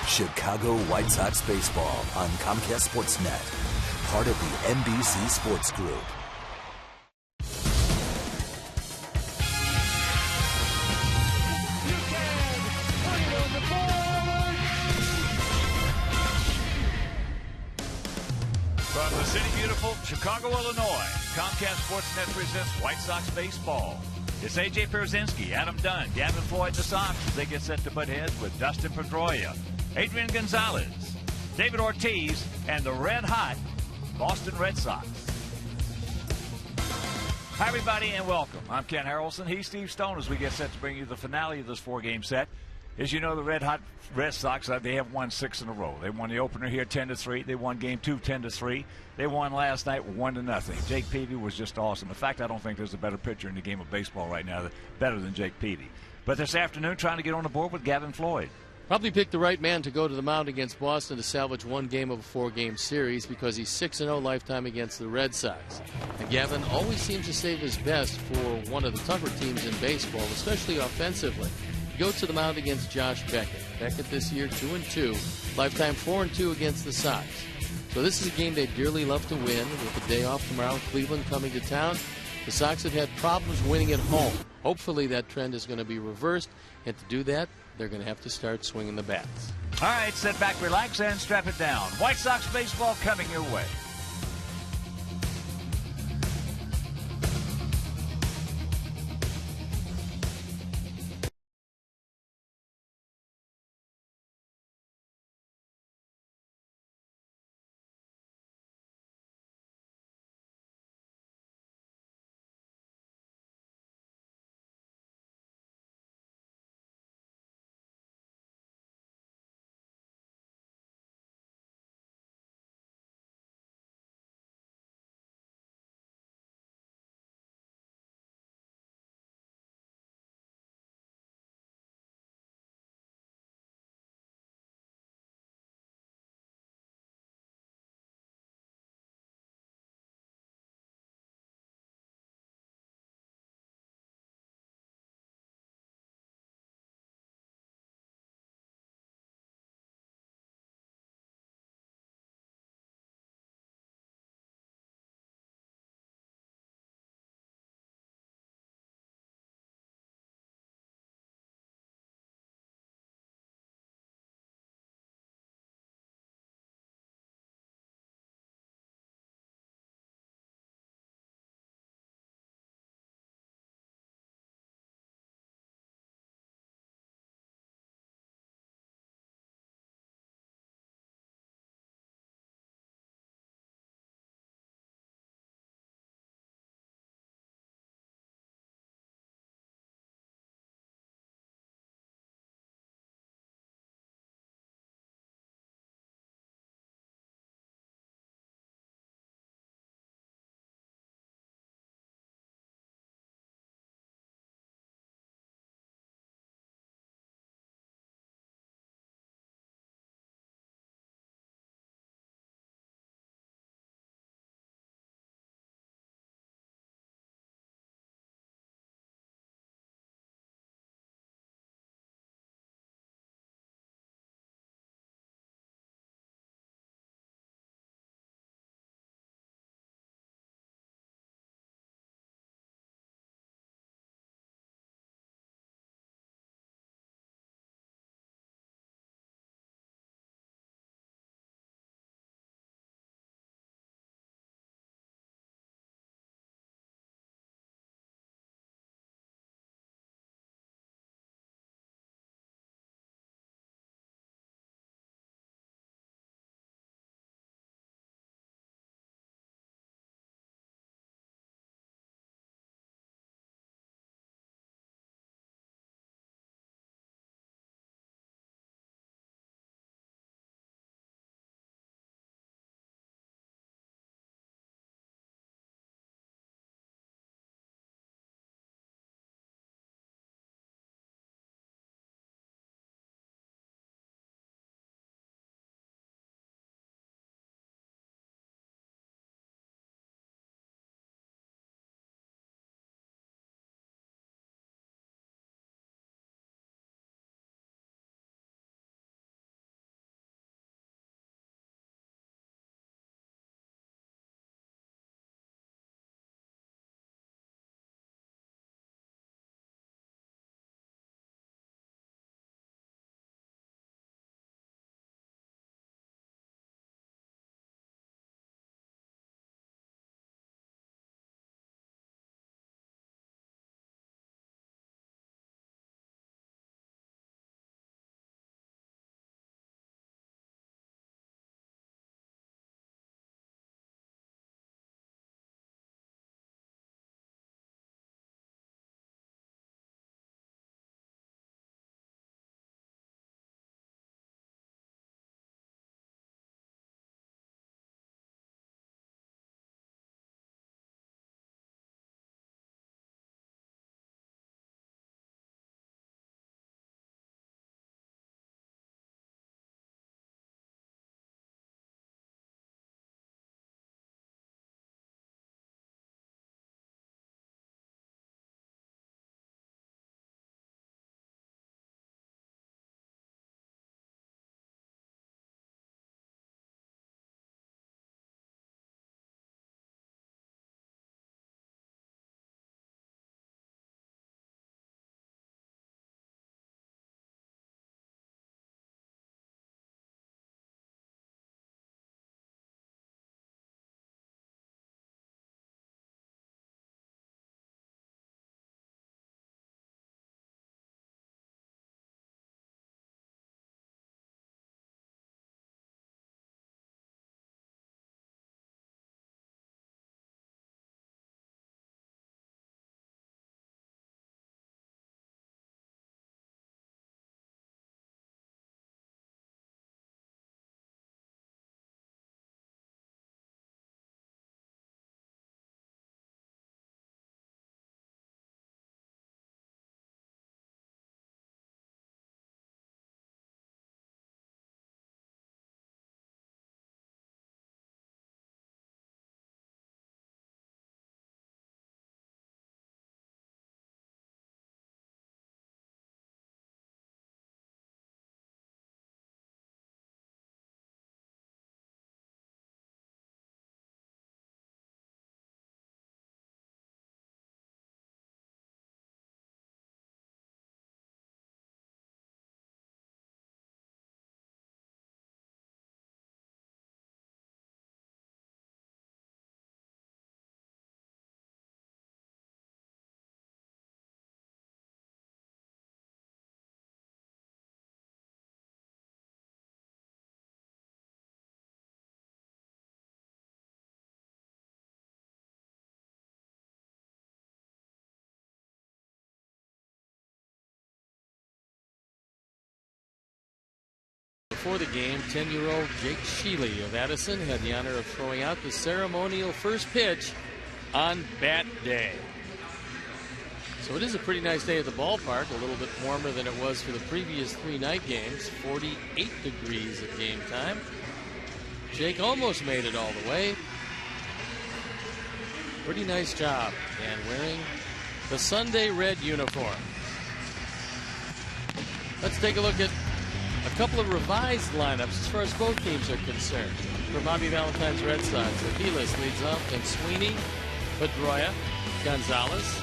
Chicago White Sox baseball on Comcast Sportsnet, part of the NBC Sports Group. From the city beautiful Chicago, Illinois, Comcast Sportsnet presents White Sox baseball. It's A.J. Pierzynski, Adam Dunn, Gavin Floyd, the Sox as they get set to butt heads with Dustin Pedrola, ADRIAN Gonzalez, David Ortiz, and the red-hot Boston Red Sox. Hi, everybody, and welcome. I'm Ken Harrelson. He's Steve Stone as we get set to bring you the finale of this four-game set. As you know, the red-hot Red Sox, they have won 6 in a row. They won the opener here 10-3. They won Game 2 10-3. They won last night 1-0. Jake Peavy was just awesome. In fact, I don't think there's a better pitcher in the game of baseball right now better than Jake Peavy. But this afternoon, trying to get on the board with Gavin Floyd. Probably picked the right man to go to the mound against Boston to salvage one game of a 4-game series because he's 6-0 lifetime against the Red Sox. And Gavin always seems to save his best for one of the tougher teams in baseball, especially offensively. He goes to the mound against Josh Beckett. Beckett this year 2-2, lifetime 4-2 against the Sox. So this is a game they dearly love to win. With the day off tomorrow, Cleveland coming to town. The Sox have had problems winning at home. Hopefully that trend is going to be reversed, and to do that, they're going to have to start swinging the bats. All right, sit back, relax, and strap it down. White Sox baseball coming your way. before the game, 10-year-old Jake Shealy of Addison had the honor of throwing out the ceremonial first pitch on Bat Day. So it is a pretty nice day at the ballpark, a little bit warmer than it was for the previous 3 night games, 48 degrees at game time. Jake almost made it all the way. Pretty nice job, and wearing the Sunday red uniform. Let's take a look at a couple of revised lineups as far as both teams are concerned. For Bobby Valentine's Red Sox, AVILES leads off, and SWEENEY, PEDROLA, GONZALEZ,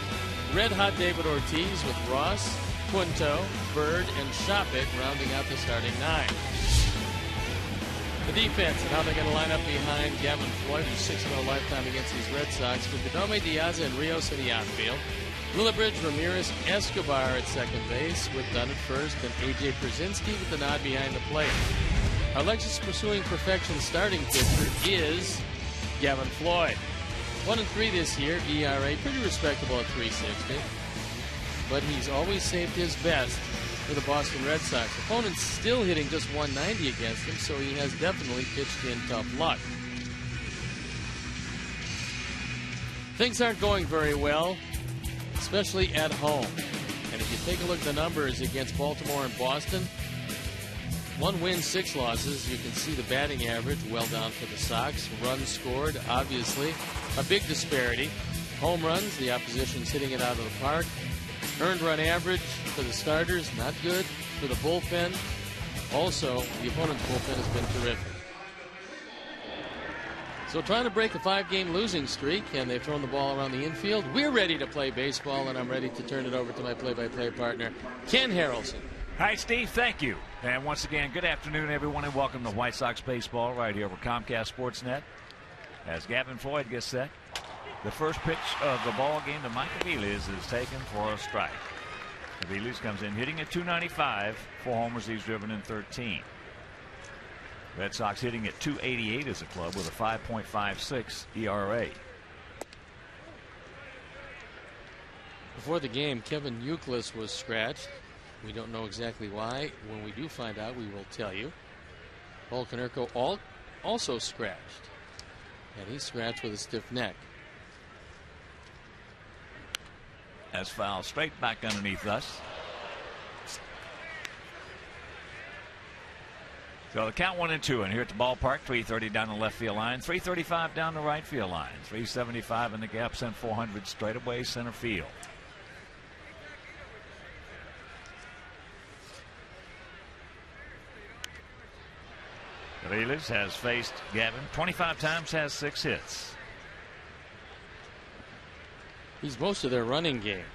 red-hot David Ortiz with Ross, Quinto, BYRD, and SHOPPACH rounding out the starting 9. The defense and how they're going to line up behind Gavin FLOYD, who's 6-0 lifetime against these Red Sox. FUKUDOME, Diaz, and RIOS in the outfield. LILLIBRIDGE, Ramirez, Escobar at second base with Dunn at first, and A.J. Przinsky with the nod behind the plate. ALEXEI's pursuing perfection starting pitcher is Gavin FLOYD. 1-3 this year, ERA pretty respectable at 3.60, but he's always saved his best for the Boston Red Sox. Opponents still hitting just 190 against him, so he has definitely pitched in tough luck. Things aren't going very well, especially at home. And if you take a look at the numbers against Baltimore and Boston, 1 win, 6 losses. You can see the batting average well down for the Sox. Runs scored, obviously. A big disparity. Home runs, the opposition's hitting it out of the park. Earned run average for the starters, not good. For the bullpen, also, the opponent's bullpen has been terrific. So trying to break a 5-game losing streak, and they've thrown the ball around the infield. We're ready to play baseball, and I'm ready to turn it over to my play-by-play partner, Ken Harrelson. Hi, Steve. Thank you. And once again, good afternoon, everyone, and welcome to White Sox baseball right here over Comcast Sportsnet. As Gavin FLOYD gets set, the first pitch of the ball game to Mike AVILES is taken for a strike. AVILES comes in hitting at .295, 4 homers he's driven in 13. Red Sox hitting at .288 as a club with a 5.56 ERA. Before the game, Kevin Youkilis was scratched. We don't know exactly why. When we do find out, we will tell you. Paul Konerko also scratched, and he's scratched with a stiff neck. That's foul straight back underneath us. So the count 1-2, and here at the ballpark, 330 down the left field line, 335 down the right field line, 375 in the gap, sent 400 straight away center field. AVILES has faced Gavin 25 times, has 6 hits. He's most of their running game.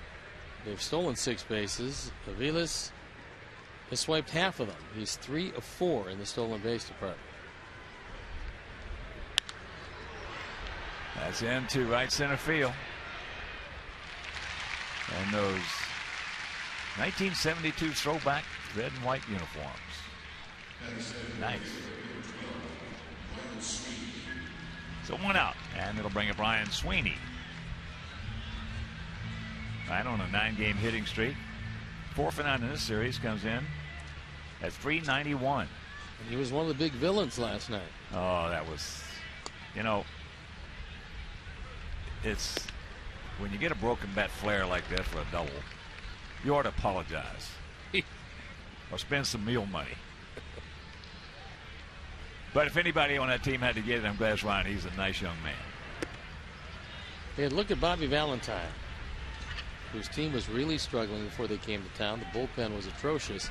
They've stolen 6 bases. AVILES has swiped half of them. He's 3 of 4 in the stolen base department. That's into right center field. And those 1972 throwback red and white uniforms. Nice. So 1 out, and it'll bring up Ryan SWEENEY. Right on a 9-game hitting streak. 4 for 9 in this series, comes in at .391. And he was one of the big villains last night. Oh, that was, you know, it's when you get a broken bat flare like that for a double, you ought to apologize or spend some meal money. But if anybody on that team had to get it, I'm glad it's Ryan. He's a nice young man. Hey, look at Bobby Valentine, whose team was really struggling before they came to town. The bullpen was atrocious,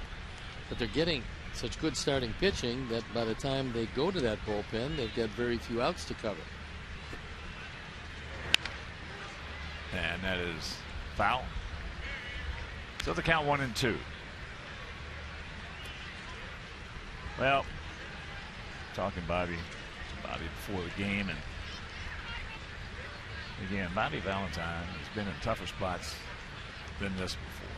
but they're getting such good starting pitching that by the time they go to that bullpen, they've got very few outs to cover. And that is foul. So the count 1-2. Well, talking Bobby before the game, and again, Bobby Valentine has been in tougher spots than this before.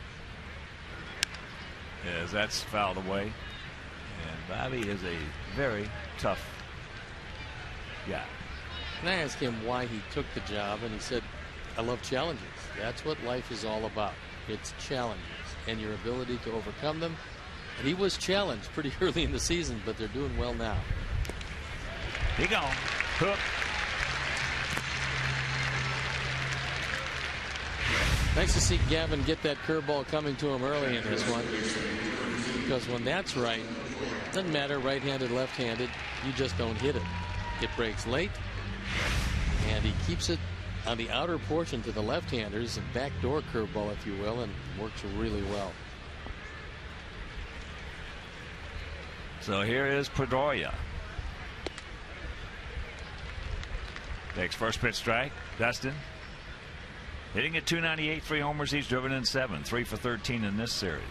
As that's fouled away, and Bobby is a very tough guy. And I asked him why he took the job, and he said, I love challenges. That's what life is all about. It's challenges and your ability to overcome them. And he was challenged pretty early in the season, but they're doing well now. He gone. Hook. Nice to see Gavin get that curveball coming to him early in this one. Because when that's right, doesn't matter right-handed, left-handed, you just don't hit it. It breaks late, and he keeps it on the outer portion to the left-handers, a backdoor curveball, if you will, and works really well. So here is Pedrola. Takes first pitch strike. Dustin hitting at .298, 3 homers. He's driven in 7, 3 for 13 in this series.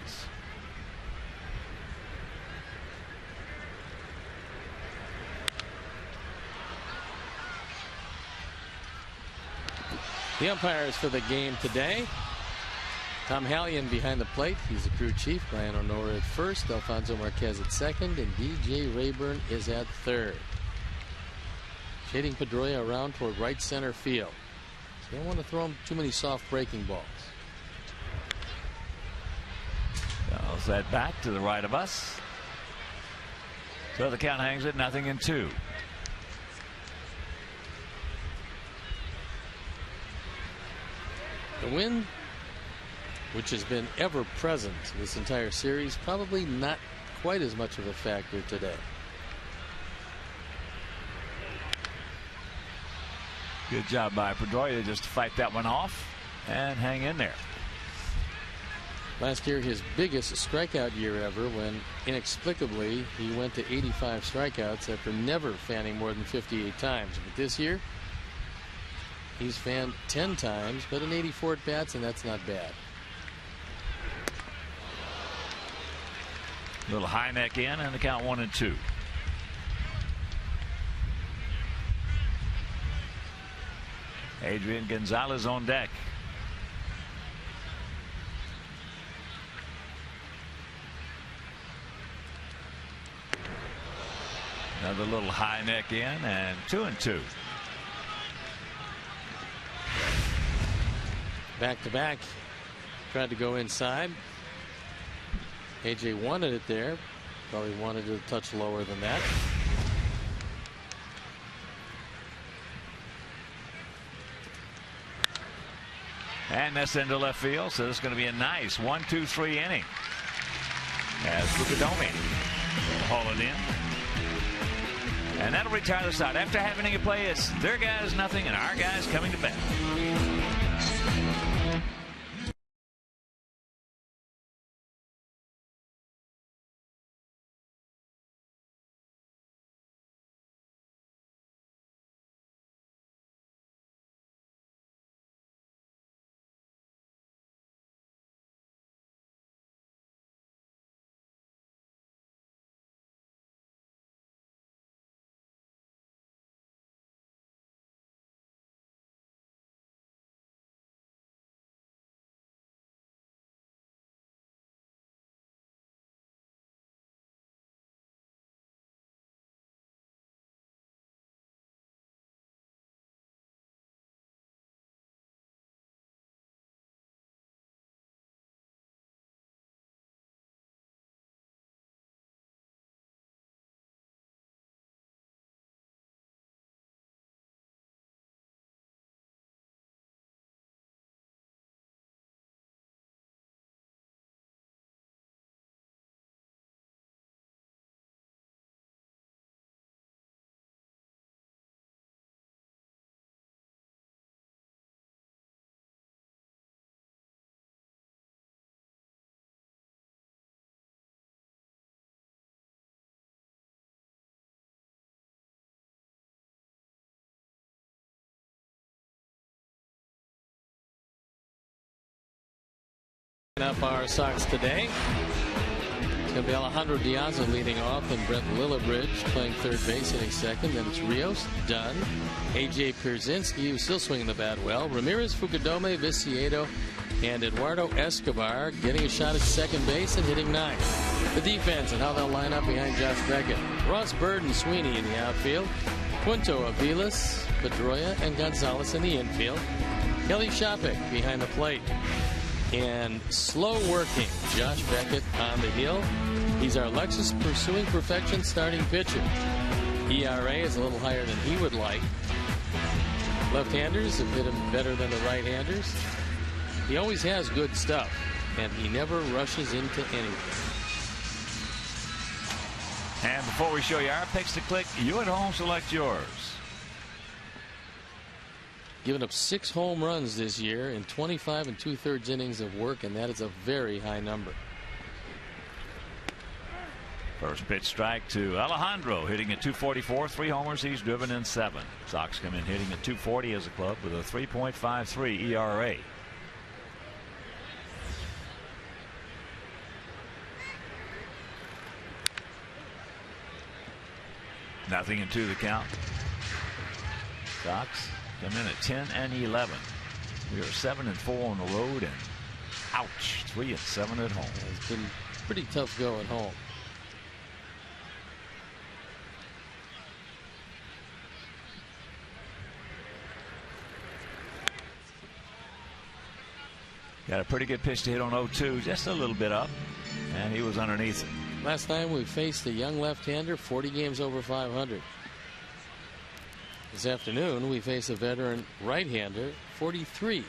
The umpires for the game today: Tom Hallion behind the plate. He's the crew chief. Brian Honora at first. Alfonso Marquez at second. And DJ Rayburn is at third. Shading Pedrola around toward right center field. So you don't want to throw him too many soft breaking balls. Dials that back to the right of us. So the count hangs at 0-2. The wind, which has been ever present this entire series, probably not quite as much of a factor today. Good job by Pedrola just to fight that one off and hang in there. Last year, his biggest strikeout year ever, when inexplicably he went to 85 strikeouts after never fanning more than 58 times. But this year, he's fanned 10 times, but in 84 at bats, and that's not bad. Little high neck in, and the count 1-2. Adrian Gonzalez on deck. Another little high neck in, and 2-2. Back to back. Tried to go inside. AJ wanted it there. Probably wanted it a touch lower than that. And that's into left field, so this is going to be a nice 1-2-3 inning as FUKUDOME will haul it in. And that'll retire the side. After half inning of play, it's their guys nothing and our guys coming to bat. Up our Sox today. It's going to be Alejandro Diaz leading off, and Brent LILLIBRIDGE playing third base, hitting second. Then it's Rios, Dunn, AJ Pierzynski, who's still swinging the bat well. Ramirez, FUKUDOME, VICIEDO, and Eduardo Escobar getting a shot at second base and hitting ninth. The defense and how they'll line up behind Josh Beckett. Ross Bird and Sweeney in the outfield. Quinto, AVILES, Pedrola, and Gonzalez in the infield. Kelly Shoppach behind the plate. And slow working Josh Beckett on the hill. He's our Lexus pursuing perfection starting pitcher. ERA is a little higher than he would like. Left-handers have hit him better than the right-handers. He always has good stuff, and he never rushes into anything. And before we show you our picks to click, you at home select yours. Given up 6 home runs this year in 25 2/3 innings of work, and that is a very high number. First pitch strike to Alejandro, hitting at 244, 3 homers. He's driven in 7. Sox come in hitting at 240 as a club with a 3.53 ERA. Nothing into the count. Sox come in at 10 and 11. We are 7 and 4 on the road, and ouch, 3 and 7 at home. It's been pretty tough go at home. Got a pretty good pitch to hit on 0-2, just a little bit up, and he was underneath it. Last time we faced a young left-hander, 40 games over 500. This afternoon we face a veteran right-hander, 43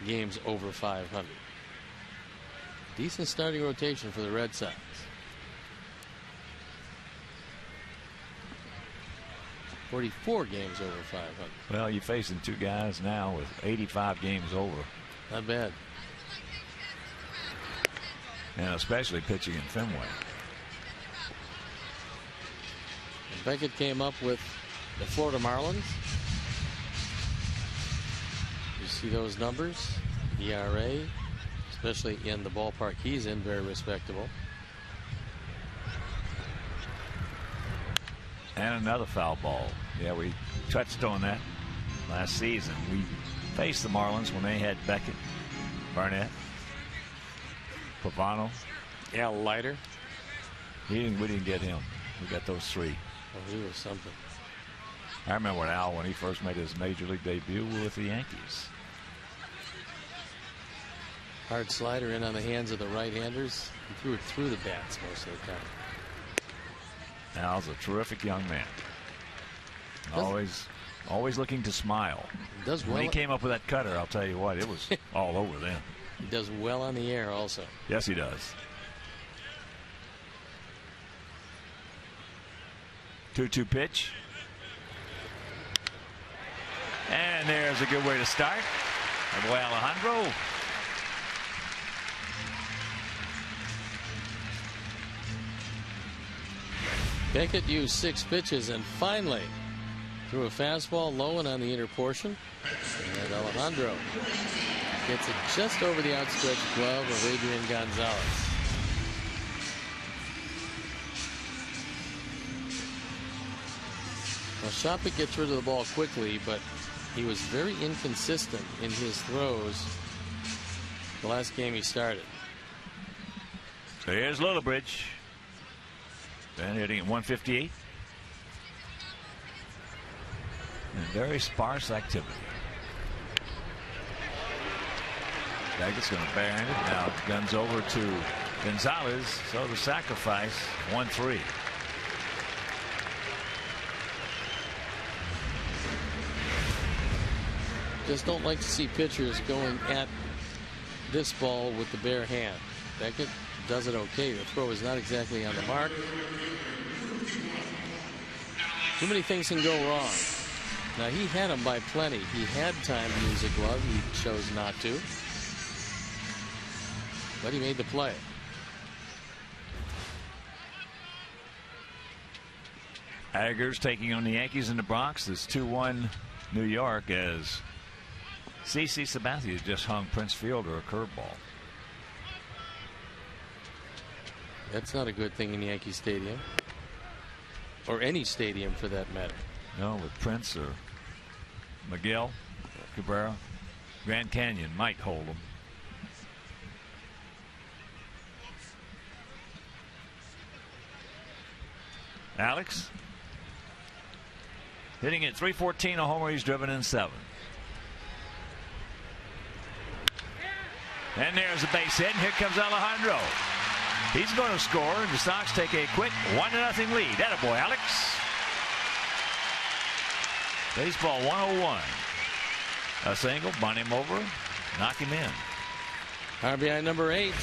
games over 500. Decent starting rotation for the Red Sox. .44 games over 500. Well, you're facing 2 guys now with 85 games over. Not bad. And especially pitching in Fenway. And Beckett came up with the Florida Marlins. You see those numbers? ERA, especially in the ballpark he's in, very respectable. And another foul ball. Yeah, we touched on that last season. We faced the Marlins when they had Beckett, Burnett, Pavano. Yeah, Leiter. We didn't get him. We got those 3. Oh, he was something. I remember Al when he first made his major league debut with the Yankees. Hard slider in on the hands of the right-handers. He threw it through the bats most of the time. Al's a terrific young man. Always looking to smile. Does well. When he came up with that cutter, I'll tell you what, it was all over then. He does well on the air also. Yes, he does. 2-2 pitch. And there's a good way to start. And boy, Alejandro. Beckett used 6 pitches and finally threw a fastball low and on the inner portion. And Alejandro gets it just over the outstretched glove of ADRIAN Gonzalez. Well, Shoppach gets rid of the ball quickly, but he was very inconsistent in his throws the last game he started. So here's LILLIBRIDGE. Then hitting at 158. And very sparse activity. Beckett's going to band it. Now it guns over to Gonzalez. So the sacrifice, 1-3. Just don't like to see pitchers going at this ball with the bare hand. Beckett does it okay. The throw is not exactly on the mark. Too many things can go wrong. Now he had him by plenty. He had time to use a glove. He chose not to. But he made the play. Aggers taking on the Yankees in the Bronx. It's 2-1 New York as CC Sabathia just hung Prince Fielder a curveball. That's not a good thing in Yankee Stadium. Or any stadium for that matter. No, with Prince or Miguel Cabrera, Grand Canyon might hold them. Alex hitting at 314, a homer. He's driven in 7. And there's a base hit, and here comes Alejandro. He's going to score, and the Sox take a quick 1-0 lead. Attaboy, Alex. Baseball 101. A single, bunt him over, knock him in. RBI number 8.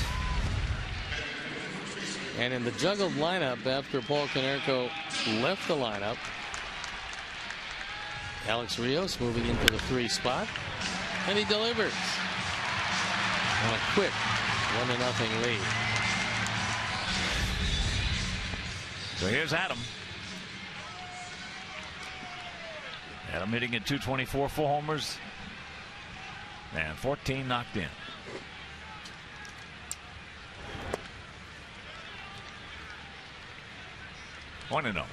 And in the juggled lineup after Paul Konerko left the lineup, Alex Rios moving into the 3 spot, and he delivers on a quick 1-0 lead. So here's Adam. Adam hitting at .224, 4 homers, and 14 knocked in. 1-0.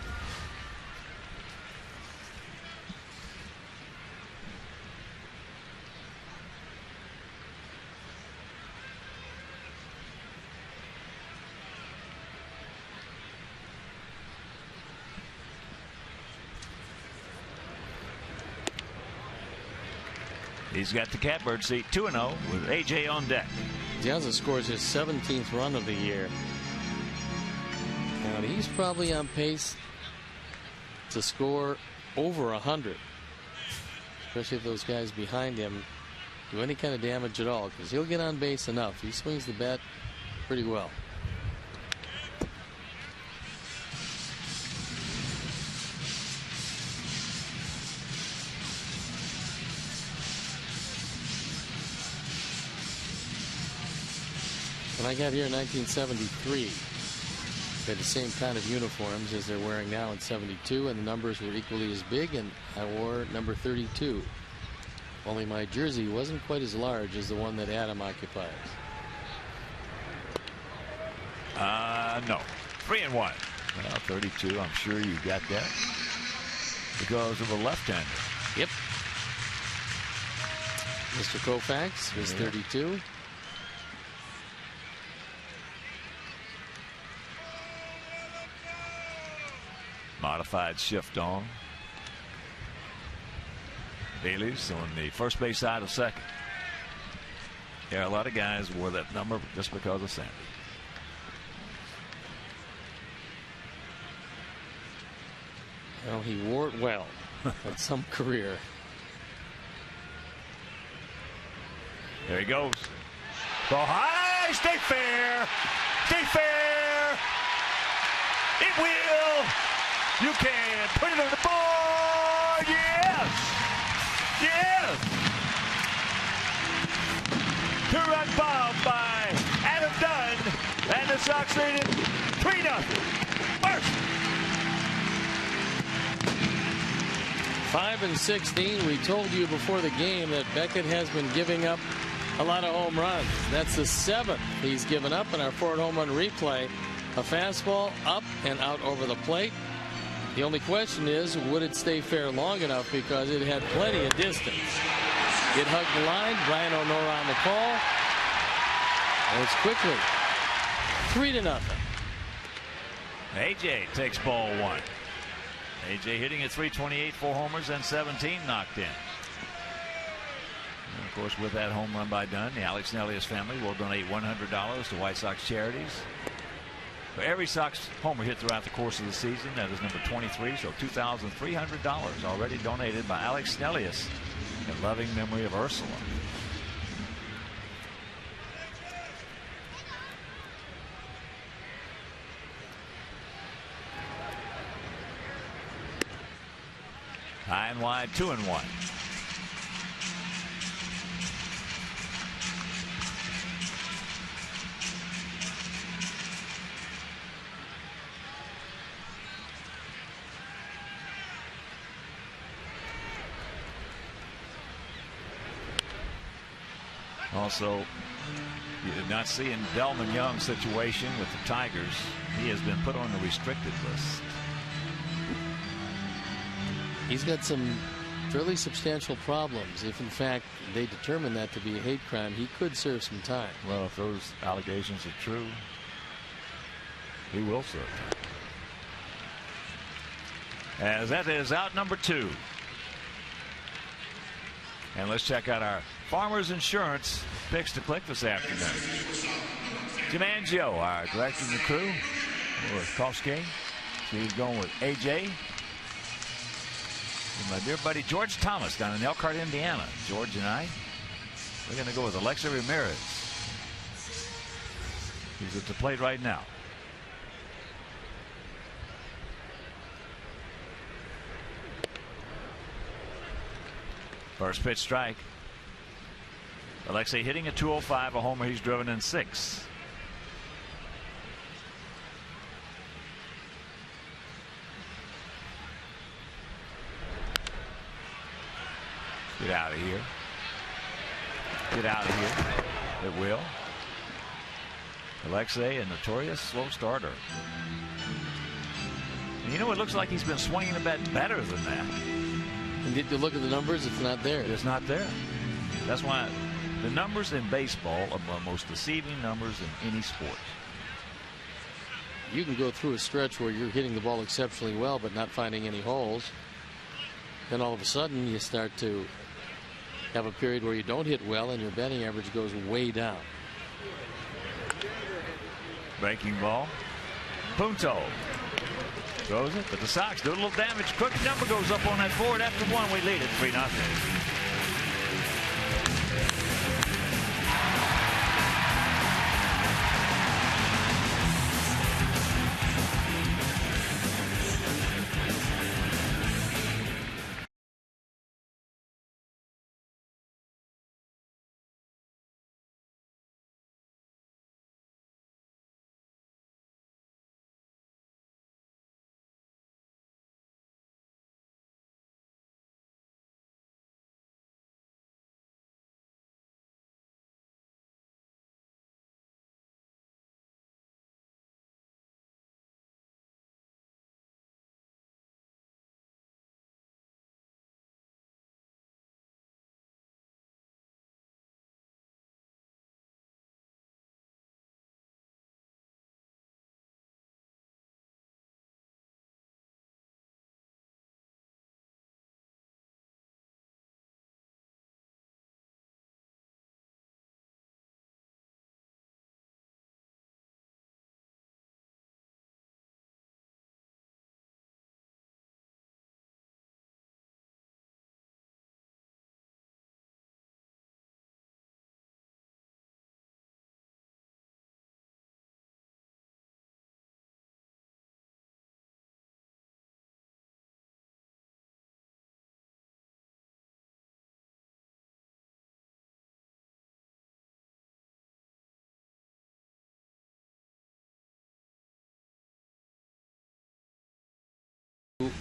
He's got the catbird seat, 2-0 with AJ on deck. Diaz scores his 17th run of the year. And he's probably on pace to score over 100. Especially if those guys behind him do any kind of damage at all, because he'll get on base enough. He swings the bat pretty well. When I got here in 1973, they had the same kind of uniforms as they're wearing now in 72, and the numbers were equally as big, and I wore number 32. Only my jersey wasn't quite as large as the one that Adam occupies. No. 3-1. Well, 32, I'm sure you got that because of a left-hander. Yep. Mr. Koufax was 32. Modified shift on. AVILES on the first base side of second. Yeah, a lot of guys wore that number just because of Sandy. Well, he wore it well at some career. There he goes. Go high, stay fair. Stay fair. It will. You can put it on the board. Yes. Yes. 2-run bomb by Adam Dunn. And the Sox lead it 3-0. First. 5-16. We told you before the game that Beckett has been giving up a lot of home runs. That's the 7th he's given up in our Ford home run replay. A fastball up and out over the plate. The only question is, would it stay fair long enough, because it had plenty of distance. It hugged the line. Brian O'Nora on the call. And it's quickly 3-0. AJ takes ball 1. AJ hitting at .328, 4 homers and 17 knocked in. And of course, with that home run by Dunn, the Alex Nelius family will donate $100 to White Sox charities. For every Sox homer hit throughout the course of the season, that is number 23, so $2,300 already donated by Alex Nelius in loving memory of Ursula. High and wide, 2-1. Also, you did not see in Delman Young's situation with the Tigers. He has been put on the restricted list. He's got some fairly substantial problems. If in fact they determine that to be a hate crime, he could serve some time. Well, if those allegations are true, he will serve time. As that is out number 2. And let's check out our Farmers Insurance picks to click this afternoon. Jim Angio, our director of the crew, with KOSUKE. So he's going with AJ. And my dear buddy George Thomas down in Elkhart, Indiana. George and I, we're going to go with ALEXEI Ramirez. He's at the plate right now. First pitch strike. ALEXEI hitting a 205, a homer. He's driven in 6. Get out of here. Get out of here. It will. ALEXEI, a notorious slow starter. And you know, it looks like he's been swinging the bat better than that. And did you look at the numbers? It's not there. It's not there. That's why the numbers in baseball are the most deceiving numbers in any sport. You can go through a stretch where you're hitting the ball exceptionally well but not finding any holes. Then all of a sudden you start to have a period where you don't hit well and your batting average goes way down. Breaking ball. Punto throws it, but the Sox do a little damage. Cook's number goes up on that board. After 1, we lead it 3-0.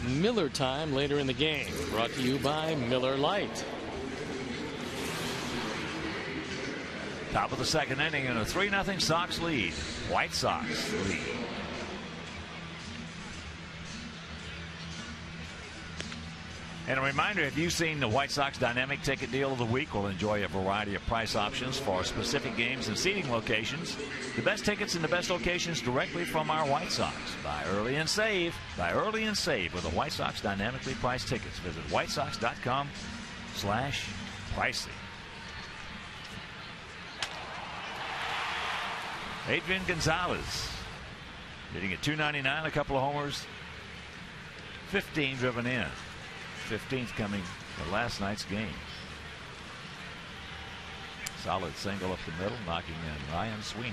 Miller time later in the game, brought to you by Miller Lite. Top of the 2nd inning and a 3-0 Sox lead. White Sox lead. And a reminder, if you've seen the White Sox Dynamic Ticket Deal of the Week, we'll enjoy a variety of price options for specific games and seating locations. The best tickets in the best locations directly from our White Sox. Buy early and save. Buy early and save with the White Sox Dynamically Priced Tickets. Visit whitesox.com/pricing. Adrian Gonzalez hitting at .299, a couple of homers, 15 driven in. 15th coming to last night's game. Solid single up the middle, knocking in Ryan Sweeney.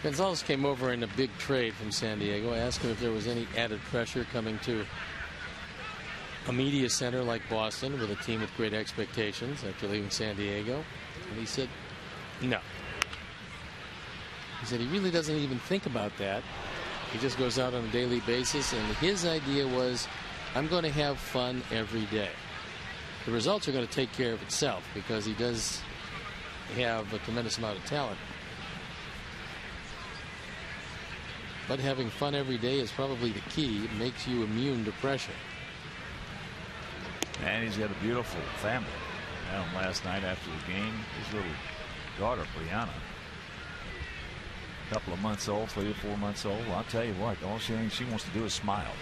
Gonzalez came over in a big trade from San Diego. I asked him if there was any added pressure coming to a media center like Boston with a team with great expectations after leaving San Diego. And he said, no. He said he really doesn't even think about that. He just goes out on a daily basis, and his idea was, I'm going to have fun every day. The results are going to take care of itself because he does have a tremendous amount of talent. But having fun every day is probably the key. It makes you immune to pressure. And he's got a beautiful family. Last night after the game, his little daughter, Brianna, a couple of months old, 3 or 4 months old. Well, I'll tell you what, all she wants to do is smile.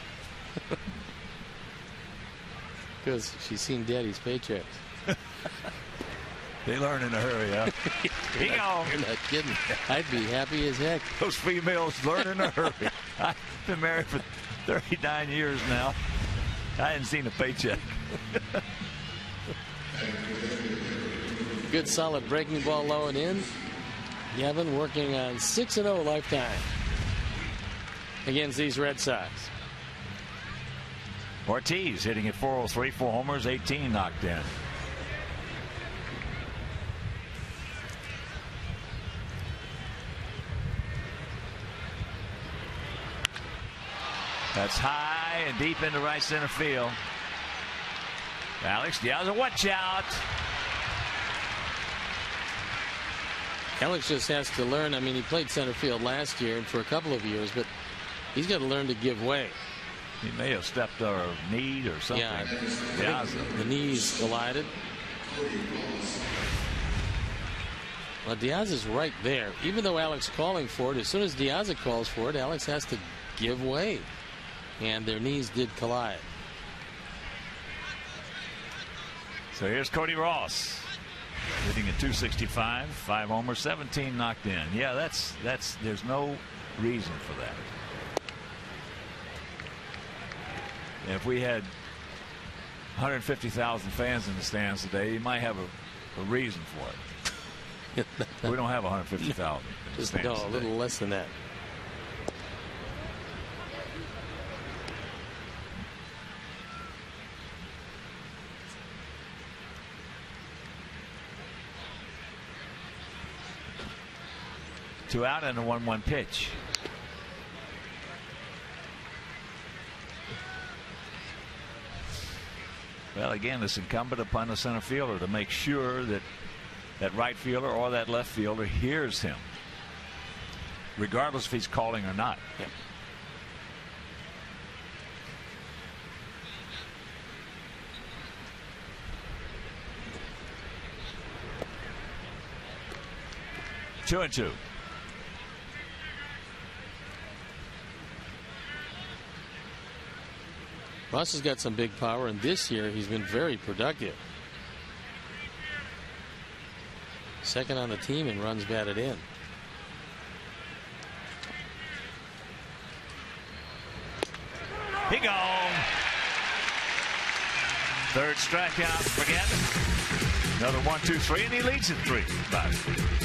Because she's seen Daddy's paychecks. They learn in a hurry, huh? You're not kidding. I'd be happy as heck. Those females learn in a hurry. I've been married for 39 years now. I hadn't seen a paycheck. Good solid breaking ball low and in. Gavin working on 6-0 lifetime against these Red Sox. Ortiz hitting at 403, 4 homers, 18 knocked in. That's high and deep into right center field. Alex Diaz, watch out. Alex just has to learn. I mean, he played center field last year and for a couple of years, but he's got to learn to give way. He may have stepped or kneed or something. Yeah, the knees collided. Well, Diaz is right there. Even though Alex calling for it, as soon as Diaz calls for it, Alex has to give way. And their knees did collide. So here's Cody Ross hitting at 265, 5 homers, 17 knocked in. Yeah, that's there's no reason for that. And if we had 150,000 fans in the stands today, you might have a reason for it. We don't have 150,000 in the stands a little less than that. Two out and a 1-1 pitch. Well, again, it's incumbent upon the center fielder to make sure that that right fielder or that left fielder hears him, regardless if he's calling or not. Yep. Two and two. Ross has got some big power, and this year he's been very productive. Second on the team in runs batted in. He gone. Third strikeout for Gavin. Another 1, 2, 3, and he leads at 3-5.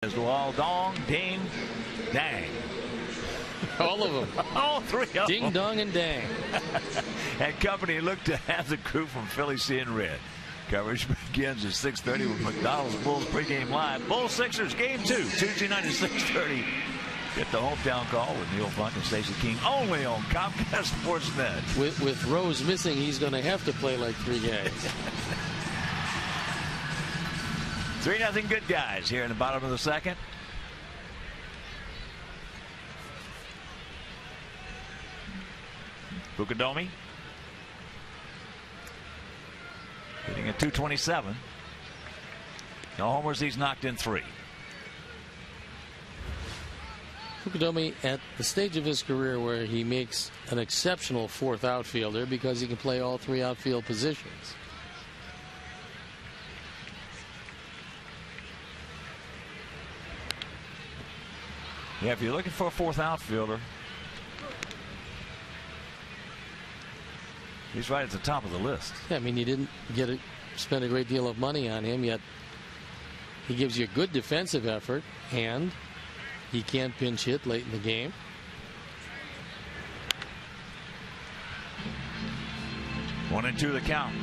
As well, dong, ding, dang. All of them. All three of them. Ding, dong, and dang. And company looked to have the crew from Philly seeing red. Coverage begins at 6:30 with McDonald's Bulls pregame live. Bulls Sixers game 2, Tuesday night at 6:30. Get the hometown call with Neil Funk and Stacey King only on Comcast Sportsnet. With Rose missing, he's going to have to play like 3 guys. 3-0 good guys here in the bottom of the second. Fukudome hitting at 227. No homers. He's knocked in 3. Fukudome at the stage of his career where he makes an exceptional 4th outfielder because he can play all 3 outfield positions. Yeah, if you're looking for a 4th outfielder, he's right at the top of the list. Yeah, I mean, you didn't spend a great deal of money on him, yet he gives you a good defensive effort, and he can pinch hit late in the game. One and 2 the count.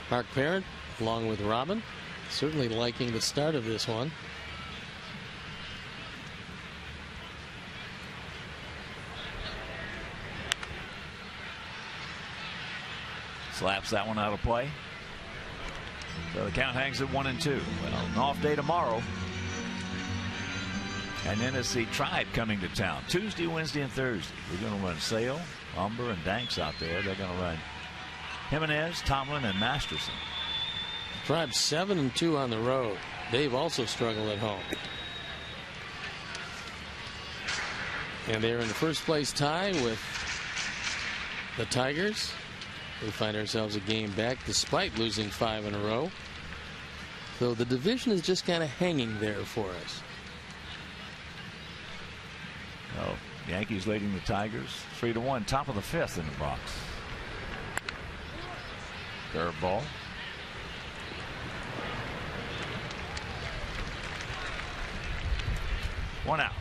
Mark Parent, along with Robin, certainly liking the start of this one. Slaps that one out of play. So the count hangs at 1 and 2. Well, an off day tomorrow. And then it's the Tribe coming to town Tuesday, Wednesday, and Thursday. We're going to run Sale, Umber, and Danks out there. They're going to run Jimenez, Tomlin, and Masterson. Tribe 7 and 2 on the road. They've also struggled at home. And they're in the first place tie with the Tigers. We find ourselves a game back despite losing 5 in a row. So the division is just kind of hanging there for us. Well, Yankees leading the Tigers 3-1, top of the 5th in the box. Curveball. One out.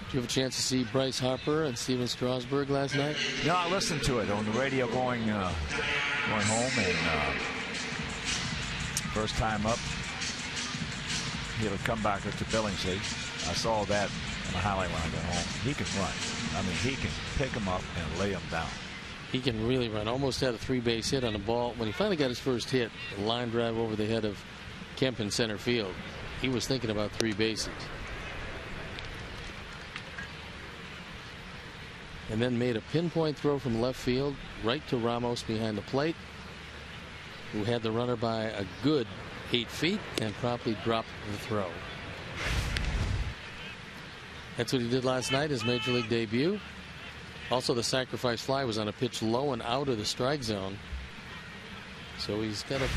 Did you have a chance to see Bryce Harper and Steven Strasburg last night? No, I listened to it on the radio going home, and first time up, he'll come back to Billingsley. I saw that on the highlight when I got home. He can run. I mean, he can pick him up and lay him down. He can really run. Almost had a 3-base hit on the ball. When he finally got his first hit, a line drive over the head of Kemp in center field, he was thinking about 3 bases. And then made a pinpoint throw from left field right to Ramos behind the plate, who had the runner by a good 8 feet and promptly dropped the throw. That's what he did last night, his major league debut. Also, the sacrifice fly was on a pitch low and out of the strike zone. So he's got a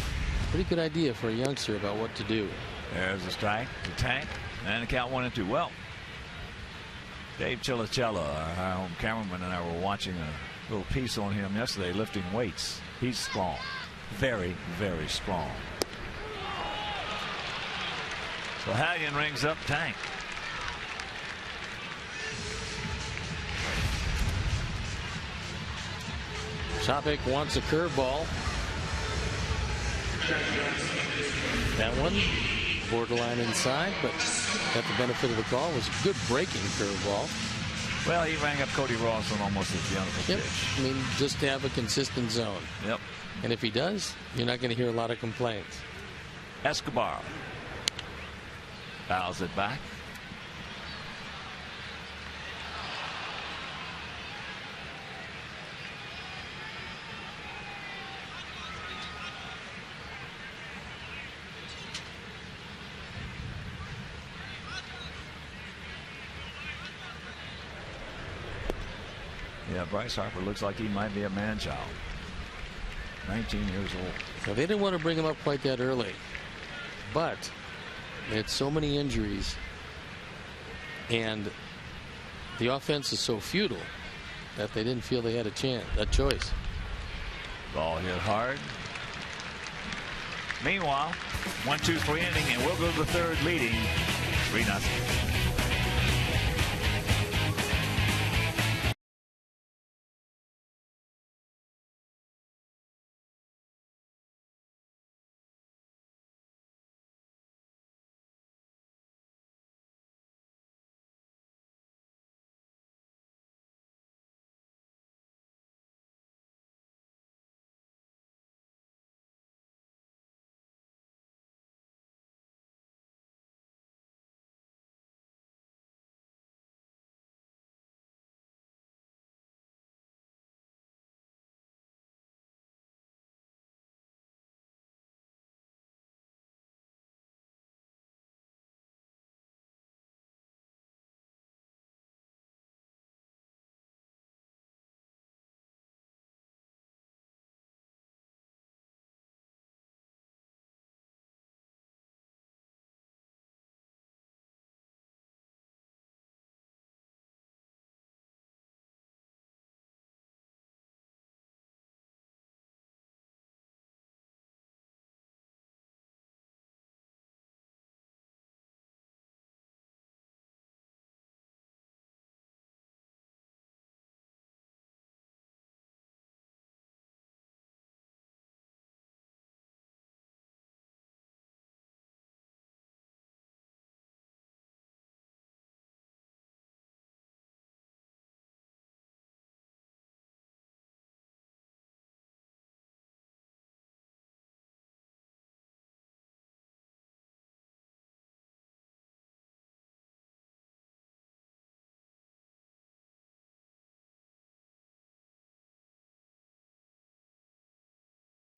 pretty good idea for a youngster about what to do. There's the strike, the tank, and the count 1 and 2. Well, Dave Chilicella, our home cameraman, and I were watching a little piece on him yesterday lifting weights. He's strong. Very, very strong. So Hallion rings up Tank. Shoppach wants a curveball. That one borderline inside, but got the benefit of the call. It was a good breaking curveball. Well, he rang up Cody Ross on almost a identical pitch. I mean, just to have a consistent zone. Yep. And if he does, you're not going to hear a lot of complaints. Escobar fouls it back. Yeah, Bryce Harper looks like he might be a man-child. 19 years old. Now, they didn't want to bring him up quite that early, but they had so many injuries, and the offense is so futile that they didn't feel they had a choice. Ball hit hard. Meanwhile, 1-2-3 inning, and we'll go to the 3rd leading 3-0.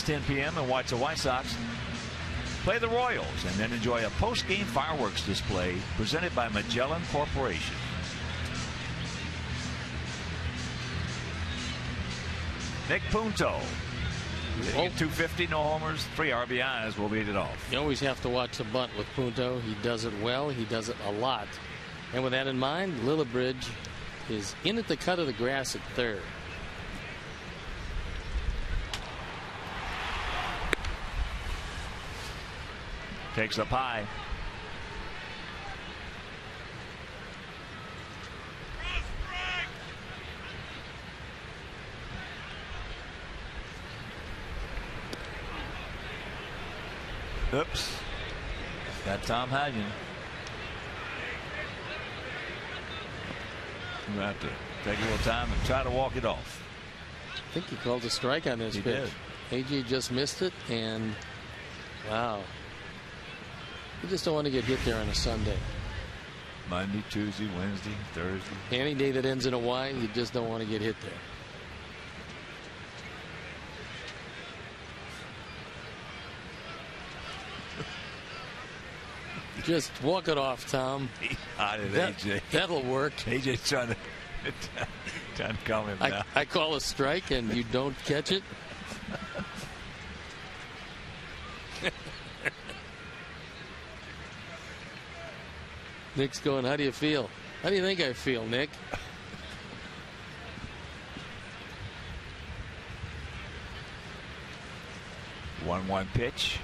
10 p.m. and watch the White Sox play the Royals, and then enjoy a post-game fireworks display presented by Magellan Corporation. Nick Punto. 250, no homers, 3 RBIs will lead it off. You always have to watch the bunt with Punto. He does it well. He does it a lot. And with that in mind, LILLIBRIDGE is in at the cut of the grass at third. Takes up high. Oops. Got Tom Hagen. You have to take a little time and try to walk it off. I think he called a strike on this pitch. AJ just missed it, and wow. You just don't want to get hit there on a Sunday. Monday, Tuesday, Wednesday, Thursday. Any day that ends in a Y, you just don't want to get hit there. Just walk it off, Tom. AJ. That'll work. AJ's trying to calm him down. I call a strike and you don't catch it. Nick's going, how do you feel? How do you think I feel, Nick? 1-1 pitch.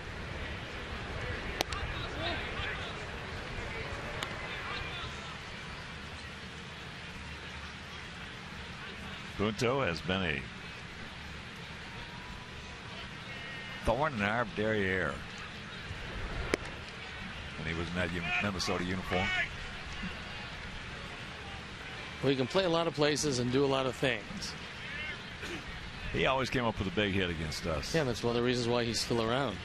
Punto has been a thorn in our derriere when he was in that Minnesota uniform. Well, he can play a lot of places and do a lot of things. He always came up with a big hit against us. Yeah, that's one of the reasons why he's still around.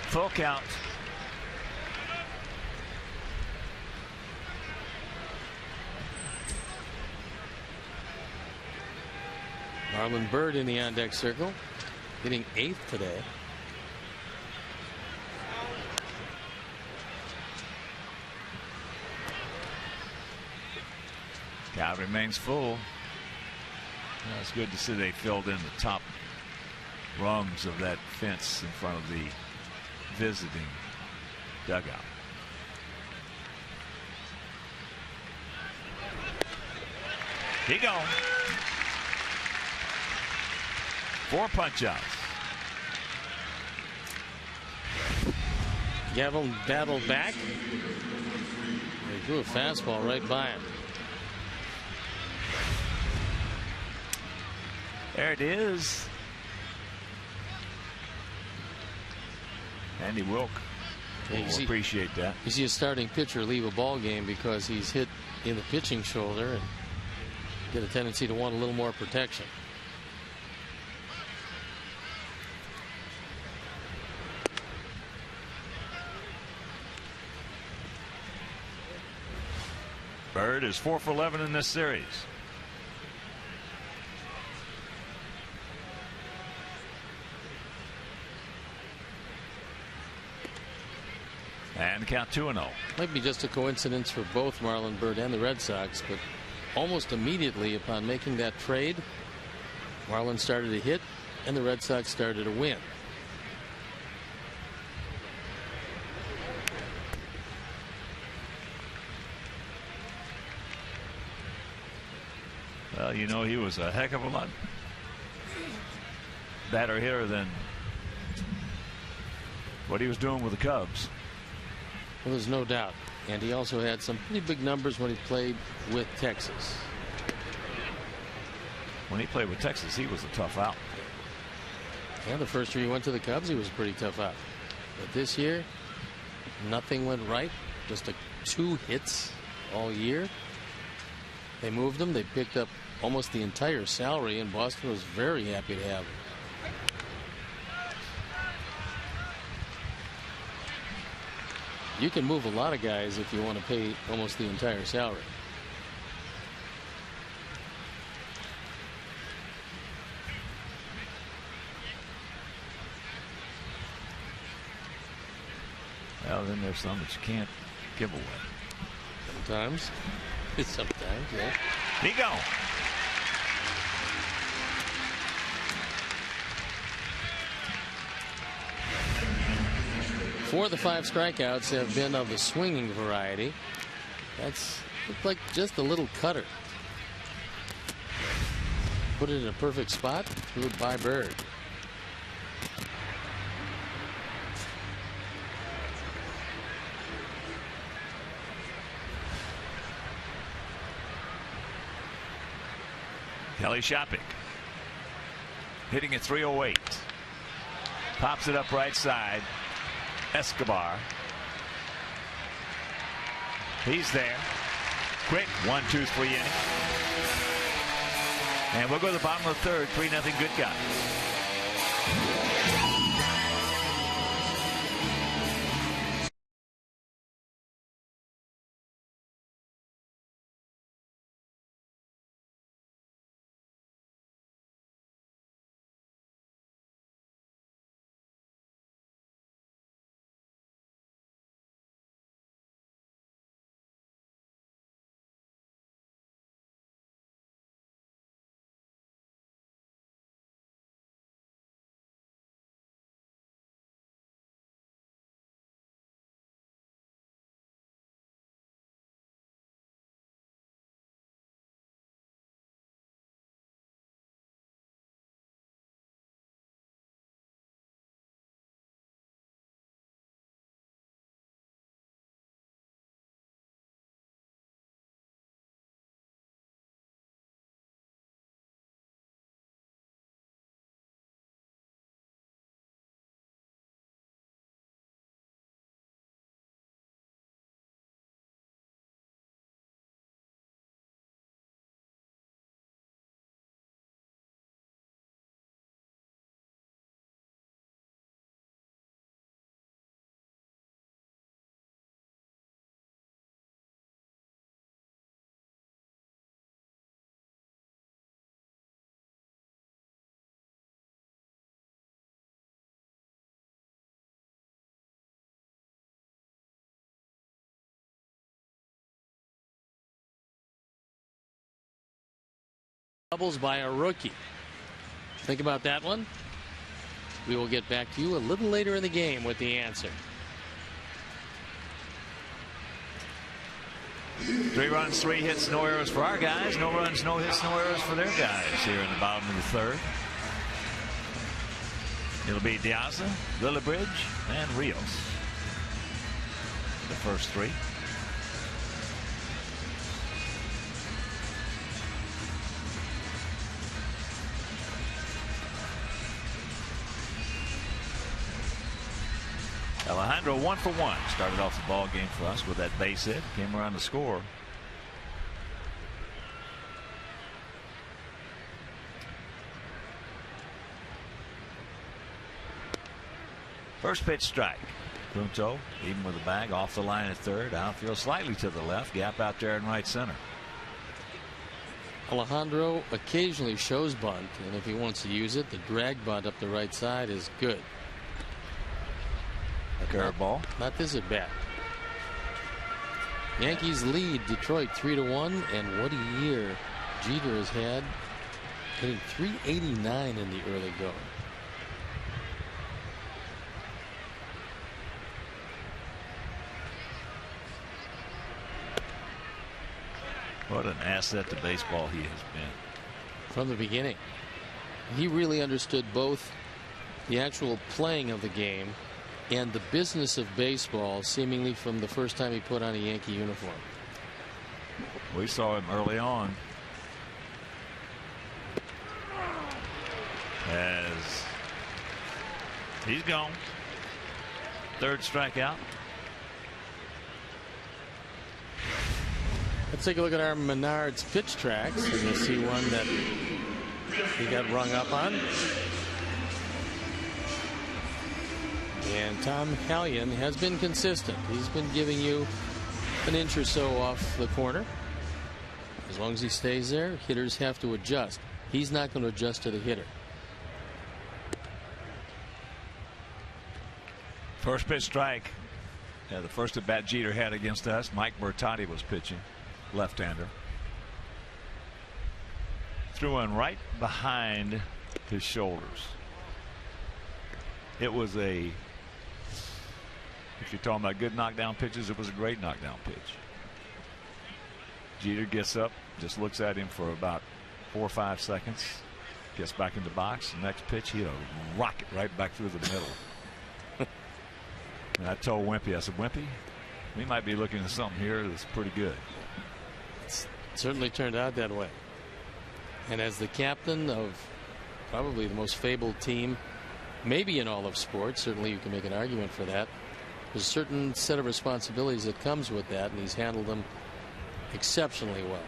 Full count. Marlon Byrd in the on-deck circle, hitting 8th today. Count remains full. Well, it's good to see they filled in the top rungs of that fence in front of the visiting dugout. He gone. 4 punch-outs. Gavin battled back. They threw a fastball right by him. There it is. Andy Wilk will appreciate that. You see a starting pitcher leave a ball game because he's hit in the pitching shoulder and get a tendency to want a little more protection. Byrd is 4 for 11 in this series. And count 2-0. Might be just a coincidence for both Marlon Byrd and the Red Sox, but almost immediately upon making that trade, Marlon started to hit and the Red Sox started to win. Well, you know, he was a heck of a lot better hitter than what he was doing with the Cubs. Well, there's no doubt. And he also had some pretty big numbers when he played with Texas. When he played with Texas, he was a tough out. Yeah, the first year he went to the Cubs, he was a pretty tough out. But this year, nothing went right. Just 2 hits all year. They moved him. They picked up almost the entire salary, and Boston was very happy to have him. You can move a lot of guys if you want to pay almost the entire salary. Well, then there's some that you can't give away. Sometimes. Sometimes, yeah. He gone. Four of the 5 strikeouts have been of the swinging variety. That's looked like just a little cutter. Put it in a perfect spot, threw it by Bird. Kelly Shopping hitting at 308. Pops it up right side. Escobar. He's there. Quick 1-2-3 inning. And we'll go to the bottom of the third. 3-0 good guys. Doubles by a rookie. Think about that one. We will get back to you a little later in the game with the answer. 3 runs, 3 hits, no errors for our guys. No runs, no hits, no errors for their guys here in the bottom of the third. It'll be Diaza, Lillibridge, and Rios. The first 3. Alejandro 1 for 1. Started off the ball game for us with that base hit. Came around to score. First pitch strike. Punto even with the bag off the line at third. Outfield slightly to the left. Gap out there in right center. Alejandro occasionally shows bunt, and if he wants to use it, the drag bunt up the right side is good. A curveball. Not this at bat. Yankees lead Detroit 3-1, and what a year Jeter has had, hitting .389 in the early going. What an asset to baseball he has been. From the beginning. He really understood both the actual playing of the game and the business of baseball, seemingly from the first time he put on a Yankee uniform. We saw him early on as he's gone. Third strikeout. Let's take a look at our Menards pitch tracks, and you'll see one that he got rung up on. And Tom Hallion has been consistent. He's been giving you an inch or so off the corner. As long as he stays there, hitters have to adjust. He's not going to adjust to the hitter. First pitch strike. Yeah, the first at bat Jeter had against us, Mike Bertotti was pitching, left-hander. Threw one right behind his shoulders. It was if you're talking about good knockdown pitches, it was a great knockdown pitch. Jeter gets up, just looks at him for about 4 or 5 seconds, gets back in the box. The next pitch, he'll rock it right back through the middle. And I told Wimpy, I said, Wimpy, we might be looking at something here that's pretty good. It's certainly turned out that way. And as the captain of probably the most fabled team, maybe in all of sports, certainly you can make an argument for that. There's a certain set of responsibilities that comes with that, and he's handled them exceptionally well.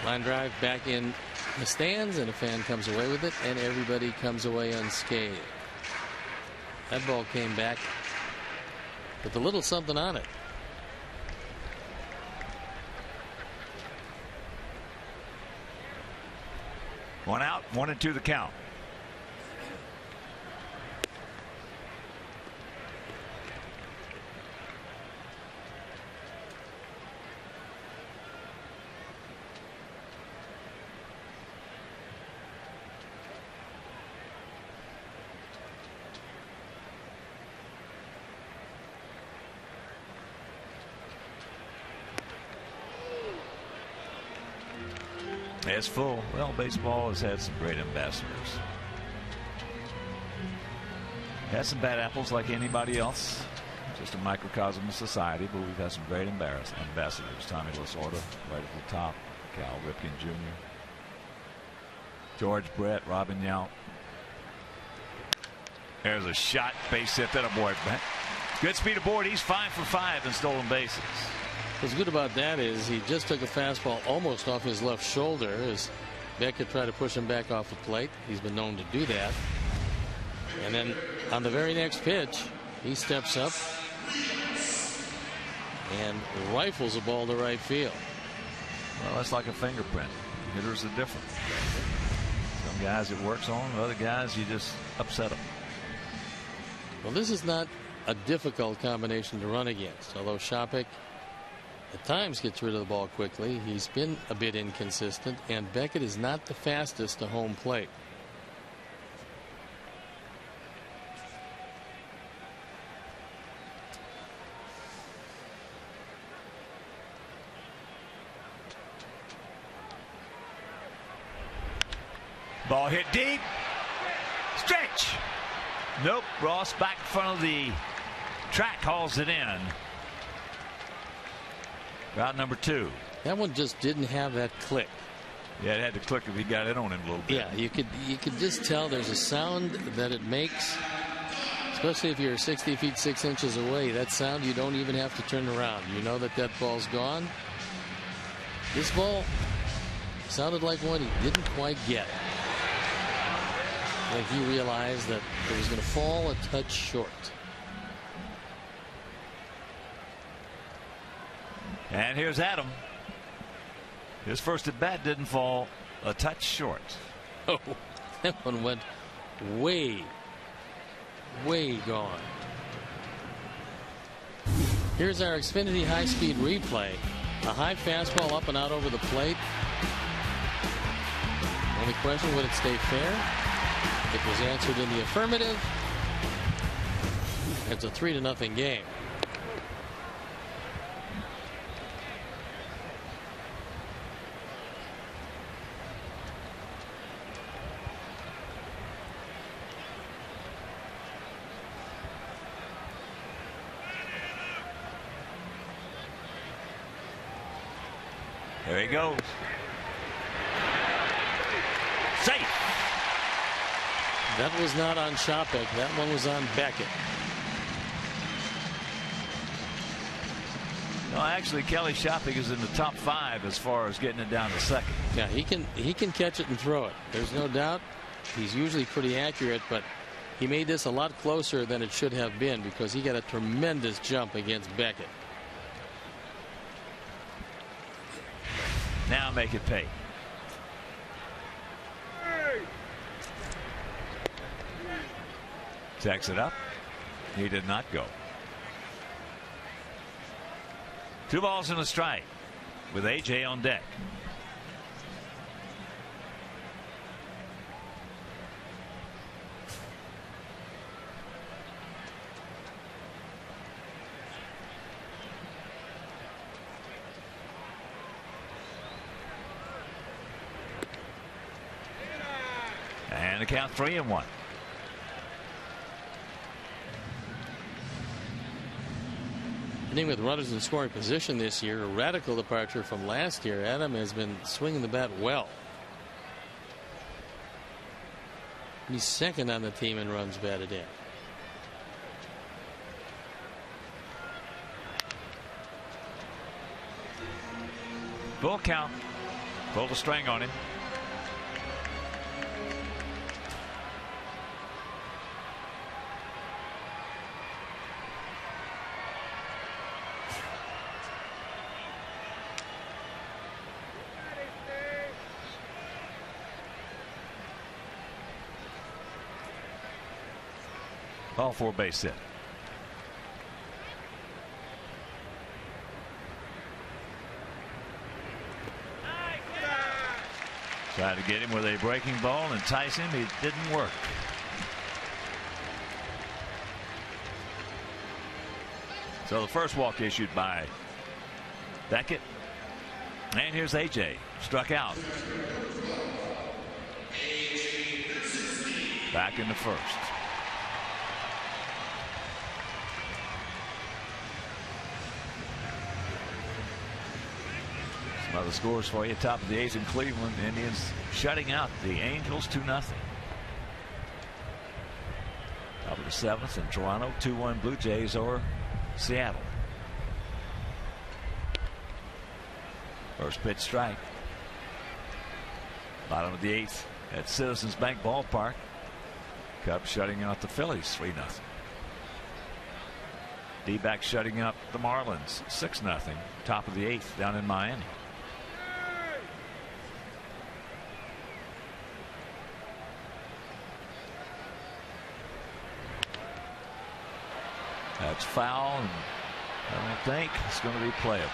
Line drive back in the stands, and a fan comes away with it, and everybody comes away unscathed. That ball came back with a little something on it. One out, 1-2 the count. It's full. Well, baseball has had some great ambassadors. Had some bad apples like anybody else. Just a microcosm of society, but we've had some great ambassadors. Tommy Lasorda right at the top. Cal Ripken Jr. George Brett, Robin Yount. There's a shot, base hit. That a boy. Good speed aboard. He's 5 for 5 in stolen bases. What's good about that is he just took a fastball almost off his left shoulder as Beckett tried to push him back off the plate. He's been known to do that. And then on the very next pitch, he steps up and rifles a ball to right field. Well, that's like a fingerprint. Hitters are different. Some guys it works on, other guys you just upset them. Well, this is not a difficult combination to run against, although Shoppach at times gets rid of the ball quickly. He's been a bit inconsistent, and Beckett is not the fastest to home plate. Ball hit deep. Stretch. Nope. Ross back in front of the track, hauls it in. Route number 2. That one just didn't have that click. Yeah, it had to click if he got it on him a little bit. Yeah, you could just tell there's a sound that it makes, especially if you're 60 feet 6 inches away. That sound, you don't even have to turn around. You know that ball's gone. This ball sounded like one he didn't quite get. Like he realized that it was going to fall a touch short. And here's Adam. His first at bat didn't fall a touch short. Oh, that one went way gone. Here's our Xfinity high-speed replay. A high fastball up and out over the plate. Only question, would it stay fair? It was answered in the affirmative. It's a 3-0 game. There he goes. Safe. That was not on Shoppach. That one was on Beckett. No, actually, Kelly Shoppach is in the top 5 as far as getting it down to second. Yeah, he can catch it and throw it. There's no doubt. He's usually pretty accurate, but he made this a lot closer than it should have been because he got a tremendous jump against Beckett. Now make it pay. Checks it up. He did not go. 2 balls and a strike with AJ on deck. And the count 3-1. Hitting with runners in scoring position this year, a radical departure from last year. Adam has been swinging the bat well. He's second on the team in runs batted in. Full count. Pulled a string on him. Ball 4 base hit. Tried to get him with a breaking ball, entice him. It didn't work. So the first walk issued by Beckett. And here's AJ. Struck out. Back in the first. Some other scores for you. Top of the 8th in Cleveland. Indians shutting out the Angels 2-0. Top of the 7th in Toronto. 2-1 Blue Jays or Seattle. First pitch strike. Bottom of the 8th at Citizens Bank Ballpark. Cubs shutting out the Phillies 3-0. D-backs shutting up the Marlins 6-0. Top of the 8th down in Miami. That's foul, and I don't think it's going to be playable.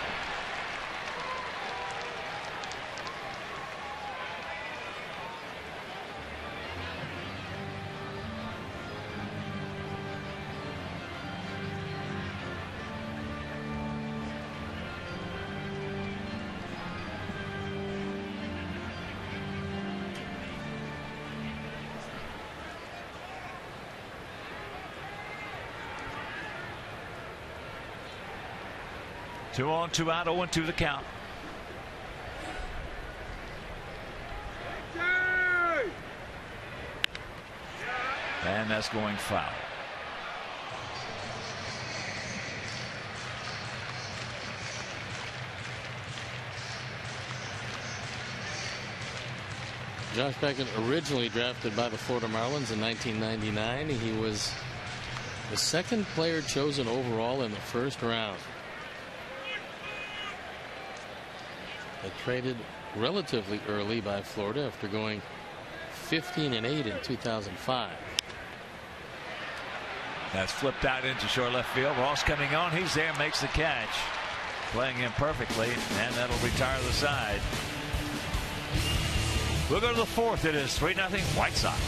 Two on, 2 out, 0-2 the count. And that's going foul. Josh Beckett, originally drafted by the Florida Marlins in 1999. He was the second player chosen overall in the first round. Traded relatively early by Florida after going 15-8 in 2005. That's flipped out into short left field. Ross coming on. He's there, makes the catch. Playing him perfectly, and that'll retire the side. We'll go to the 4th. It is 3-0 White Sox.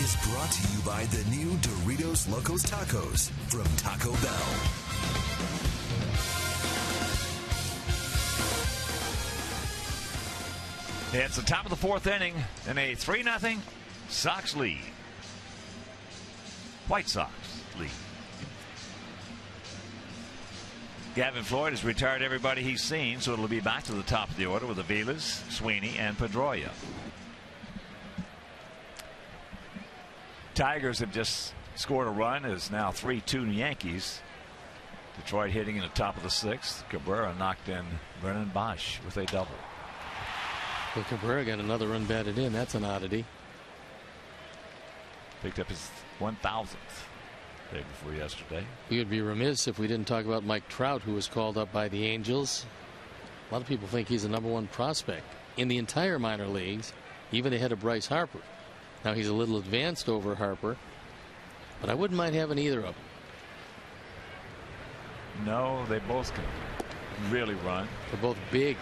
is brought to you by the new Doritos Locos Tacos from Taco Bell. It's the top of the fourth inning and a 3-0 Sox lead. White Sox lead. Gavin Floyd has retired everybody he's seen, so it'll be back to the top of the order with AVILES, SWEENEY, and PEDROLA. Tigers have just scored a run. It's now 3-2 Yankees. Detroit hitting in the top of the sixth. Cabrera knocked in Brennan Bosch with a double. Well, Cabrera got another run batted in. That's an oddity. Picked up his 1,000th day before yesterday. We would be remiss if we didn't talk about Mike Trout, who was called up by the Angels. A lot of people think he's the #1 prospect in the entire minor leagues, even ahead of Bryce Harper. Now he's a little advanced over Harper, but I wouldn't mind having either of them. No, they both can really run. They're both big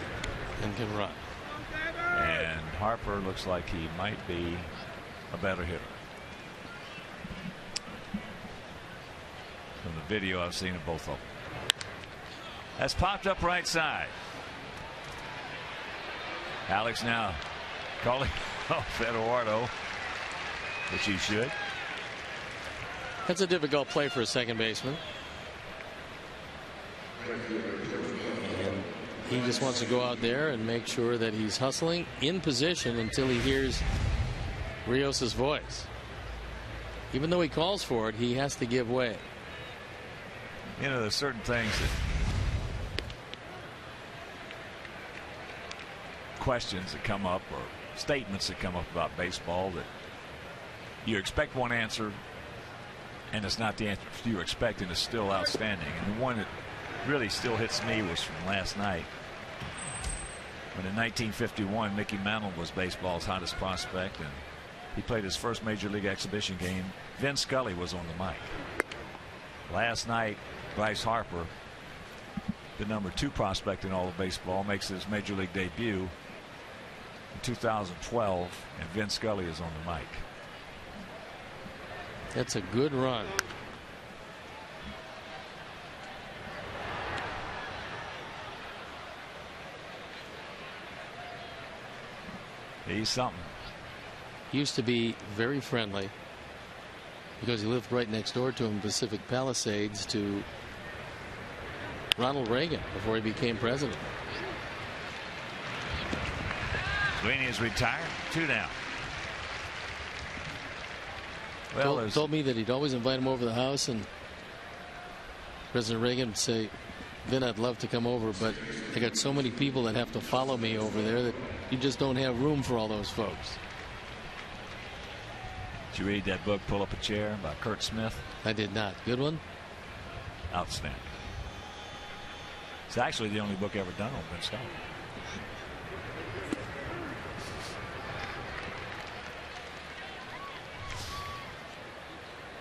and can run. And Harper looks like he might be a better hitter. From the video I've seen of both of them. That's popped up right side. Alex now calling off Eduardo, which he should. That's a difficult play for a second baseman. And he just wants to go out there and make sure that he's hustling in position until he hears Rios's voice. Even though he calls for it, he has to give way. You know, there's certain things that questions that come up or statements that come up about baseball that you expect one answer and it's not the answer you expect, and it's still outstanding. And the one that really still hits me was from last night when in 1951 Mickey Mantle was baseball's hottest prospect and he played his first major league exhibition game. Vin Scully was on the mic. Last night Bryce Harper, the #2 prospect in all of baseball, makes his major league debut in 2012 and Vin Scully is on the mic. That's a good run. He's something. He used to be very friendly because he lived right next door to him in Pacific Palisades to Ronald Reagan before he became president. Sweeney is retired. 2 down. Well, told me that he'd always invite him over to the house, and President Reagan would say, "Vin, I'd love to come over, but I got so many people that have to follow me over there that you just don't have room for all those folks." Did you read that book, Pull Up a Chair, by Kurt Smith? I did not. Good one? Outstanding. It's actually the only book ever done on Vin Scully.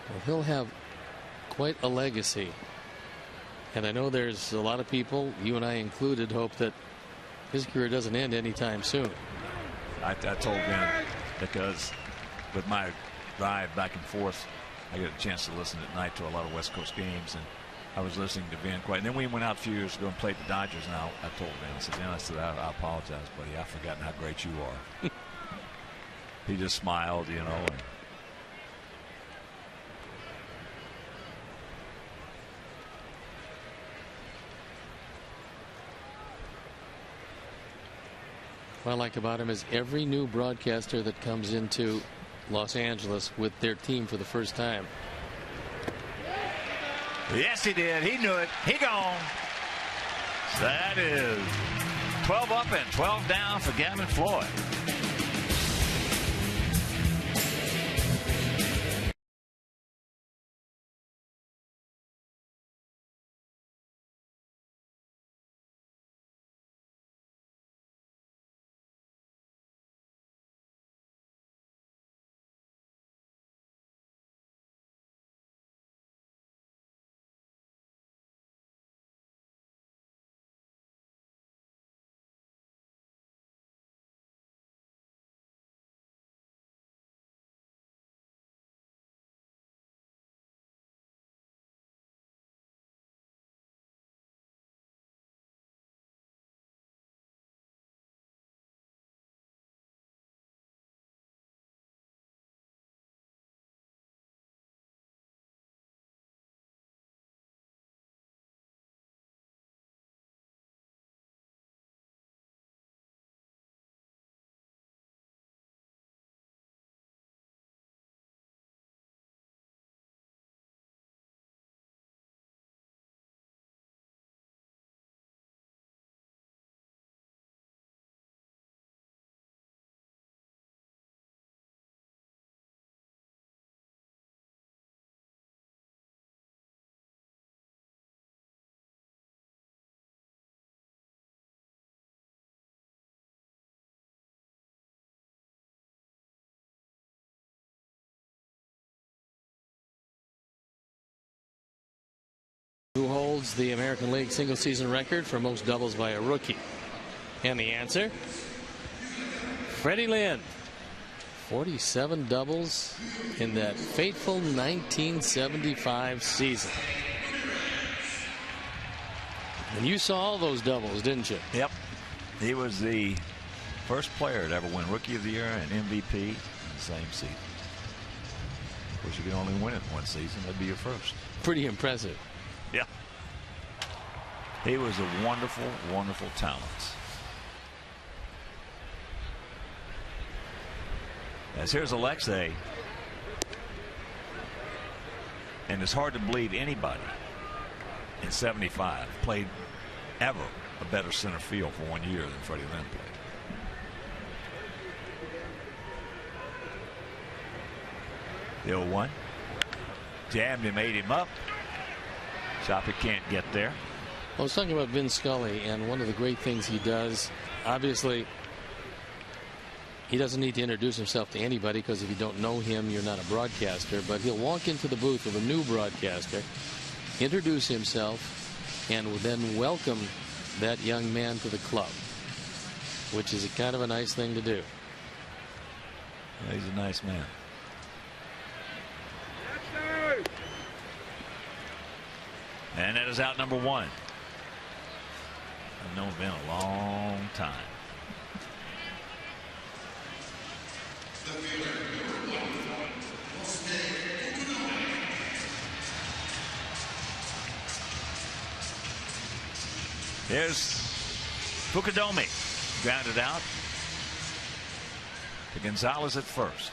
Well, he'll have quite a legacy. And I know there's a lot of people, you and I included, hope that his career doesn't end anytime soon. I told Vin, because with my drive back and forth, I get a chance to listen at night to a lot of West Coast games, and I was listening to Vin quite. And then we went out a few years ago and played the Dodgers. Now I told Vin, I said, I apologize, buddy. I've forgotten how great you are. He just smiled, you know. And what I like about him is every new broadcaster that comes into Los Angeles with their team for the first time. Yes, he did. He knew it. He gone. So that is 12 up and 12 down for Gavin Floyd. holds the American League single season record for most doubles by a rookie? And the answer, Freddie Lynn. 47 doubles in that fateful 1975 season. And you saw all those doubles, didn't you? Yep. He was the first player to ever win Rookie of the Year and MVP in the same season. Of course, you can only win it one season. That'd be your first. Pretty impressive. Yeah. He was a wonderful, wonderful talent. As here's ALEXEI. And it's hard to believe anybody in 75 played ever a better center field for 1 year than Freddie Lynn played. The 0-1. Jammed him, ate him up. Shoppach can't get there. I was talking about Vin Scully, and one of the great things he does, obviously, he doesn't need to introduce himself to anybody, because if you don't know him, you're not a broadcaster. But he'll walk into the booth with a new broadcaster, introduce himself, and will then welcome that young man to the club, which is a kind of a nice thing to do. Yeah, he's a nice man. And that is out number one. I've known Vin a long time. Here's Fukudome, grounded out to Gonzalez at first.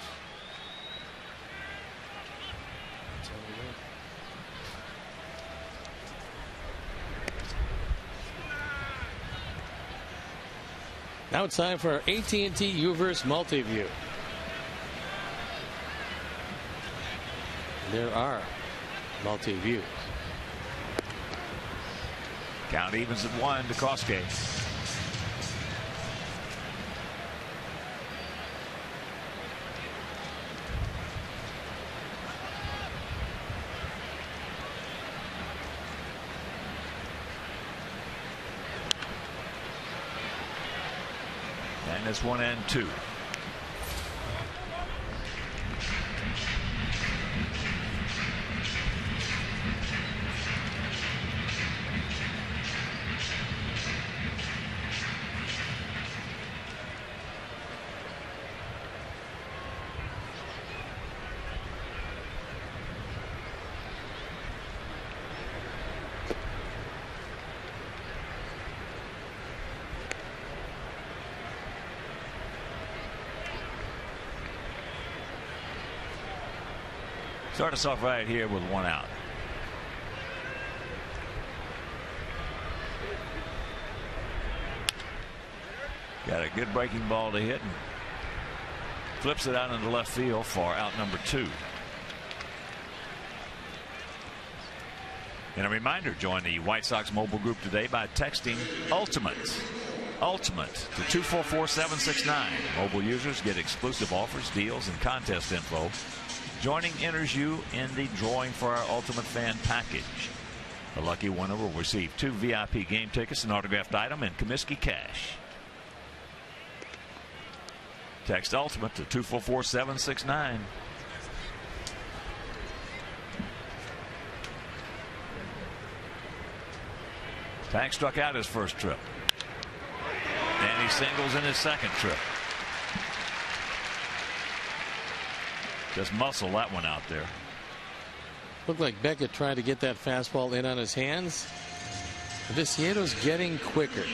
Now it's time for our AT&T UVerse Multiview. There are multi-views. Count evens at 1 to KOSUKE. And it's 1 and 2. Start us off right here with 1 out. Got a good breaking ball to hit and flips it out into left field for out number 2. And a reminder, join the White Sox mobile group today by texting Ultimate to 244-769. Mobile users get exclusive offers, deals, and contest info. Joining enters you in the drawing for our Ultimate Fan Package. The lucky winner will receive 2 VIP game tickets, an autographed item, and Comiskey cash. Text Ultimate to 244-769. Tank struck out his first trip. And he singles in his second trip. Just muscle that one out there. Looked like Beckett tried to get that fastball in on his hands. Viciedo's getting quicker.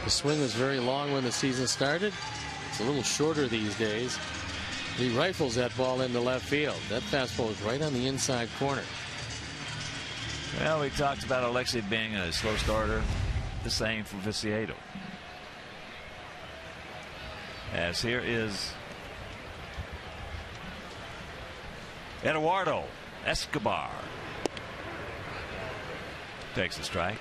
The swing was very long when the season started. It's a little shorter these days. He rifles that ball into left field. That fastball is right on the inside corner. Well, we talked about ALEXEI being a slow starter. The same for Viciedo. As here is Eduardo Escobar. Takes a strike.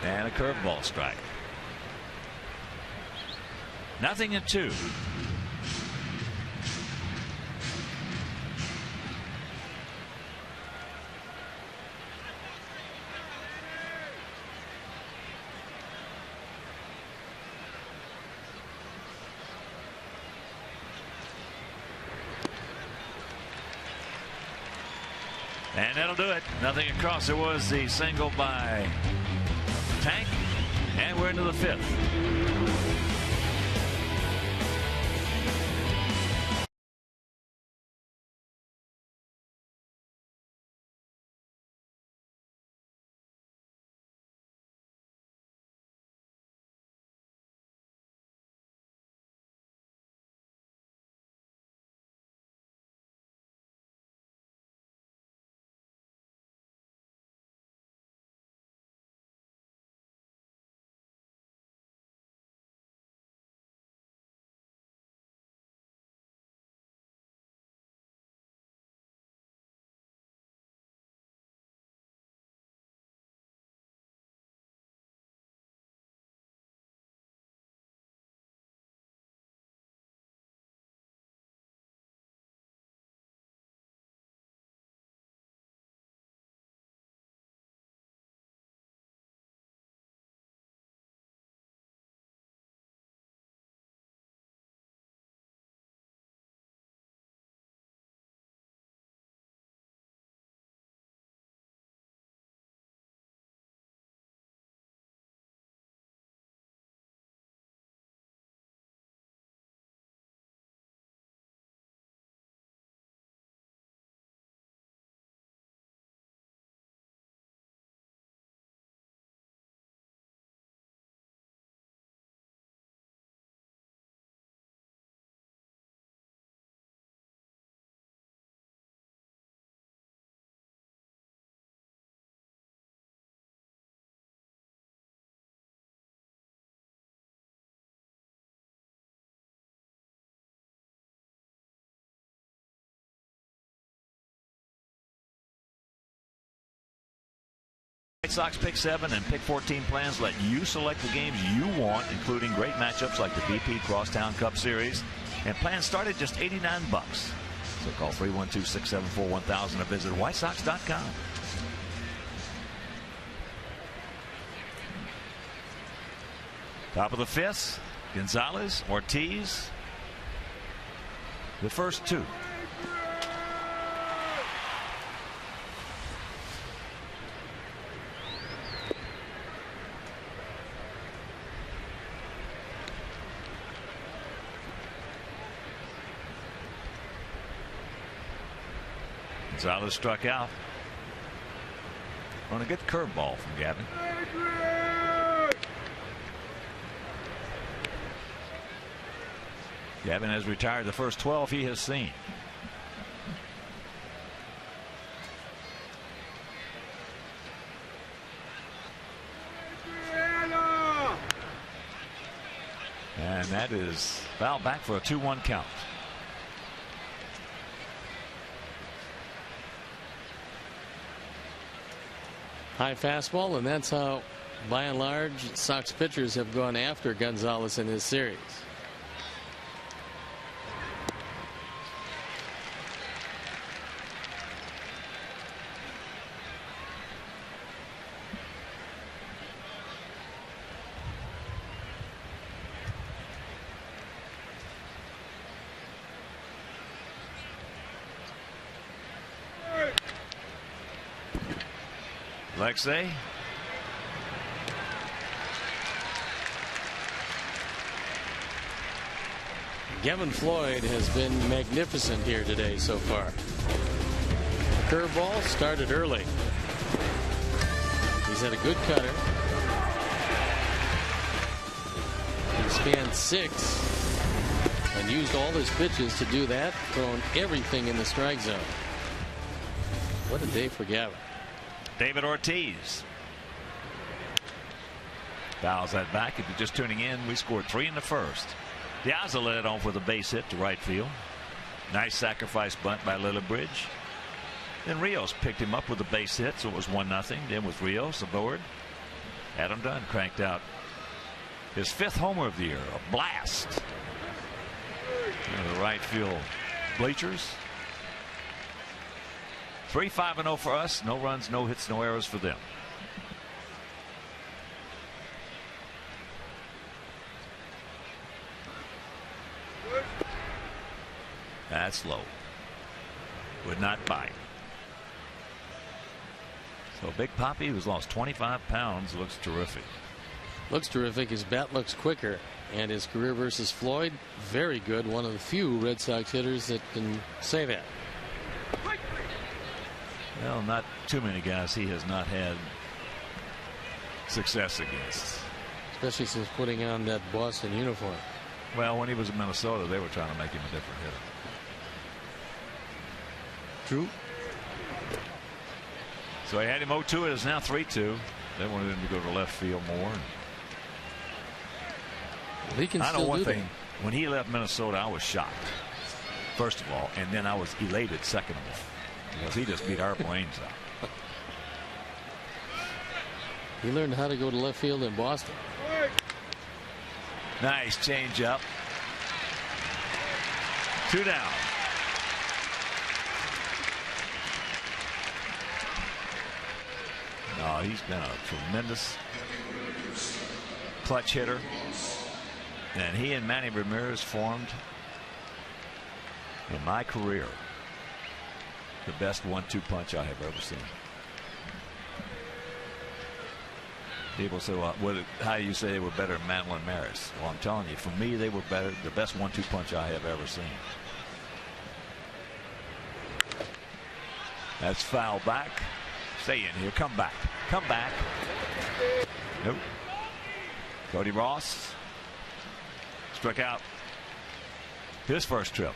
And a curveball strike. 0-2. And that'll do it. Nothing across. There was the single by Tank. And we're into the 5th. White Sox pick 7 and pick 14 plans let you select the games you want, including great matchups like the BP Crosstown Cup Series. And plans start at just $89. So call 312-674-1000 or visit whitesox.com. Top of the 5th, Gonzalez, Ortiz. The first 2. Gonzalez struck out on a good curveball from Gavin. Gavin has retired the first 12 he has seen. And that is foul back for a 2-1 count. High fastball, and that's how, by and large, Sox pitchers have gone after Gonzalez in this series. ALEXEI. Gavin Floyd has been magnificent here today so far. Curveball started early. He's had a good cutter. He scanned 6 and used all his pitches to do that, throwing everything in the strike zone. What a day for Gavin. David Ortiz fouls that back. If you're just tuning in, we scored 3 in the first. Diaz led off with a base hit to right field. Nice sacrifice bunt by LILLIBRIDGE. Then Rios picked him up with a base hit, so it was 1-0. Then with Rios aboard, Adam Dunn cranked out his 5th homer of the year. A blast into the right field bleachers. 3-5-0 for us. No runs, no hits, no errors for them. That's low. Would not bite. So Big Papi, who's lost 25 pounds, looks terrific. Looks terrific. His bat looks quicker. And his career versus Floyd, very good. One of the few Red Sox hitters that can say that. Well, not too many guys he has not had success against. Especially since putting on that Boston uniform. Well, when he was in Minnesota, they were trying to make him a different hitter. True. So he had him 0-2. It is now 3-2. They wanted him to go to left field more. Well, he can I know still one do thing. that. When he left Minnesota, I was shocked, first of all, and then I was elated, second of all, because he just beat our brains out. He learned how to go to left field in Boston. Nice change up. 2 down. No, he's been a tremendous clutch hitter. And he and Manny Ramirez formed, in my career, the best 1-2 punch I have ever seen. People say, well, how do you say they were better than Mantle and Maris? Well, I'm telling you, for me, they were better, the best 1-2 punch I have ever seen. That's foul back. Stay in here. Come back. Come back. Nope. Cody Ross struck out his first trip.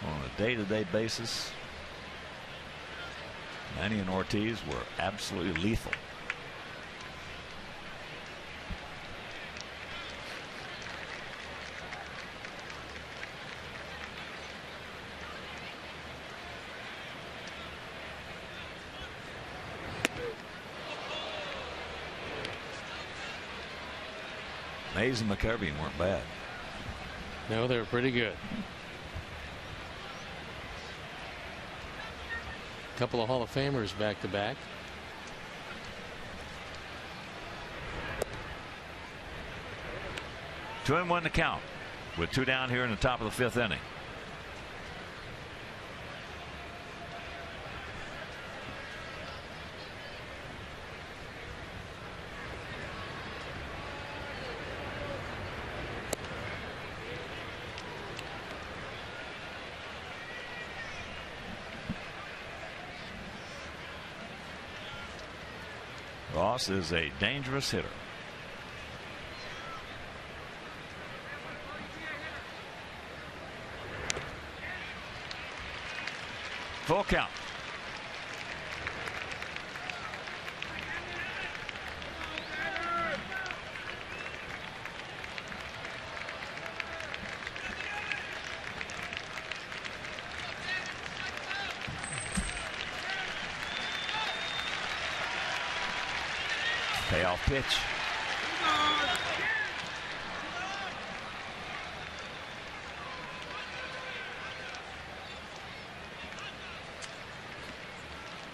On a day-to-day basis, Manny and Ortiz were absolutely lethal. Mays and McKerby weren't bad. No, they were pretty good. A couple of Hall of Famers back to back. Two and one to count with 2 down here in the top of the 5th inning. Ross is a dangerous hitter. Full count. Payoff pitch.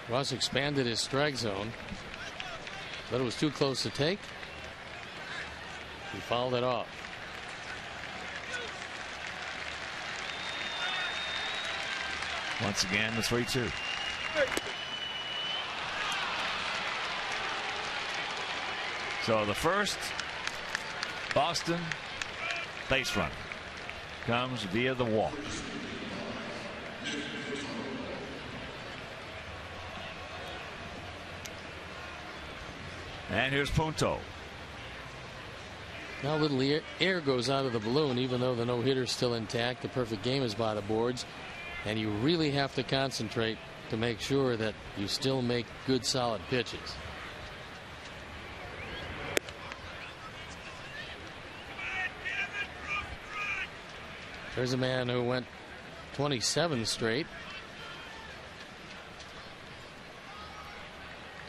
Ross expanded his strike zone, but it was too close to take. He fouled it off. Once again, the 3-2. So the first Boston base run comes via the walk. And here's Punto. Now a little air goes out of the balloon, even though the no-hitter is still intact. The perfect game is by the boards, and you really have to concentrate to make sure that you still make good, solid pitches. There's a man who went 27 straight.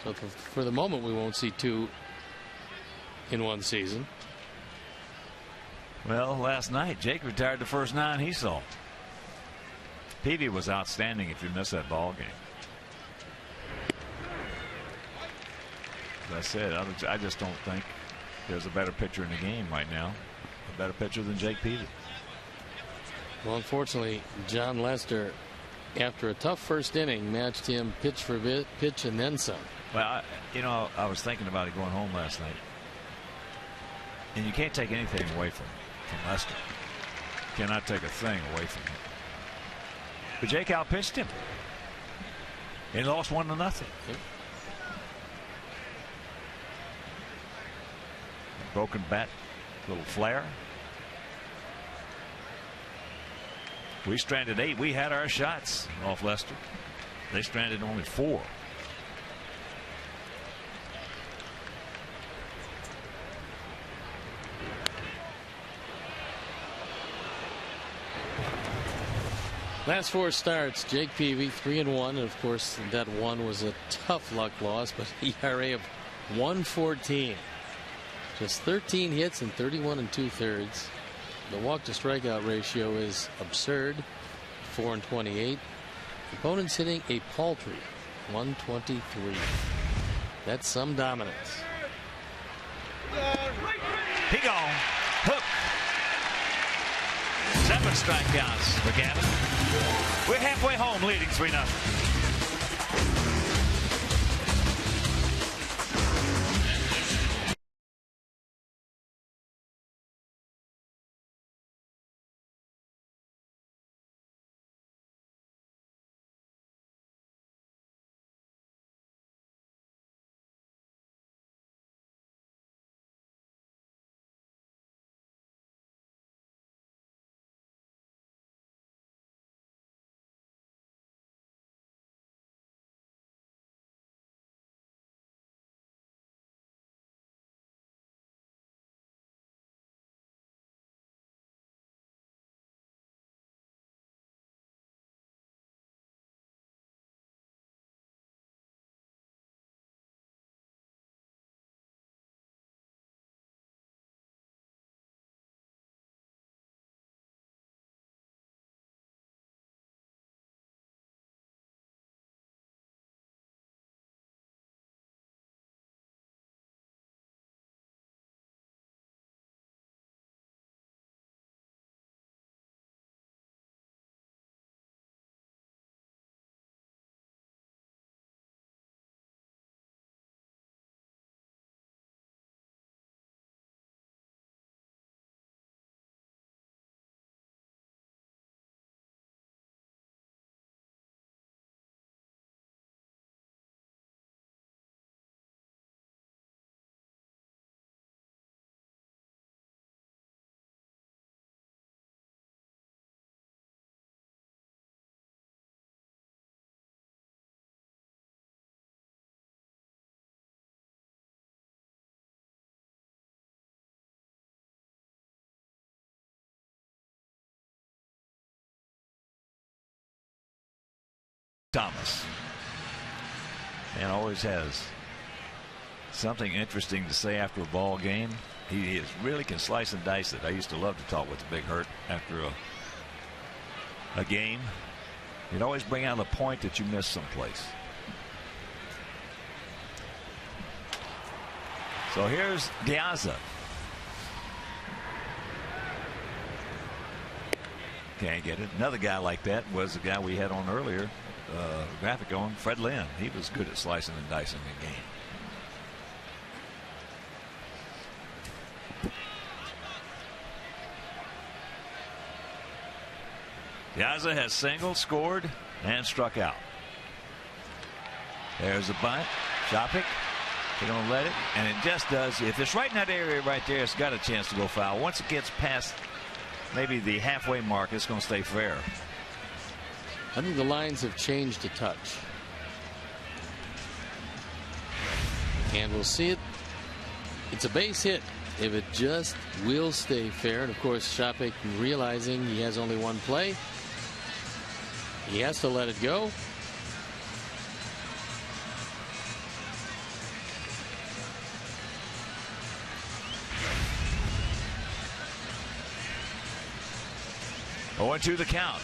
So for the moment, we won't see 2 in one season. Well, last night, Jake retired the first 9 he saw. Peavy was outstanding if you missed that ball game. As I said, I just don't think there's a better pitcher in the game right now. A better pitcher than Jake Peavy. Well, unfortunately, John Lester, after a tough first inning, matched him pitch for pitch and then some. Well, I was thinking about it going home last night. And you can't take anything away from Lester. You cannot take a thing away from him. But Jake outpitched him. He lost 1-0. Yep. Broken bat, little flare. We stranded 8. We had our shots off Lester. They stranded only 4. Last 4 starts, Jake Peavy 3-1, and of course that one was a tough luck loss, but ERA of 1.14. Just 13 hits and 31 2/3. The walk to strikeout ratio is absurd, 4-28. Opponents hitting a paltry 123. That's some dominance. He gone. Hook. 7 strikeouts for Gavin. We're halfway home, leading 3-0. Thomas, and always has something interesting to say after a ball game. He really can slice and dice it. I used to love to talk with the Big Hurt after a game. He'd always bring out a point that you missed someplace. So here's Diaza. Can't get it. Another guy like that was the guy we had on earlier, graphic on, Fred Lynn. He was good at slicing and dicing the game. Diaza has singled, scored, and struck out. There's a bunt. Shoppach. They're going to let it, and it just does. If it's right in that area right there, it's got a chance to go foul. Once it gets past maybe the halfway mark, it's going to stay fair. I think the lines have changed a touch. And we'll see it. It's a base hit if it just will stay fair. And of course, Shoppach, realizing he has only one play, he has to let it go. 0-2 the count.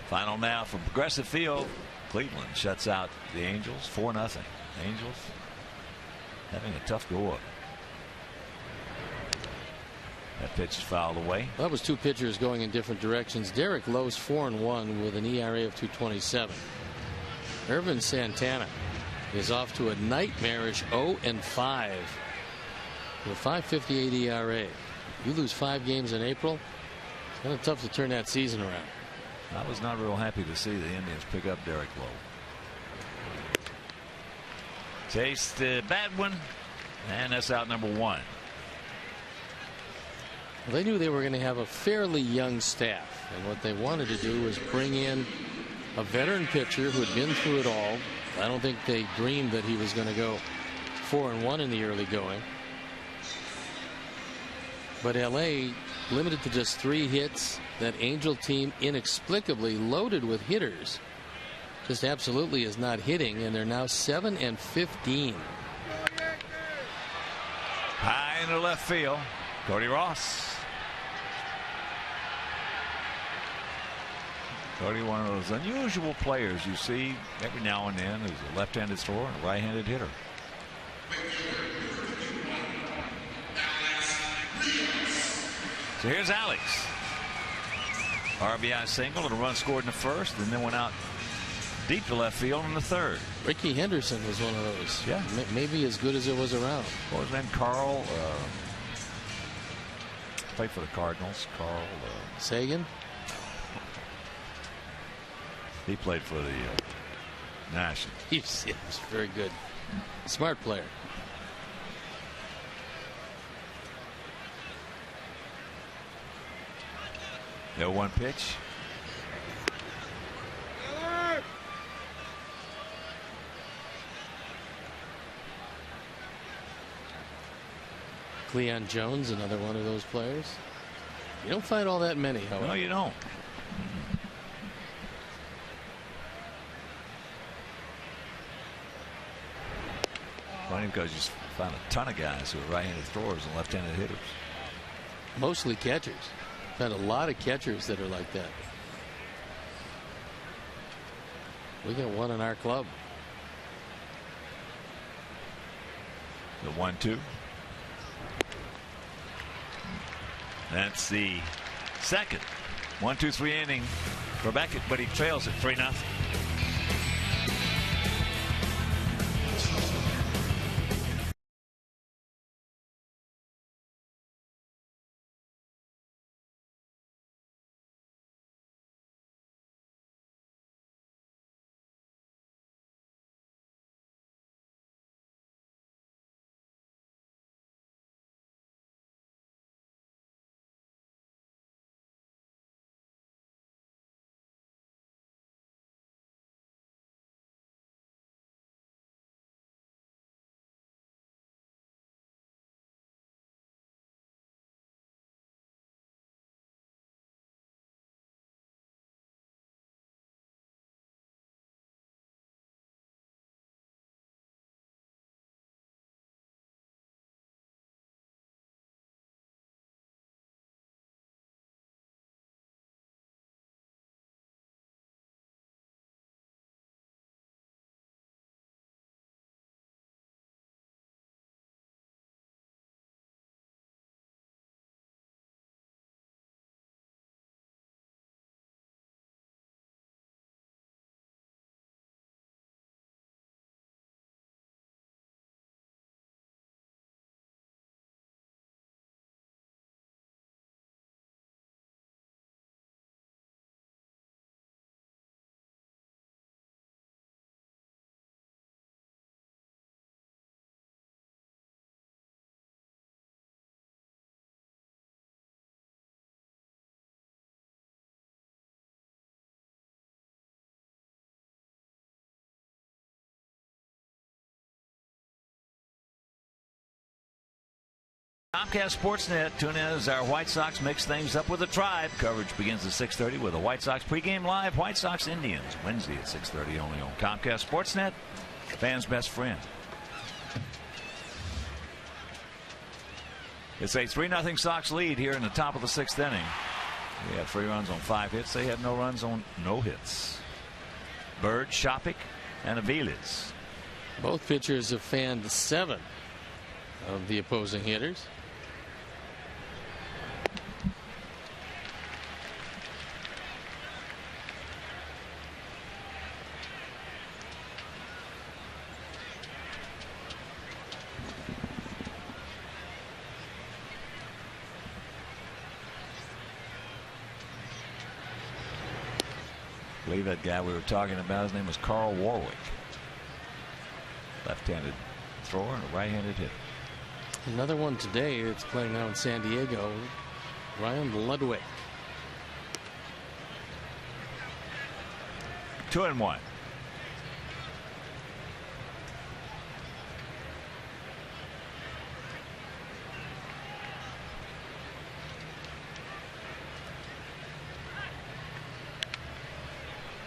Final now from Progressive Field. Cleveland shuts out the Angels 4-0. Angels having a tough go up. That pitch is fouled away. Well, that was two pitchers going in different directions. Derek Lowe's 4-1 with an ERA of 2.27. Irvin Santana is off to a nightmarish 0-5 with a 5.58 ERA. You lose 5 games in April, it's kind of tough to turn that season around. I was not real happy to see the Indians pick up Derek Lowe. Chase the bad one, and that's out number 1. Well, they knew they were going to have a fairly young staff, and what they wanted to do was bring in a veteran pitcher who had been through it all. I don't think they dreamed that he was going to go 4-1 in the early going. But LA limited to just 3 hits. That Angel team inexplicably loaded with hitters just absolutely is not hitting, and they're now 7-15. High into left field, Cody Ross. Cody, one of those unusual players you see every now and then, who's a left-handed thrower and a right-handed hitter. So here's Alex. RBI single and a run scored in the first, and then went out deep to left field in the third. Ricky Henderson was one of those. Yeah. Maybe as good as it was around. What was his name? Carl. Played for the Cardinals. Carl. Sagan? He played for the Nationals. He's very good. Smart player. The 0-1 pitch. Cleon Jones, another one of those players. You don't find all that many, however. No, you don't. Funny because you find a ton of guys who are right-handed throwers and left-handed hitters. Mostly catchers. Found a lot of catchers that are like that. We got one in our club. The 1-2. That's the second 1-2-3 inning for Beckett, but he trails it 3-0. Comcast Sportsnet. Tune in as our White Sox mix things up with the Tribe. Coverage begins at 6:30 with the White Sox pregame live. White Sox Indians Wednesday at 6:30 only on Comcast Sportsnet. Fans' best friend. It's a 3-0 Sox lead here in the top of the 6th inning. We had 3 runs on 5 hits. They had no runs on no hits. BYRD, SHOPPACH, and AVILES. Both pitchers have fanned 7 of the opposing hitters. I believe that guy we were talking about, his name was Carl Warwick. Left-handed thrower and a right-handed hitter. Another one today that's playing now in San Diego, Ryan Ludwig. 2-1.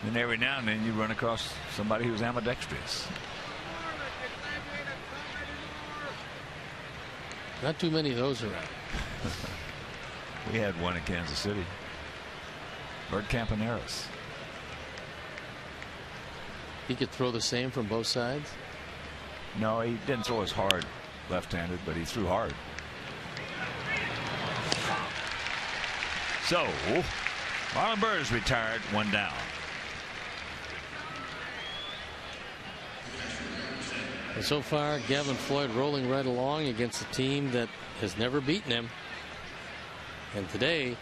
And every now and then you run across somebody who's ambidextrous. Not too many of those around. We had one in Kansas City. Bert Campaneris. He could throw the same from both sides? No, he didn't throw as hard left-handed, but he threw hard. So, Marlon Byrd is retired, 1 down. And so far, Gavin Floyd rolling right along against a team that has never beaten him. And today,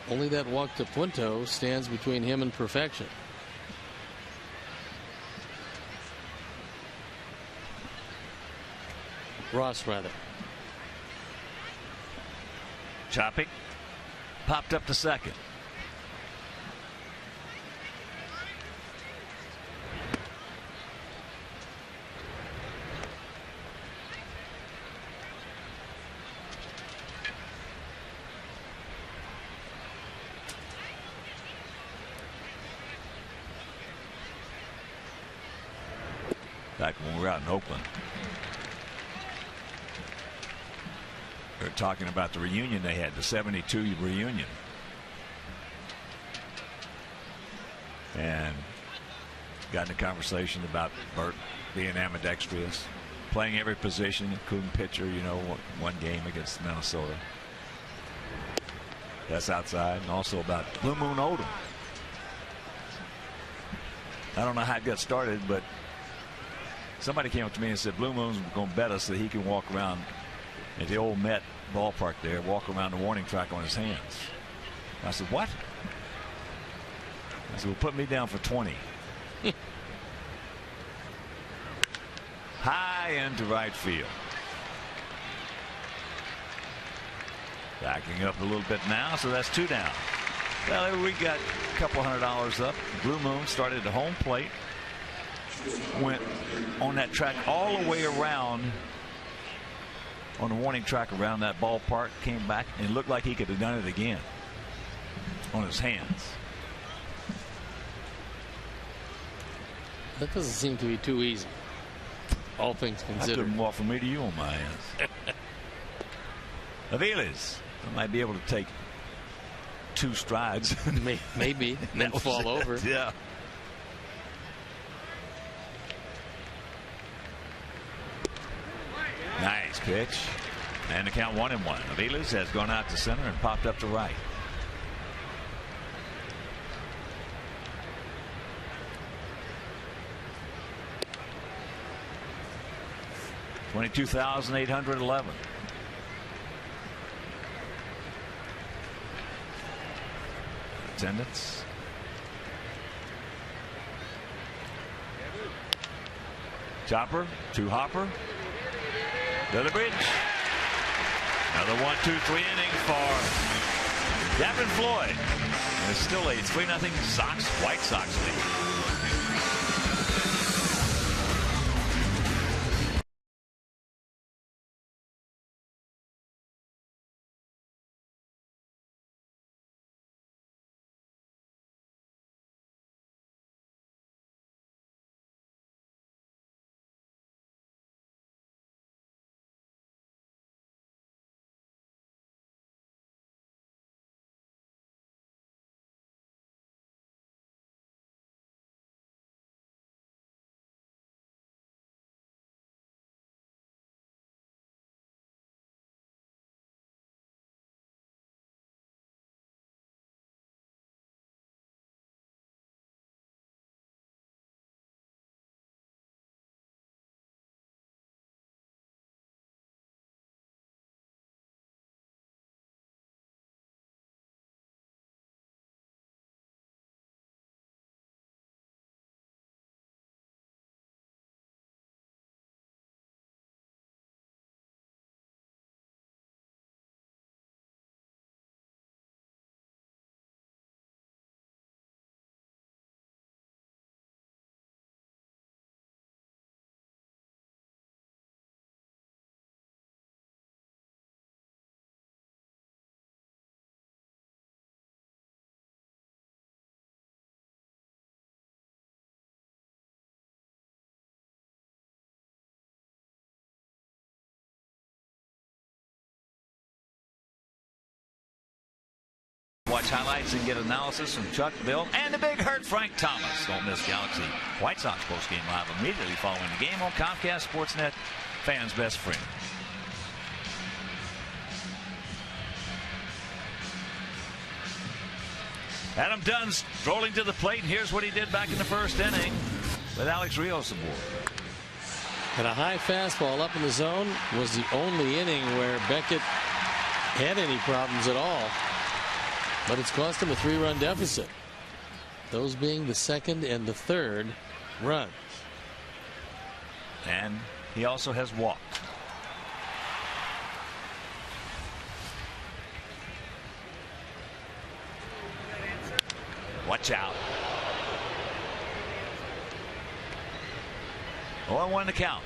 only that walk to Punto stands between him and perfection. Ross, rather. Chopping. Popped up to second. Back when we were out in Oakland, we were talking about the reunion they had, the 72 reunion. And got in a conversation about Bert being ambidextrous, playing every position, including pitcher, you know, one game against Minnesota. That's outside. And also about Blue Moon Odom. I don't know how it got started, but somebody came up to me and said Blue Moon's going to bet us that he can walk around at the old Met ballpark there, walk around the warning track on his hands. I said, what? I said, well, put me down for 20. High into right field. Backing up a little bit now, so that's 2 down. Well, we got a couple $100 up. Blue Moon started at home plate. Went on that track all the way around on the warning track around that ballpark, came back and looked like he could have done it again on his hands. That doesn't seem to be too easy, all things I considered. couldn't walk from me to you on my hands. AVILES might be able to take 2 strides. Maybe, and then fall over. Yeah. Nice pitch. And the count 1-1. AVILES has gone out to center and popped up to right. $22,811. Attendance. Chopper to Hopper. LILLIBRIDGE. Another 1-2-3 inning for Gavin Floyd. And it's still a 3-0 White Sox lead. Watch highlights and get analysis from Chuck, Bill, and the big hurt Frank Thomas. Don't miss Galaxy White Sox postgame live immediately following the game on Comcast Sportsnet, fans' best friend. Adam Dunn's rolling to the plate, and here's what he did back in the first inning with Alex Rios aboard. And a high fastball up in the zone was the only inning where Beckett had any problems at all. But it's cost him a 3-run deficit. Those being the second and the third runs. And he also has walked. Watch out. 0-1 to count.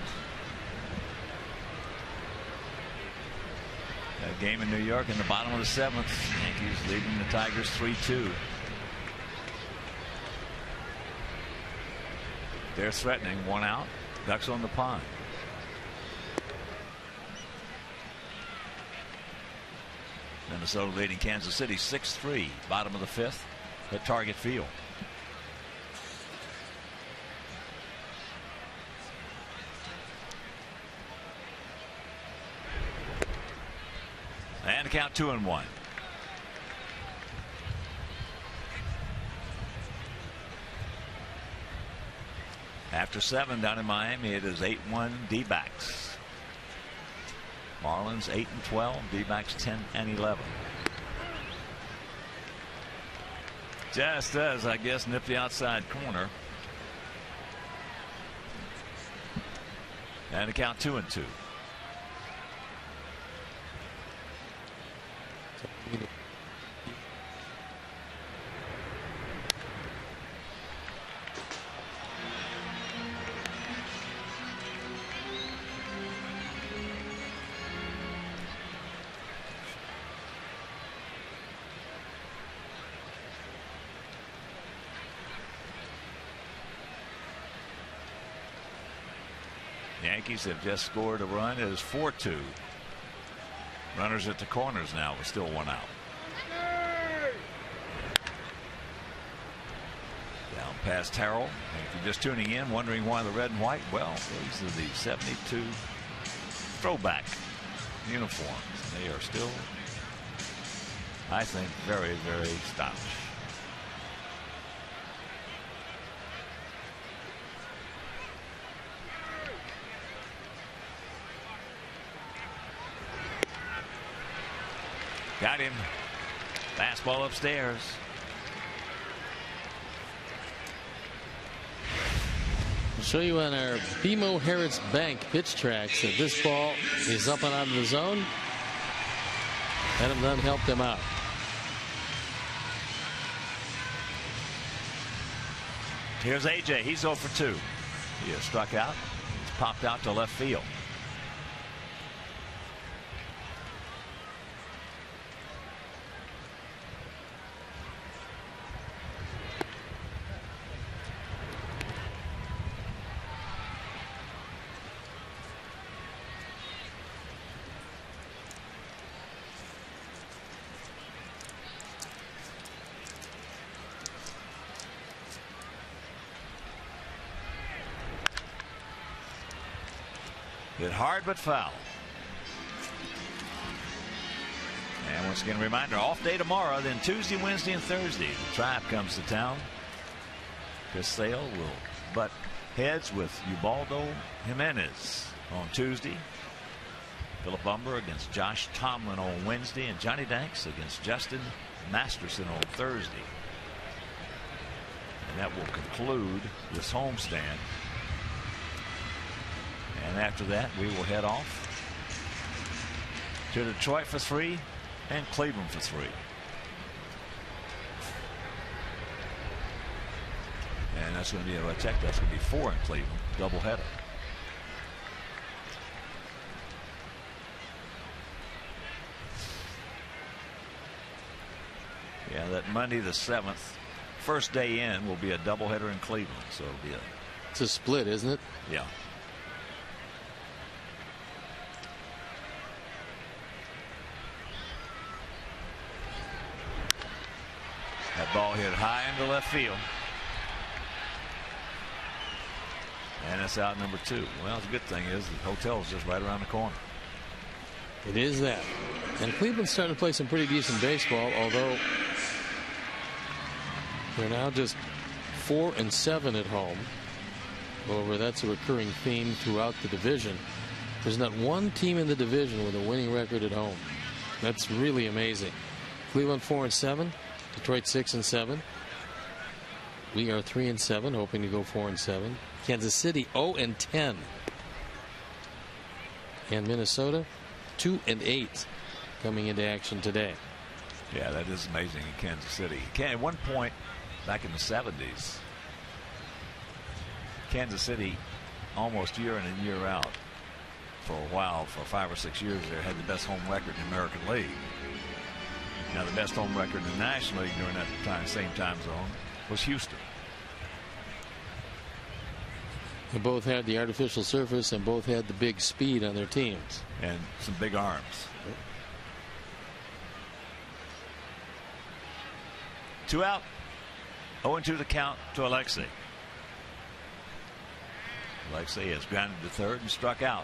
That game in New York in the bottom of the 7th. Yankees leading the Tigers 3-2. They're threatening, 1 out. Ducks on the pond. Minnesota leading Kansas City 6-3. Bottom of the 5th at Target Field. And count 2-1. After 7 down in Miami, it is 8-1 D-backs. Marlins 8-12, D-backs 10-11. Just does, I guess, nip the outside corner. And a count 2-2. Yankees have just scored a run. It is 4-2. Runners at the corners now with still 1 out. Down past Harrell. And if you're just tuning in, wondering why the red and white, well, these are the 72 throwback uniforms. They are still, I think, very, very stylish. Got him. Fastball upstairs. We'll show you on our BMO Harrods Bank pitch tracks that this ball is up and out of the zone. Adam Dunn helped him out. Here's AJ. He's 0 for 2. He has struck out. He's popped out to left field. Hit hard but foul. And once again, a reminder, off day tomorrow, then Tuesday, Wednesday, and Thursday. The Tribe comes to town. Casale will butt heads with Ubaldo Jimenez on Tuesday. Philip Umber against Josh Tomlin on Wednesday, and Johnny Danks against Justin Masterson on Thursday. And that will conclude this homestand. And after that, we will head off to Detroit for 3 and Cleveland for 3. And that's going to be, I checked, that's going to be 4 in Cleveland, doubleheader. Yeah, that Monday the 7th, first day in, will be a doubleheader in Cleveland. So it'll be it's a split, isn't it? Yeah. That ball hit high into left field. And it's out number 2. Well, the good thing is the hotel is just right around the corner. It is that. And Cleveland's starting to play some pretty decent baseball, although they're now just 4-7 at home. However, that's a recurring theme throughout the division. There's not one team in the division with a winning record at home. That's really amazing. Cleveland 4-7, Detroit 6-7. We are 3-7, hoping to go 4-7. Kansas City 0-10, and Minnesota 2-8 coming into action today. Yeah, that is amazing in Kansas City. At one point back in the 70s, Kansas City almost year in and year out for a while, for 5 or 6 years there, had the best home record in the American League. Now the best home record in the National League during that time, same time zone, was Houston. They both had the artificial surface and both had the big speed on their teams. And some big arms. Two out. 0-2 the count to ALEXEI. ALEXEI has grounded to third and struck out.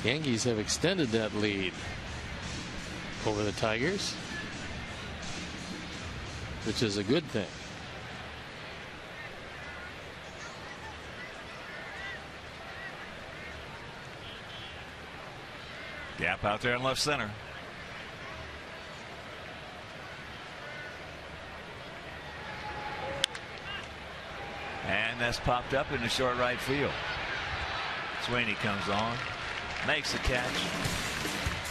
Yankees have extended that lead over the Tigers, which is a good thing. Gap out there in left center. And that's popped up in the short right field. Sweeney comes on, makes the catch.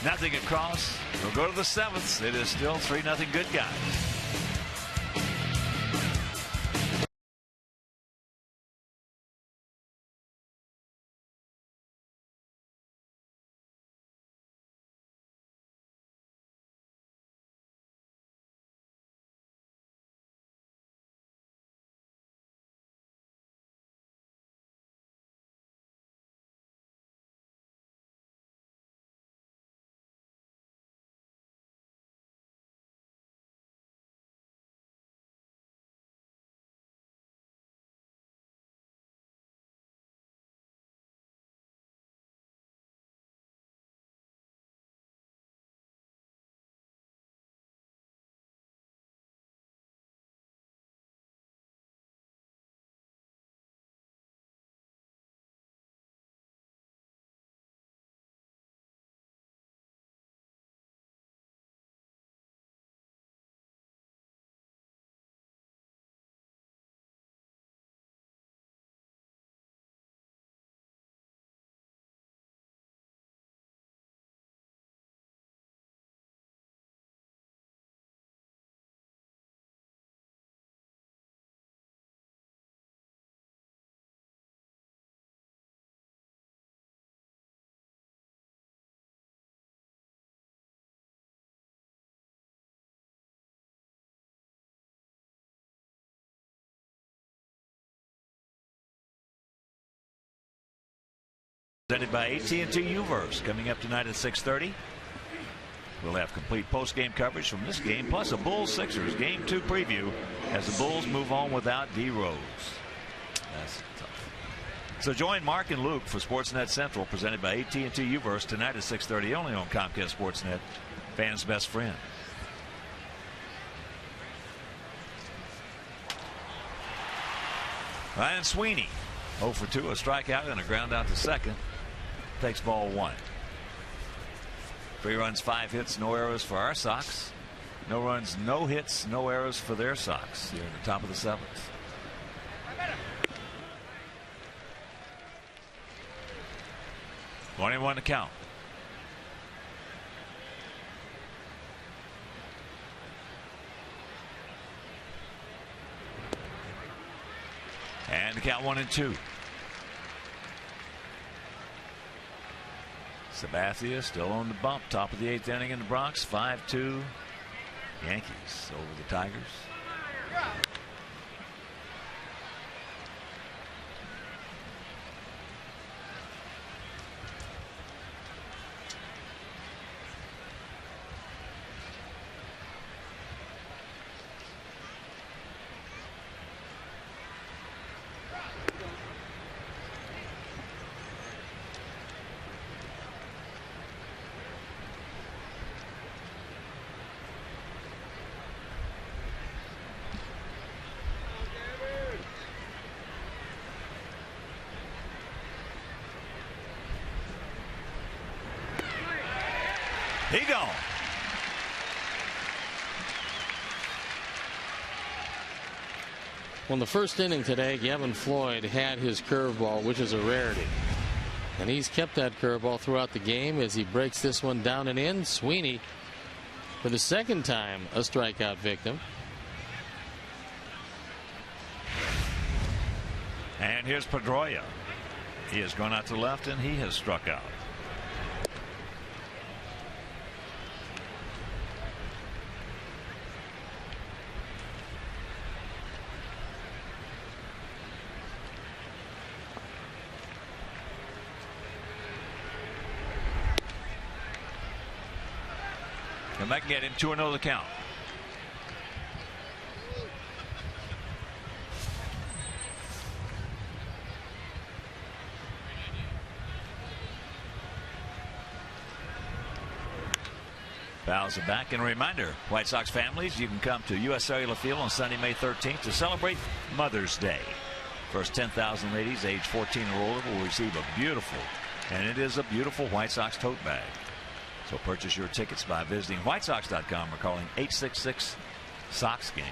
Nothing across. We'll go to the 7th. It is still 3-0 good guys. Presented by AT&T Uverse, coming up tonight at 6:30. We'll have complete post-game coverage from this game, plus a Bulls-Sixers Game 2 preview as the Bulls move on without D. Rose. That's tough. So join Mark and Luke for Sportsnet Central, presented by AT&T Uverse, tonight at 6:30, only on Comcast Sportsnet, fans' best friend. Ryan Sweeney, 0 for 2, a strikeout and a ground out to second. Takes ball 1. 3 runs, 5 hits, no errors for our Sox. No runs, no hits, no errors for their Sox here in the top of the 7th. One and one to count. And the count 1-2. Sabathia still on the bump, top of the 8th inning in the Bronx. 5-2 Yankees over the Tigers. He gone. Well, in the first inning today, Gavin Floyd had his curveball, which is a rarity. And he's kept that curveball throughout the game as he breaks this one down and in. Sweeney, for the second time, a strikeout victim. And here's Pedrola. He has gone out to left and he has struck out. Come back and get him. 2-0 the count. Fouls are back. And a reminder, White Sox families, you can come to U.S. Cellular Field on Sunday, May 13th to celebrate Mother's Day. First 10,000 ladies age 14 or older will receive a beautiful, and it is a beautiful, White Sox tote bag. So purchase your tickets by visiting whitesox.com or calling 866-SOX-GAME.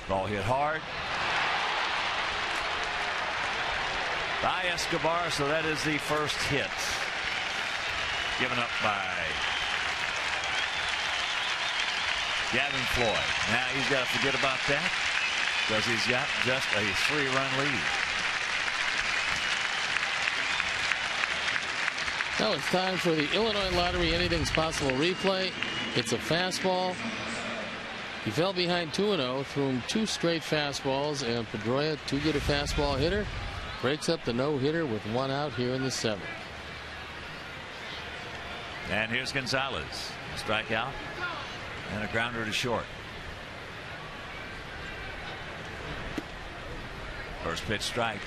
Ball hit hard by Escobar, so that is the first hit given up by Gavin Floyd. Now he's got to forget about that because he's got just a 3-run lead. Now it's time for the Illinois Lottery Anything's Possible replay. It's a fastball. He fell behind 2-0, threw him 2 straight fastballs, and Pedrola, too good a fastball hitter, breaks up the no-hitter with 1 out here in the 7th. And here's Gonzalez. Strikeout and a grounder to short. First pitch strike.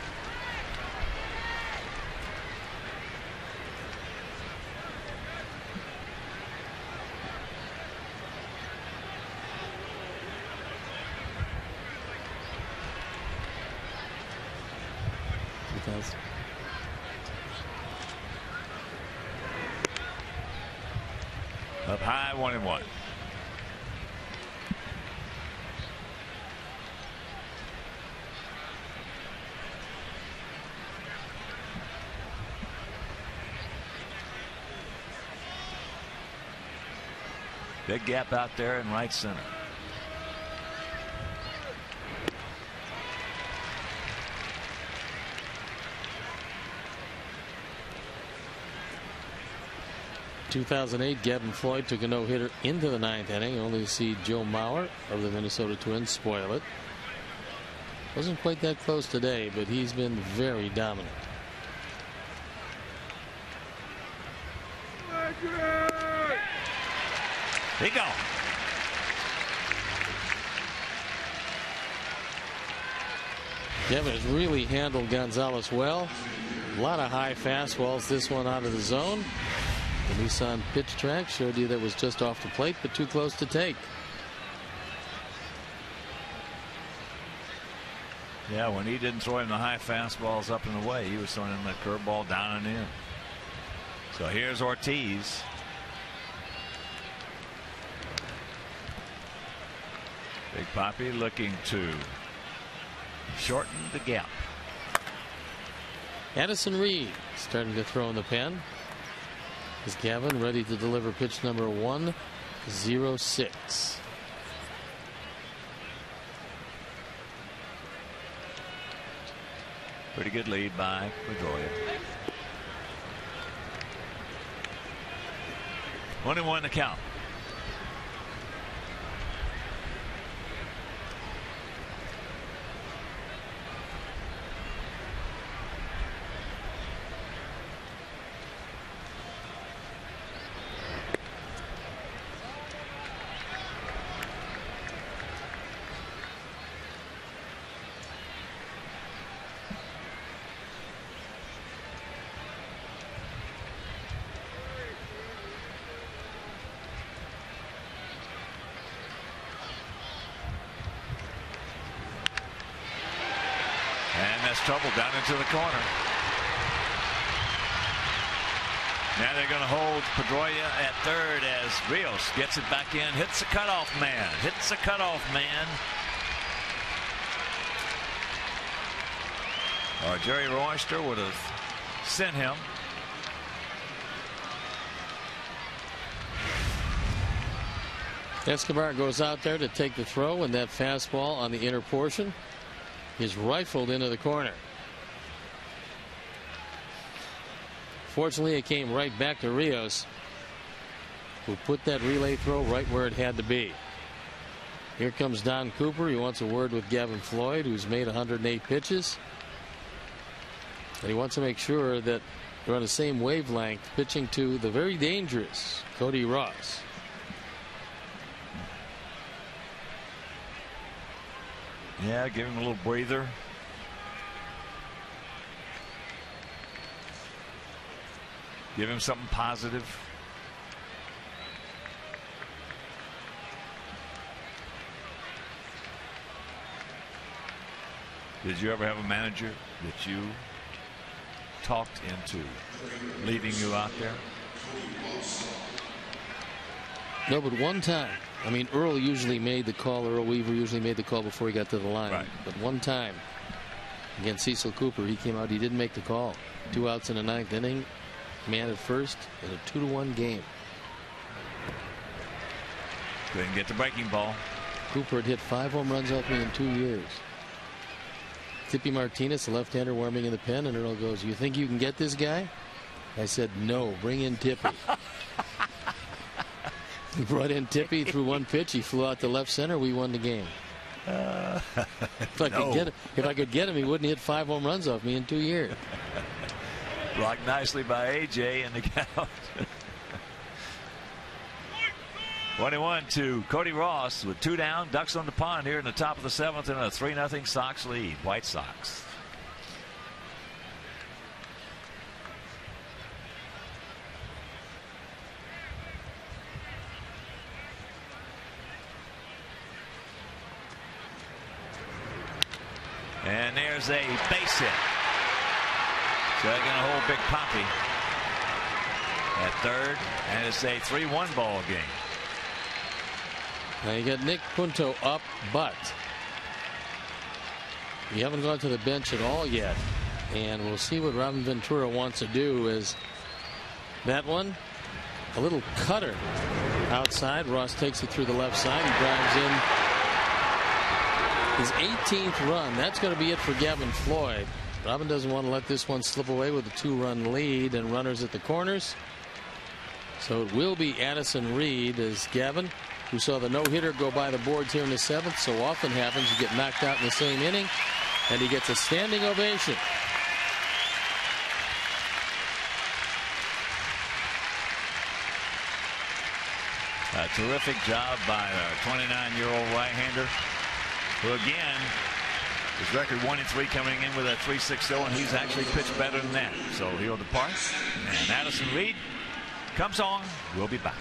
Up high, 1-1. Big gap out there in right center. In 2008, Gavin Floyd took a no-hitter into the 9th inning, only to see Joe Mauer of the Minnesota Twins spoil it. Wasn't quite that close today, but he's been very dominant. He go. Gavin has really handled Gonzalez well. A lot of high fastballs. This one out of the zone. The Nissan pitch track showed you that was just off the plate, but too close to take. Yeah, when he didn't throw him the high fastballs up and away, he was throwing him that curveball down and in. So here's Ortiz. Big Papi looking to shorten the gap. Addison Reed starting to throw in the pen. Is Gavin ready to deliver pitch number 1-0-6? Pretty good lead by Pedrola. 1-1 the count. Trouble down into the corner. Now they're going to hold Pedrola at third as Rios gets it back in, hits the cutoff man, Or Jerry Royster would have sent him. Escobar goes out there to take the throw, and that fastball on the inner portion is rifled into the corner. Fortunately, it came right back to Rios, who put that relay throw right where it had to be. Here comes Don Cooper. He wants a word with Gavin Floyd, who's made 108 pitches. And he wants to make sure that they're on the same wavelength, pitching to the very dangerous Cody Ross. Yeah, give him a little breather. Give him something positive. Did you ever have a manager that you talked into leaving you out there? No, but one time. I mean, Earl usually made the call. Earl Weaver usually made the call before he got to the line. Right. But one time against Cecil Cooper, he came out. He didn't make the call. 2 outs in the 9th inning. Man at first in a 2-1 game. Couldn't get the breaking ball. Cooper had hit 5 home runs off me in 2 years. Tippy Martinez, the left-hander, warming in the pen, and Earl goes, "You think you can get this guy?" I said, "No, bring in Tippy." He brought in Tippy, threw one pitch, he flew out to left center, we won the game. If I could get him, he wouldn't hit 5 home runs off me in 2 years. Blocked nicely by AJ in the count. 21 to Cody Ross with 2 down. Ducks on the pond here in the top of the 7th in a 3-0 Sox lead. White Sox. And there's a base hit. So they're going to hold Big Poppy at third, and it's a 3-1 ball game. Now you got Nick Punto up, but you haven't gone to the bench at all yet. And we'll see what Robin Ventura wants to do. Is that one a little cutter outside? Ross takes it through the left side. He drives in his 18th run. That's going to be it for Gavin Floyd. Robin doesn't want to let this one slip away with a 2-run lead and runners at the corners. So it will be Addison Reed as Gavin, who saw the no-hitter go by the boards here in the 7th. So often happens, you get knocked out in the same inning, and he gets a standing ovation. A terrific job by our 29-year-old right-hander, who again, his record 1-3 coming in with a 3.60, and he's actually pitched better than that. So he'll depart. And Addison Reed comes on. We'll be back.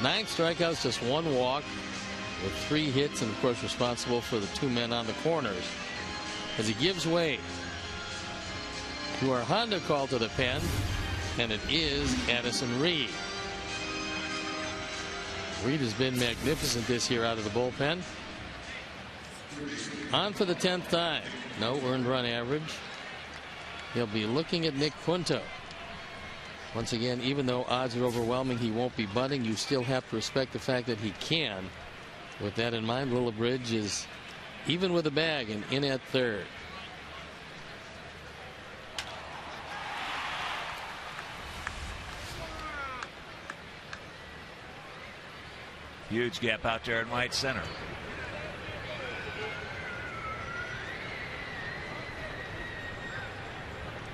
9 strikeouts, just 1 walk, with 3 hits, and of course responsible for the 2 men on the corners. As he gives way to our Honda call to the pen, and it is Addison Reed. Reed has been magnificent this year out of the bullpen. On for the 10th time. No earned run average. He'll be looking at Nick Punto. Once again, even though odds are overwhelming, he won't be bunting. You still have to respect the fact that he can. With that in mind, LILLIBRIDGE is even with a bag and in at third. Huge gap out there in right center.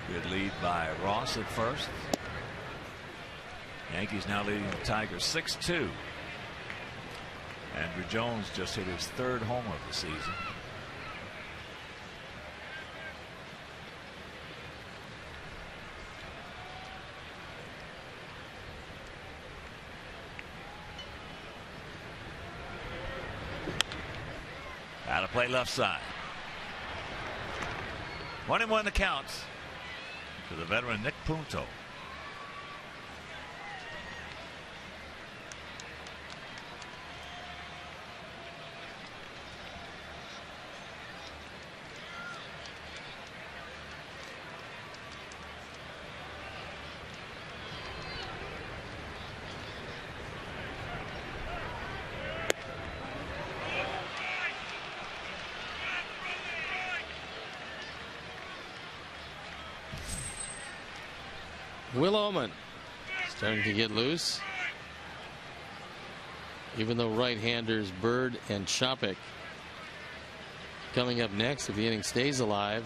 Good lead by Ross at first. Yankees now leading the Tigers 6-2. Andrew Jones just hit his 3rd homer of the season. Out of play left side. 1-1 the count to the veteran Nick Punto. Will Oman starting to get loose. Even though right-handers Bird and Shoppach coming up next, if the inning stays alive,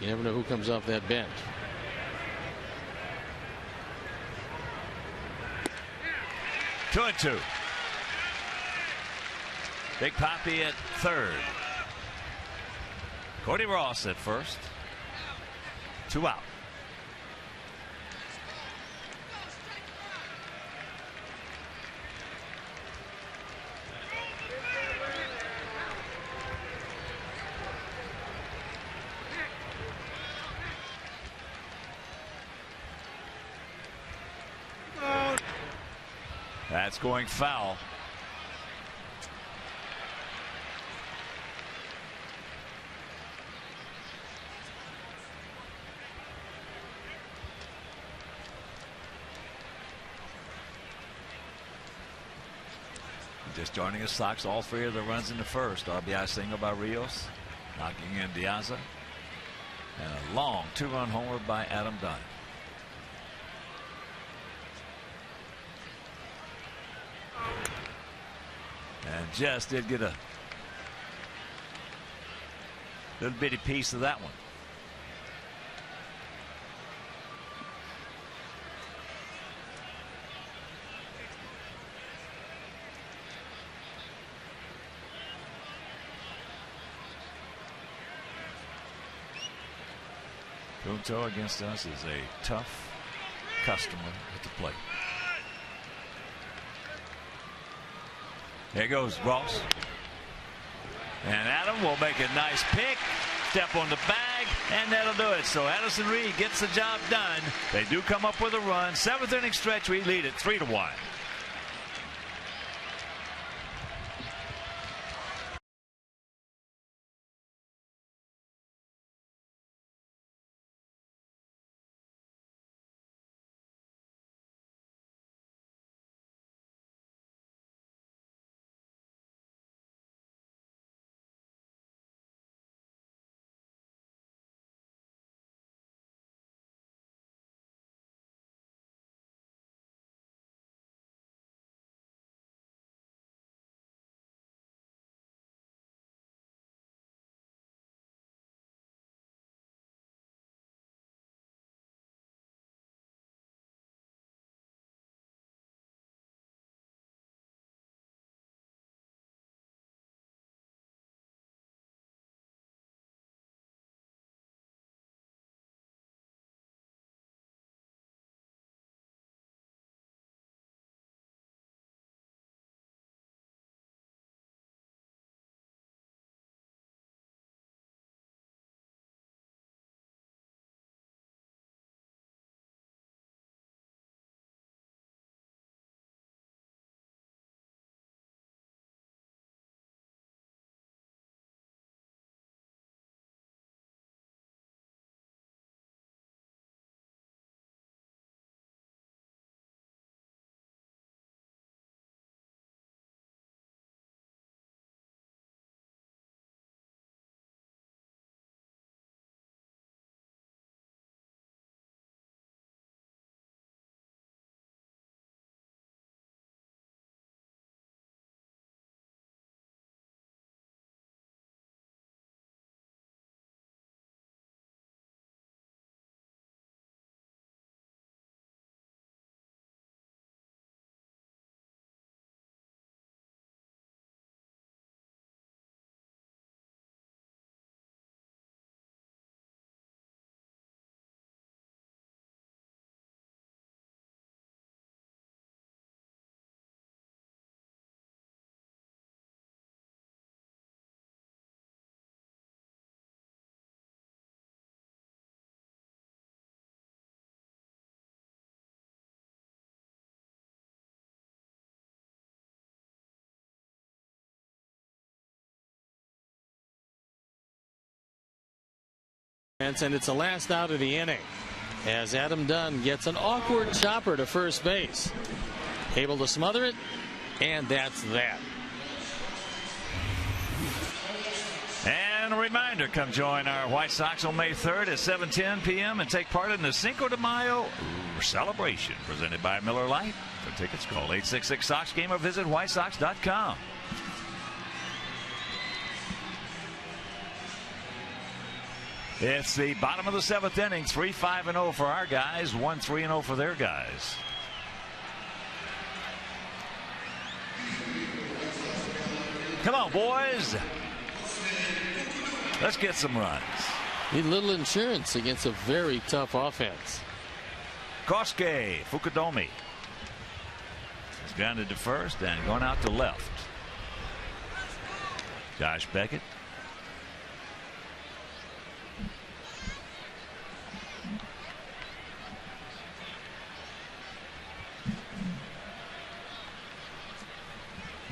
you never know who comes off that bench. Two and two. Big Papi at third. Cody Ross at first. 2 out. That's going foul. Just joining us, Sox, all 3 of the runs in the first. RBI single by Rios, knocking in Diaza, and a long 2-run homer by Adam Dunn. And just did get a little bitty piece of that one. Punto against us is a tough customer at the plate. There goes Ross. And Adam will make a nice pick. Step on the bag, and that'll do it. So Addison Reed gets the job done. They do come up with a run. 7th inning stretch, we lead it 3-1. And it's the last out of the inning as Adam Dunn gets an awkward chopper to first base. Able to smother it, and that's that. And a reminder, come join our White Sox on May 3rd at 7:10 p.m. and take part in the Cinco de Mayo celebration presented by Miller Lite. For tickets, call 866-SOX-GAME or visit whitesox.com. It's the bottom of the 7th inning, 3-5-0 for our guys, 1-3-0 for their guys. Come on, boys. Let's get some runs. Need little insurance against a very tough offense. KOSUKE, FUKUDOME. He's grounded to first and going out to left. Josh Beckett.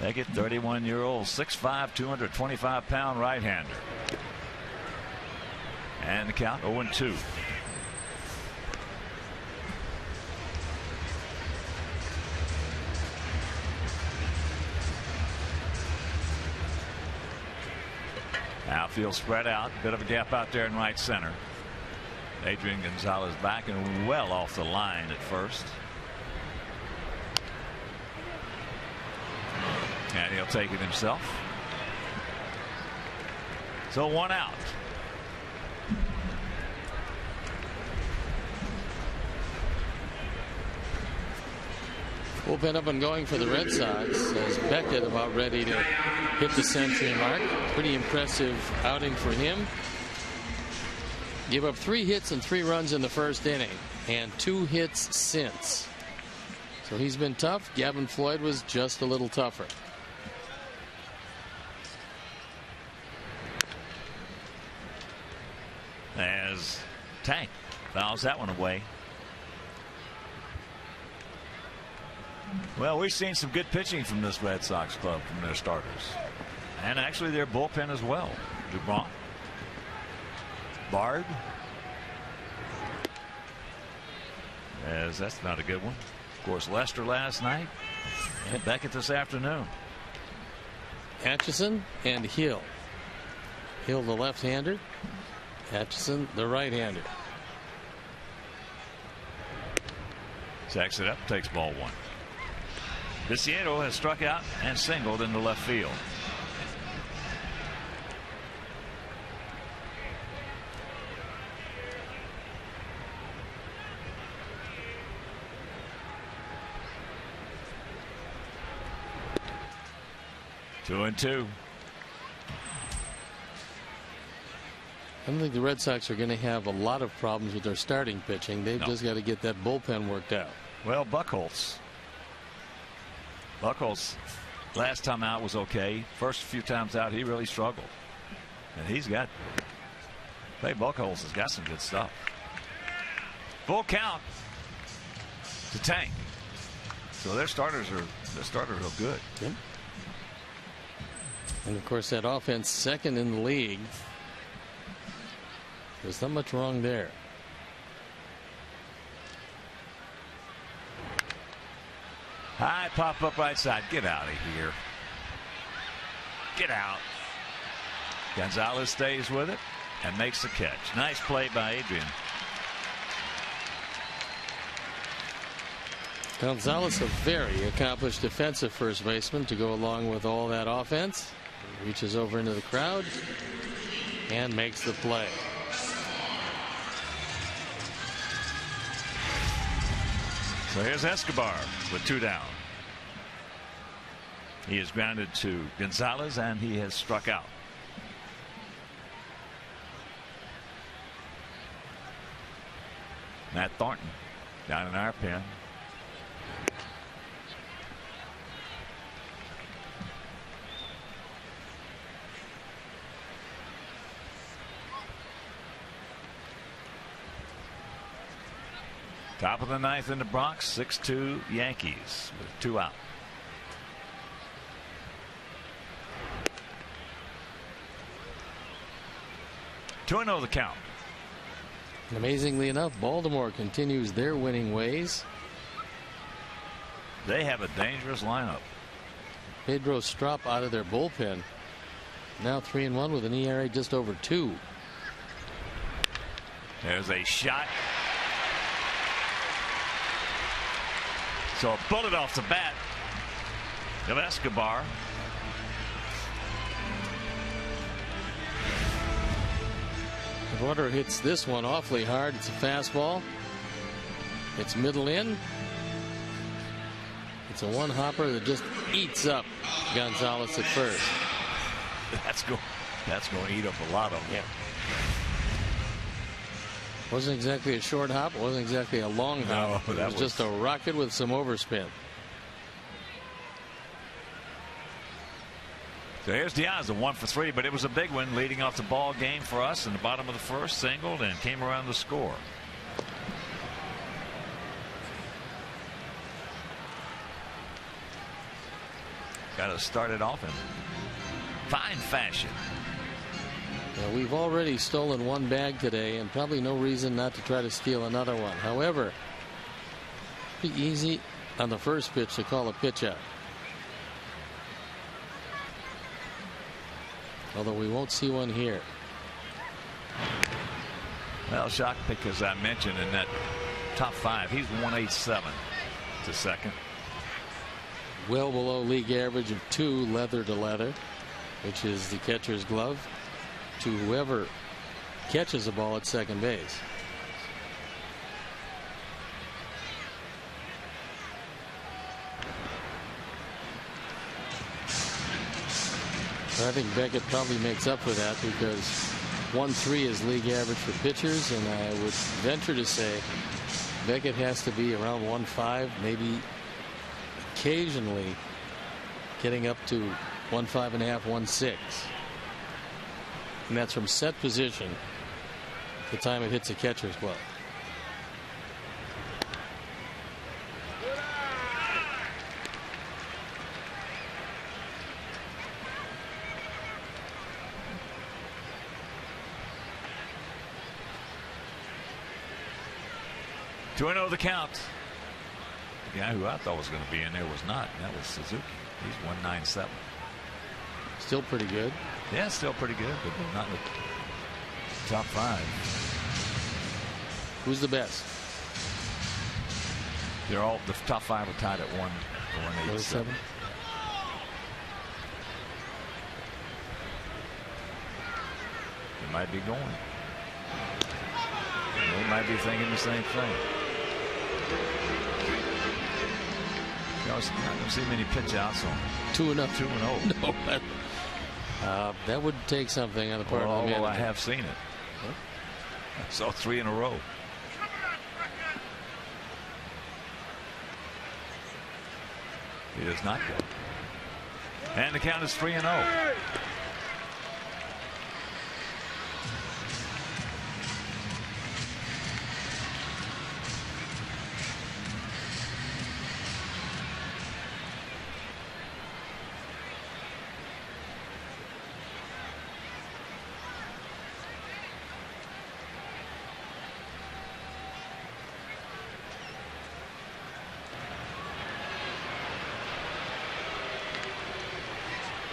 Beckett, 31-year-old, 6'5", 225-pound right-hander. And the count 0-2. Outfield spread out, bit of a gap out there in right center. Adrian Gonzalez back and well off the line at first. And he'll take it himself. So one out. Bullpen up and going for the Red Sox as Beckett about ready to hit the century mark. Pretty impressive outing for him. Give up 3 hits and 3 runs in the first inning and 2 hits since. So he's been tough. Gavin Floyd was just a little tougher. As Tank fouls that one away. Well, we've seen some good pitching from this Red Sox club, from their starters. And actually their bullpen as well. Dubron. BYRD. As that's not a good one. Of course, Lester last night. And Beckett this afternoon. Atchison and Hill. Hill the left-hander. Atchison the right-hander. Sacks it up, takes ball 1. Viciedo has struck out and singled into left field. Two and two. I don't think the Red Sox are going to have a lot of problems with their starting pitching. They've just got to get that bullpen worked out. Well, Buchholz last time out was okay. First few times out he really struggled. And he's got, Buchholz has got some good stuff. Full count to Tank. So their starters are good. Yep. And of course that offense second in the league. There's not much wrong there. High pop up right side. Get out of here. Get out. Gonzalez stays with it and makes the catch. Nice play by Adrian. Gonzalez, a very accomplished defensive first baseman to go along with all that offense. He reaches over into the crowd and makes the play. So here's Escobar with 2 down. He is grounded to Gonzalez and he has struck out. Matt Thornton down in our pen. Top of the 9th in the Bronx, 6-2 Yankees with 2 out. Two 0 the count. Amazingly enough, Baltimore continues their winning ways. They have a dangerous lineup. Pedro Strop out of their bullpen. Now 3-1 with an ERA just over 2. There's a shot. So a bullet off the bat of Escobar. Water hits this one awfully hard. It's a fastball. It's middle in. It's a one hopper that just eats up Gonzalez at first. That's going to eat up a lot of them. Yeah. Wasn't exactly a short hop. Wasn't exactly a long hop. No, it was just a rocket with some overspin. So here's Diaz, a 1 for 3, but it was a big one leading off the ball game for us in the bottom of the first, singled and came around to score. Got to start it off in fine fashion. Yeah, we've already stolen one bag today, and probably no reason not to try to steal another one. However, pretty easy on the first pitch to call a pitch out. Although we won't see one here. Well, shocked because I mentioned in that top 5, he's 187 to second. Well below league average of 2 leather to leather, which is the catcher's glove to whoever catches the ball at second base. I think Beckett probably makes up for that because 1.3 is league average for pitchers, and I would venture to say Beckett has to be around 1.5, maybe occasionally getting up to 1.5.5, 1.6. And that's from set position the time it hits a catcher's glove. To know the count. The guy who I thought was going to be in there was not. That was Suzuki. He's 197. Still pretty good. Yeah, still pretty good, but not in the top 5. Who's the best? They're all, the top 5 are tied at 187. They might be going. They might be thinking the same thing. You know, I don't see many pitch outs on 2-0. 2-0. No, that would take something on the part of the manager. I have seen it. I saw 3 in a row. He does not go. And the count is 3-0.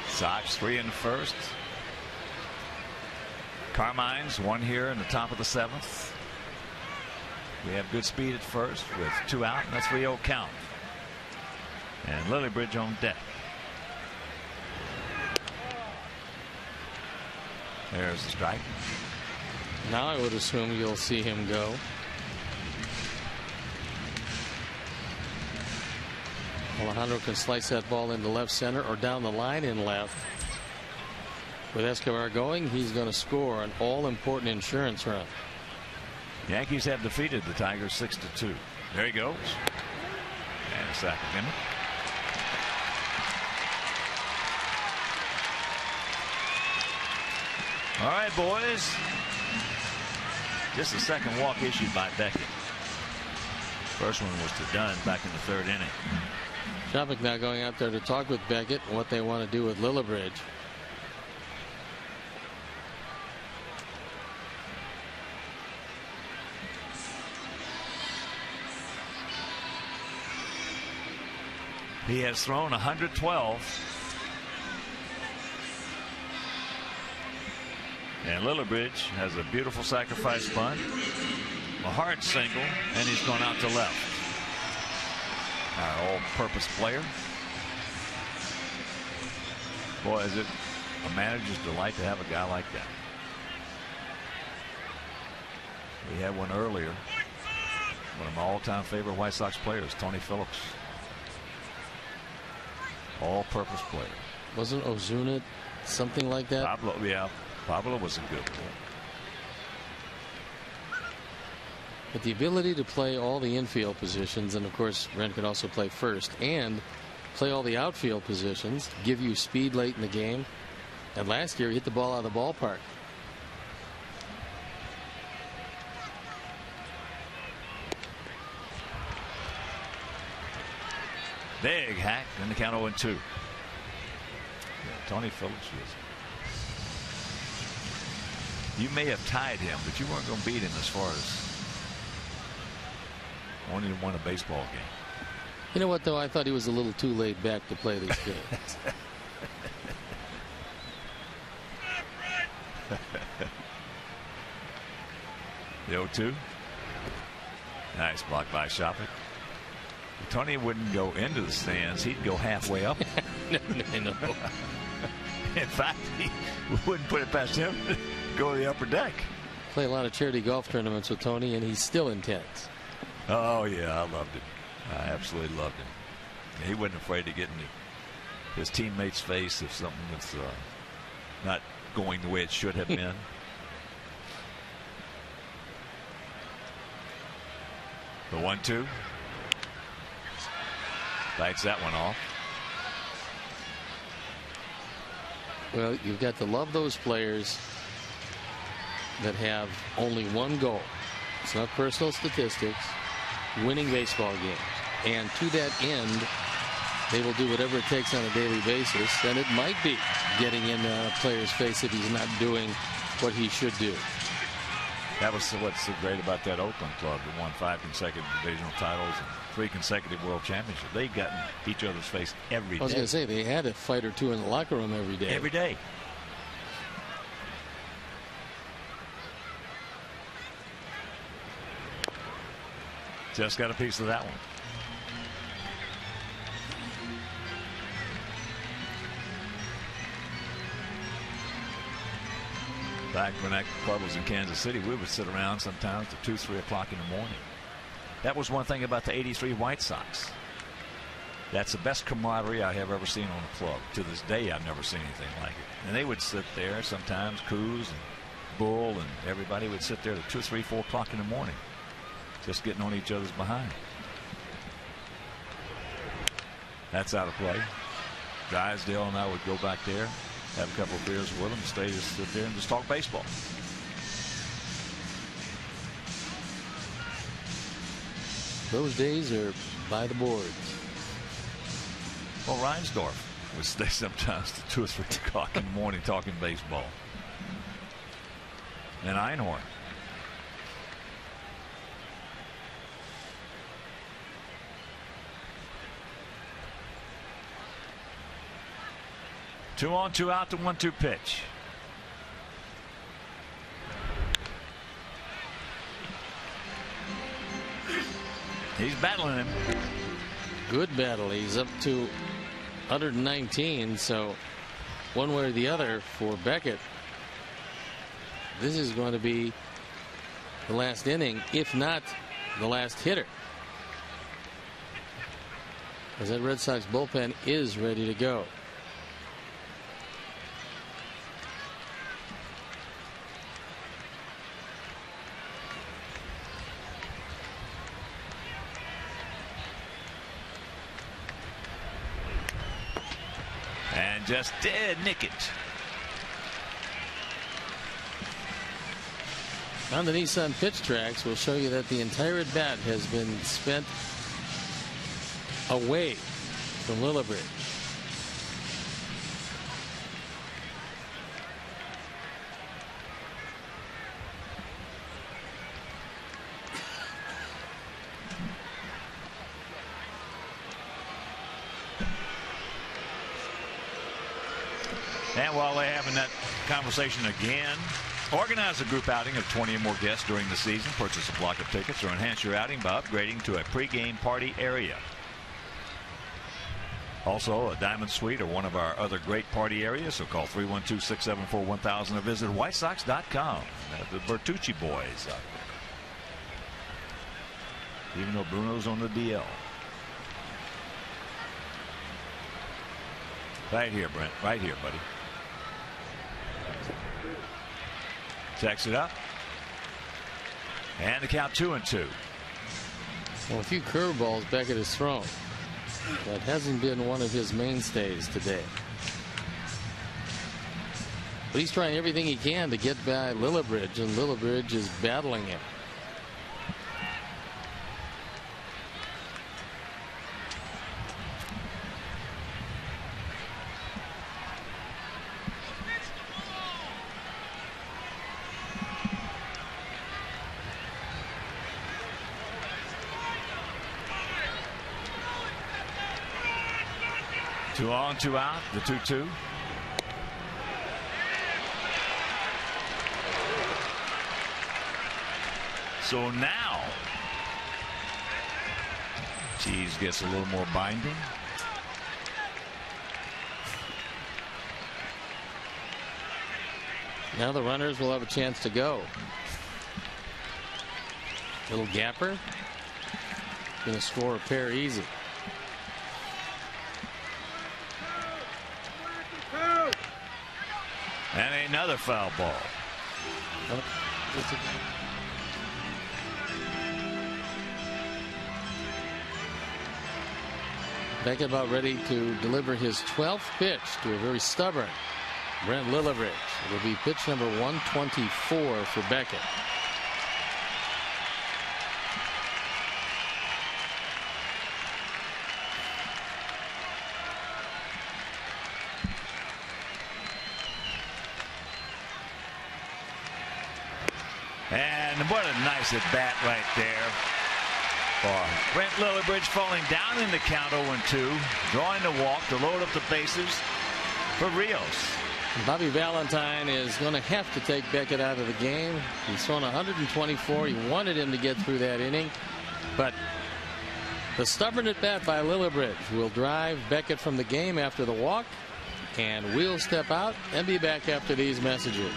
Sox 3 in the first. Carmine's 1 here in the top of the 7th. We have good speed at first with 2 out and a 3-0 count. And Lillibridge on deck. There's the strike. Now I would assume you'll see him go. Alejandro can slice that ball into left center or down the line in left. With Escobar going, he's going to score an all-important insurance run. Yankees have defeated the Tigers 6-2. There he goes. And a sack again. All right, boys. Just the second walk issued by Beckett. First one was to Dunn back in the 3rd inning. Shoppack now going out there to talk with Beckett and what they want to do with Lillibridge. He has thrown 112. And LILLIBRIDGE has a beautiful sacrifice bunt, a hard single, and he's gone out to left. Our all-purpose player. Boy, is it a manager's delight to have a guy like that. We had one earlier. One of my all-time favorite White Sox players, Tony Phillips. All-purpose player. Wasn't Ozuna something like that? Pablo, yeah. Pablo was a good one. But the ability to play all the infield positions, and of course Brent could also play first, and play all the outfield positions, give you speed late in the game. And last year he hit the ball out of the ballpark. Big hack in the count 0-2. Yeah, Tony Phillips was. You may have tied him, but you weren't going to beat him as far as only won a baseball game. You know what, though? I thought he was a little too laid back to play these games. The 0-2. Nice block by Shoppach. Tony wouldn't go into the stands. He'd go halfway up. No. In fact, he wouldn't put it past him to go to the upper deck. Play a lot of charity golf tournaments with Tony, and he's still intense. Oh, yeah, I loved it. I absolutely loved him. He wasn't afraid to get in his teammate's face if something was not going the way it should have been. The 1-2. Bites that one off. Well, you've got to love those players that have only one goal. It's not personal statistics, winning baseball games. And to that end, they will do whatever it takes on a daily basis. And it might be getting in a player's face if he's not doing what he should do. That was what's so great about that Oakland club that won 5 consecutive divisional titles and 3 consecutive world championships. They've gotten each other's face every day. I was going to say, they had a fight or two in the locker room every day. Every day. Just got a piece of that one. Back when that club was in Kansas City, we would sit around sometimes to 2, 3 o'clock in the morning. That was one thing about the '83 White Sox. That's the best camaraderie I have ever seen on a club. To this day, I've never seen anything like it. And they would sit there sometimes, Coos and Bull and everybody would sit there to 2, 3, 4 o'clock in the morning, just getting on each other's behind. That's out of play. Drysdale and I would go back there, have a couple of beers with them, stay just sit there and just talk baseball. Those days are by the boards. Well, Reinsdorf would stay sometimes to 2 or 3 o'clock in the morning talking baseball. And Einhorn. Two on, 2 out, the 1-2 pitch. He's battling him. Good battle. He's up to 119, so one way or the other for Beckett, this is going to be the last inning, if not the last hitter, as that Red Sox bullpen is ready to go. And just did nick it. On the Nissan pitch tracks, we'll show you that the entire at bat has been spent away from LILLIBRIDGE. And while they're having that conversation again, organize a group outing of 20 or more guests during the season. Purchase a block of tickets or enhance your outing by upgrading to a pregame party area. Also, a Diamond Suite or one of our other great party areas. So call 312-674-1000 or visit WhiteSox.com. The Bertucci boys out there. Even though Bruno's on the DL. Right here, Brent. Right here, buddy. Checks it up. And the count 2-2. Well, a few curveballs Beckett has thrown. That hasn't been one of his mainstays today. But he's trying everything he can to get by LILLIBRIDGE, and LILLIBRIDGE is battling him. Two on, two out, the 2-2. So now, Cheese gets a little more binding. Now the runners will have a chance to go. Little gapper. Going to score a pair easy. And another foul ball. Beckett about ready to deliver his 12th pitch to a very stubborn Brent LILLIBRIDGE. It will be pitch number 124 for Beckett. And what a nice at bat right there for Brent LILLIBRIDGE, falling down in the count 0-2, drawing the walk to load up the bases for Rios. Bobby Valentine is going to have to take Beckett out of the game. He's thrown 124. He wanted him to get through that inning, but the stubborn at bat by LILLIBRIDGE will drive Beckett from the game after the walk, and we'll step out and be back after these messages.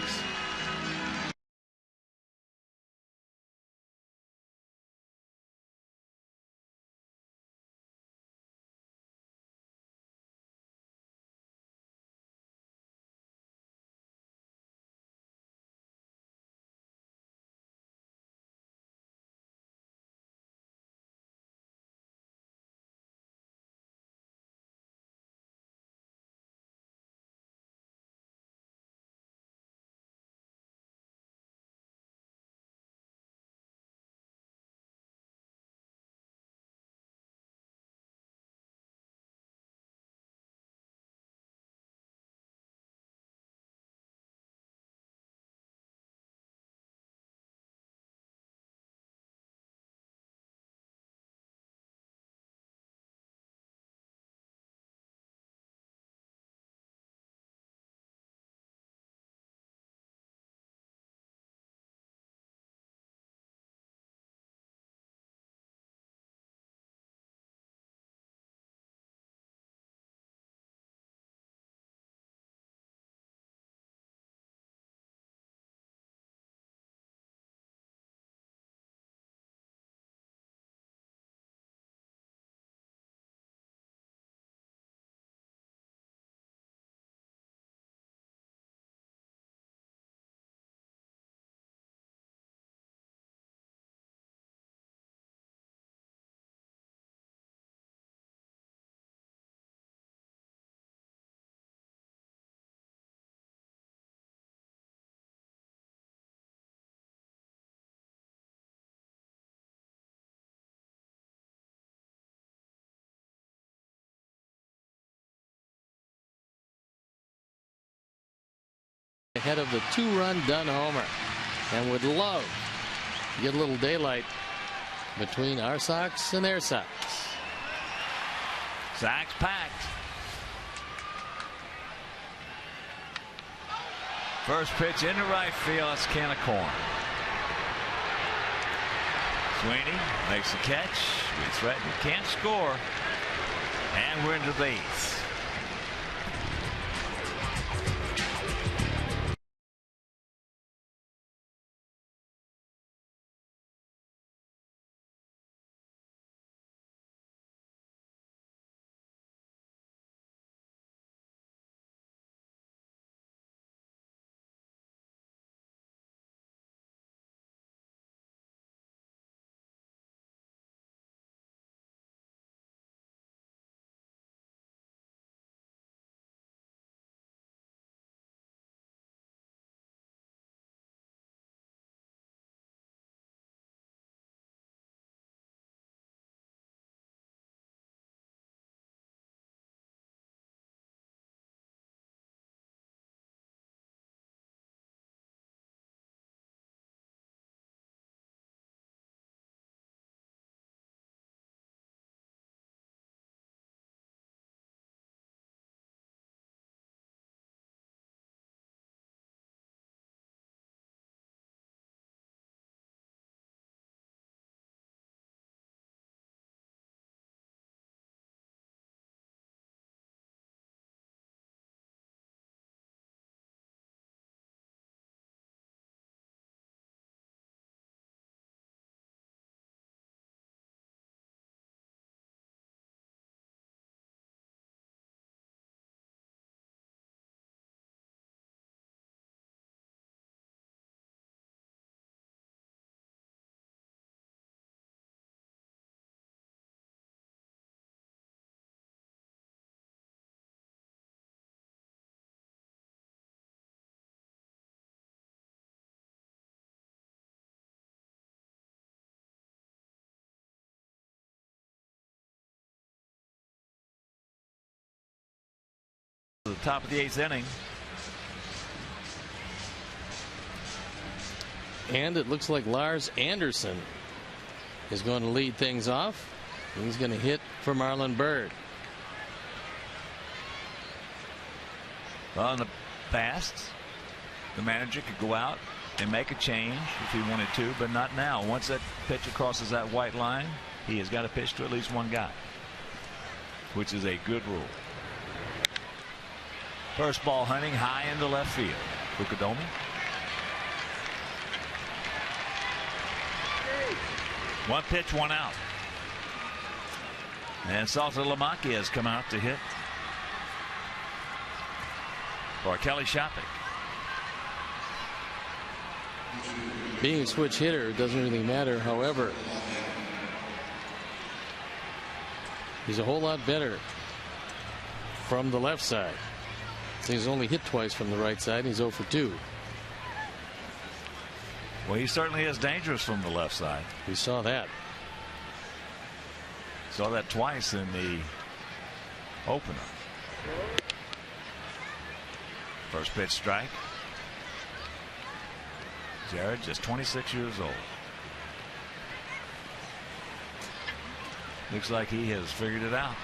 Ahead of the 2-run Dunn homer, and would love to get a little daylight between our Sox and their Sox. Sox packed. First pitch into right field. That's a can of corn. Sweeney makes the catch. We threaten, can't score. And we're into the 8th. The top of the 8th inning. And it looks like Lars Anderson is going to lead things off. He's going to hit for Marlon Byrd. Well, in the past, the manager could go out and make a change if he wanted to, but not now. Once that pitcher crosses that white line, he has got to pitch to at least one guy, which is a good rule. First ball hunting high into left field. FUKUDOME. One pitch, one out. And Salter Lamaki has come out to hit for Kelly Shoppach. Being a switch hitter doesn't really matter. However, he's a whole lot better from the left side. He's only hit twice from the right side, and he's 0 for 2. Well, he certainly is dangerous from the left side. We saw that. Saw that twice in the opener. First pitch strike. Jared, just 26 years old. Looks like he has figured it out.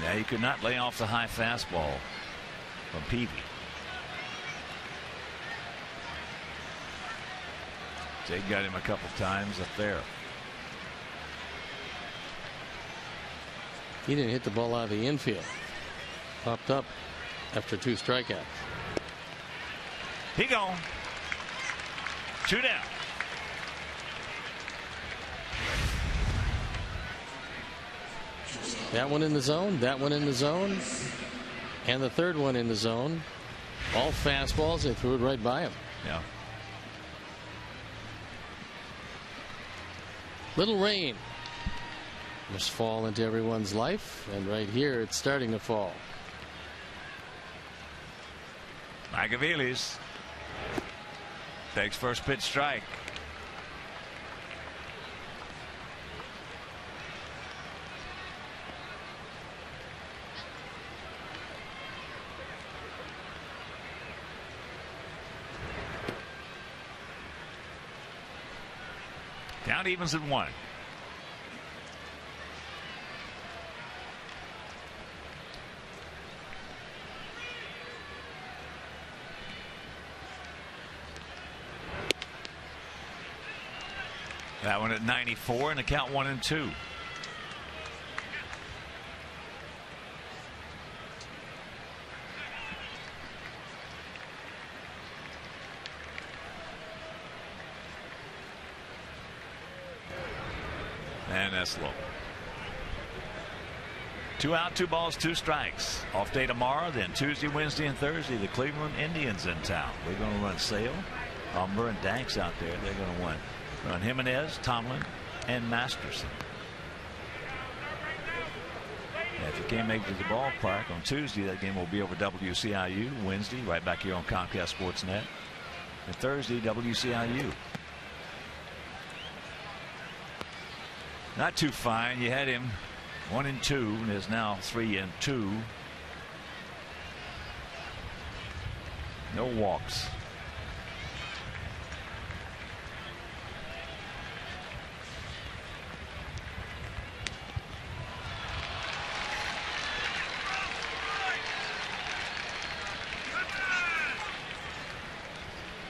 Now you could not lay off the high fastball from Peavy. Jake got him a couple times up there. He didn't hit the ball out of the infield. Popped up after 2 strikeouts. He gone. 2 down. That one in the zone, that one in the zone, and the third one in the zone. All fastballs. They threw it right by him. Yeah. Little rain must fall into everyone's life, and right here it's starting to fall. AVILES takes first pitch strike. Count evens at 1. That one at 94 and the count 1-2. And that's low. 2 out, 2 balls, 2 strikes. Off day tomorrow, then Tuesday, Wednesday, and Thursday, the Cleveland Indians in town. We're going to run Sale, Humber, and Danks out there. They're going to run Jimenez, Tomlin, and Masterson. And if you can't make it to the ballpark on Tuesday, that game will be over WCIU. Wednesday, right back here on Comcast Sportsnet. And Thursday, WCIU. Not too fine. You had him 1-2, and is now 3-2. No walks.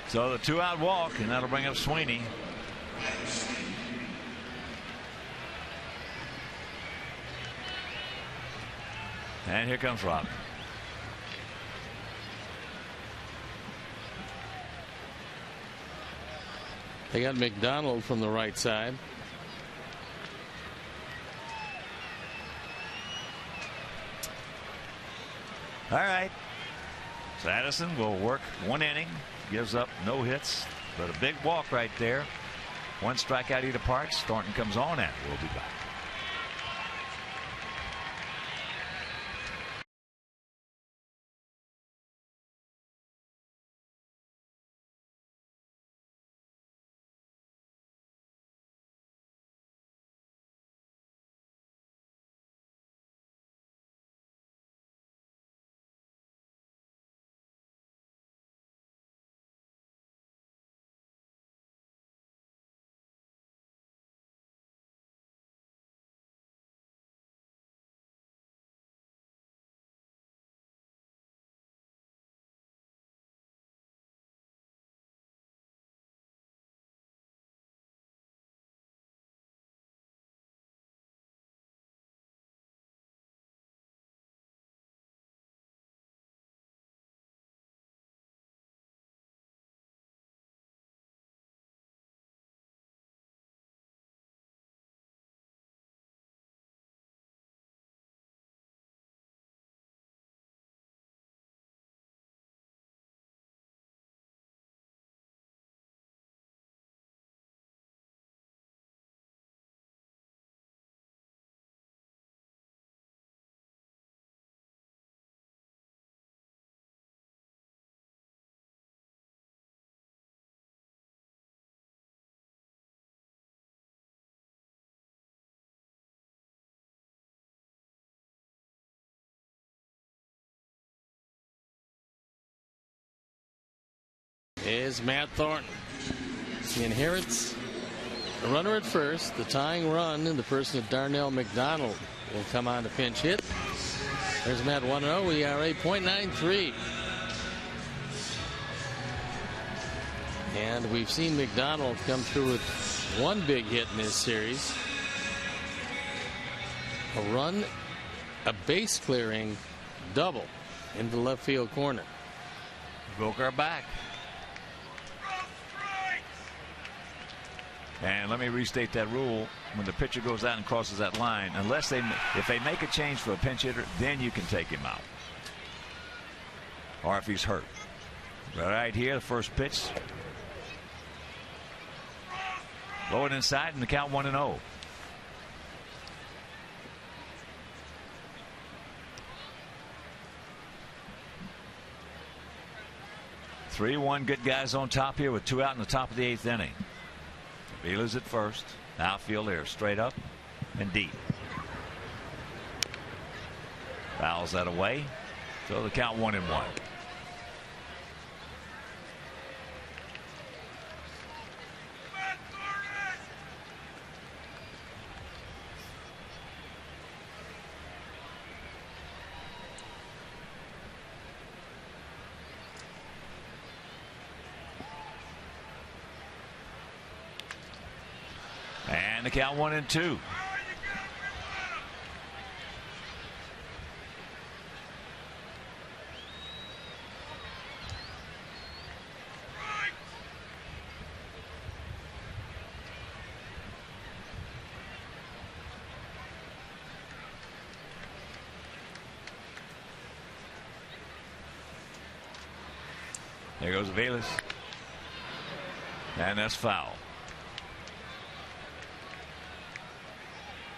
So the 2-out walk, and that'll bring up Sweeney. And here comes Rob. They got McDonald from the right side. All right. So Addison will work 1 inning. Gives up no hits, but a big walk right there. 1 strikeout either parts. Thornton comes on and we'll be back. Is Matt Thornton. He inherits a runner at first. The tying run in the person of Darnell McDonald will come on to pinch hit. There's Matt 1-0, ERA .93. And we've seen McDonald come through with 1 big hit in this series. A run, a base clearing double into the left field corner. Broke our back. And let me restate that rule. When the pitcher goes out and crosses that line, if they make a change for a pinch hitter, then you can take him out. Or if he's hurt. Right here, the first pitch. Low and inside, and the count 1-0. Three-1, good guys on top here with 2 out in the top of the 8th inning. AVILES at first. Outfield there, straight up and deep. Fouls that away. So the count 1-1. And the count 1-2. There goes AVILES. And that's foul.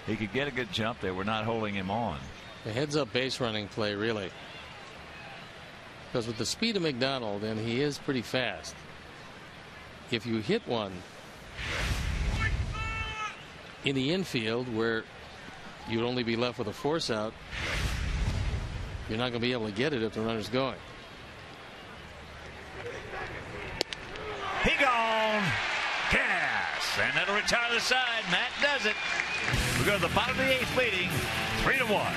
He could get a good jump. They were not holding him on. A heads-up base running play, really. Because with the speed of McDonald, and he is pretty fast, if you hit one in the infield where you'd only be left with a force out, you're not going to be able to get it if the runner's going. He gone. Gas. And that'll retire the side. Matt does it. We go to the bottom of the 8th, leading 3-1.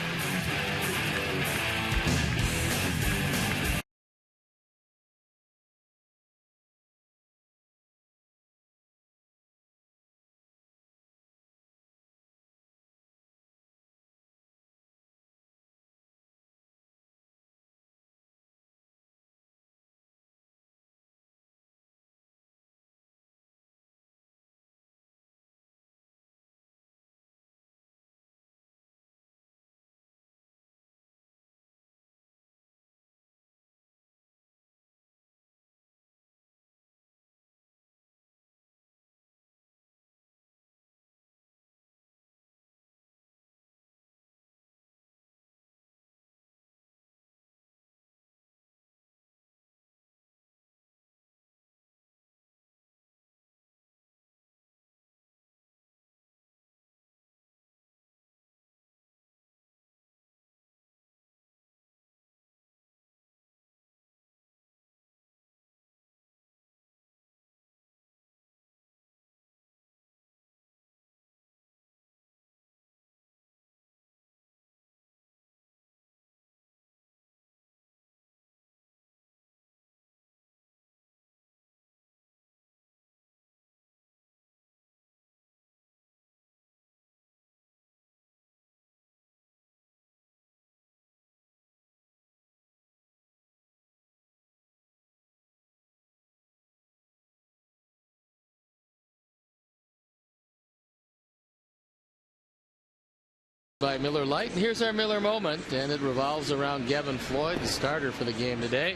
By Miller Lite. And here's our Miller moment, and it revolves around Gavin Floyd, the starter for the game today.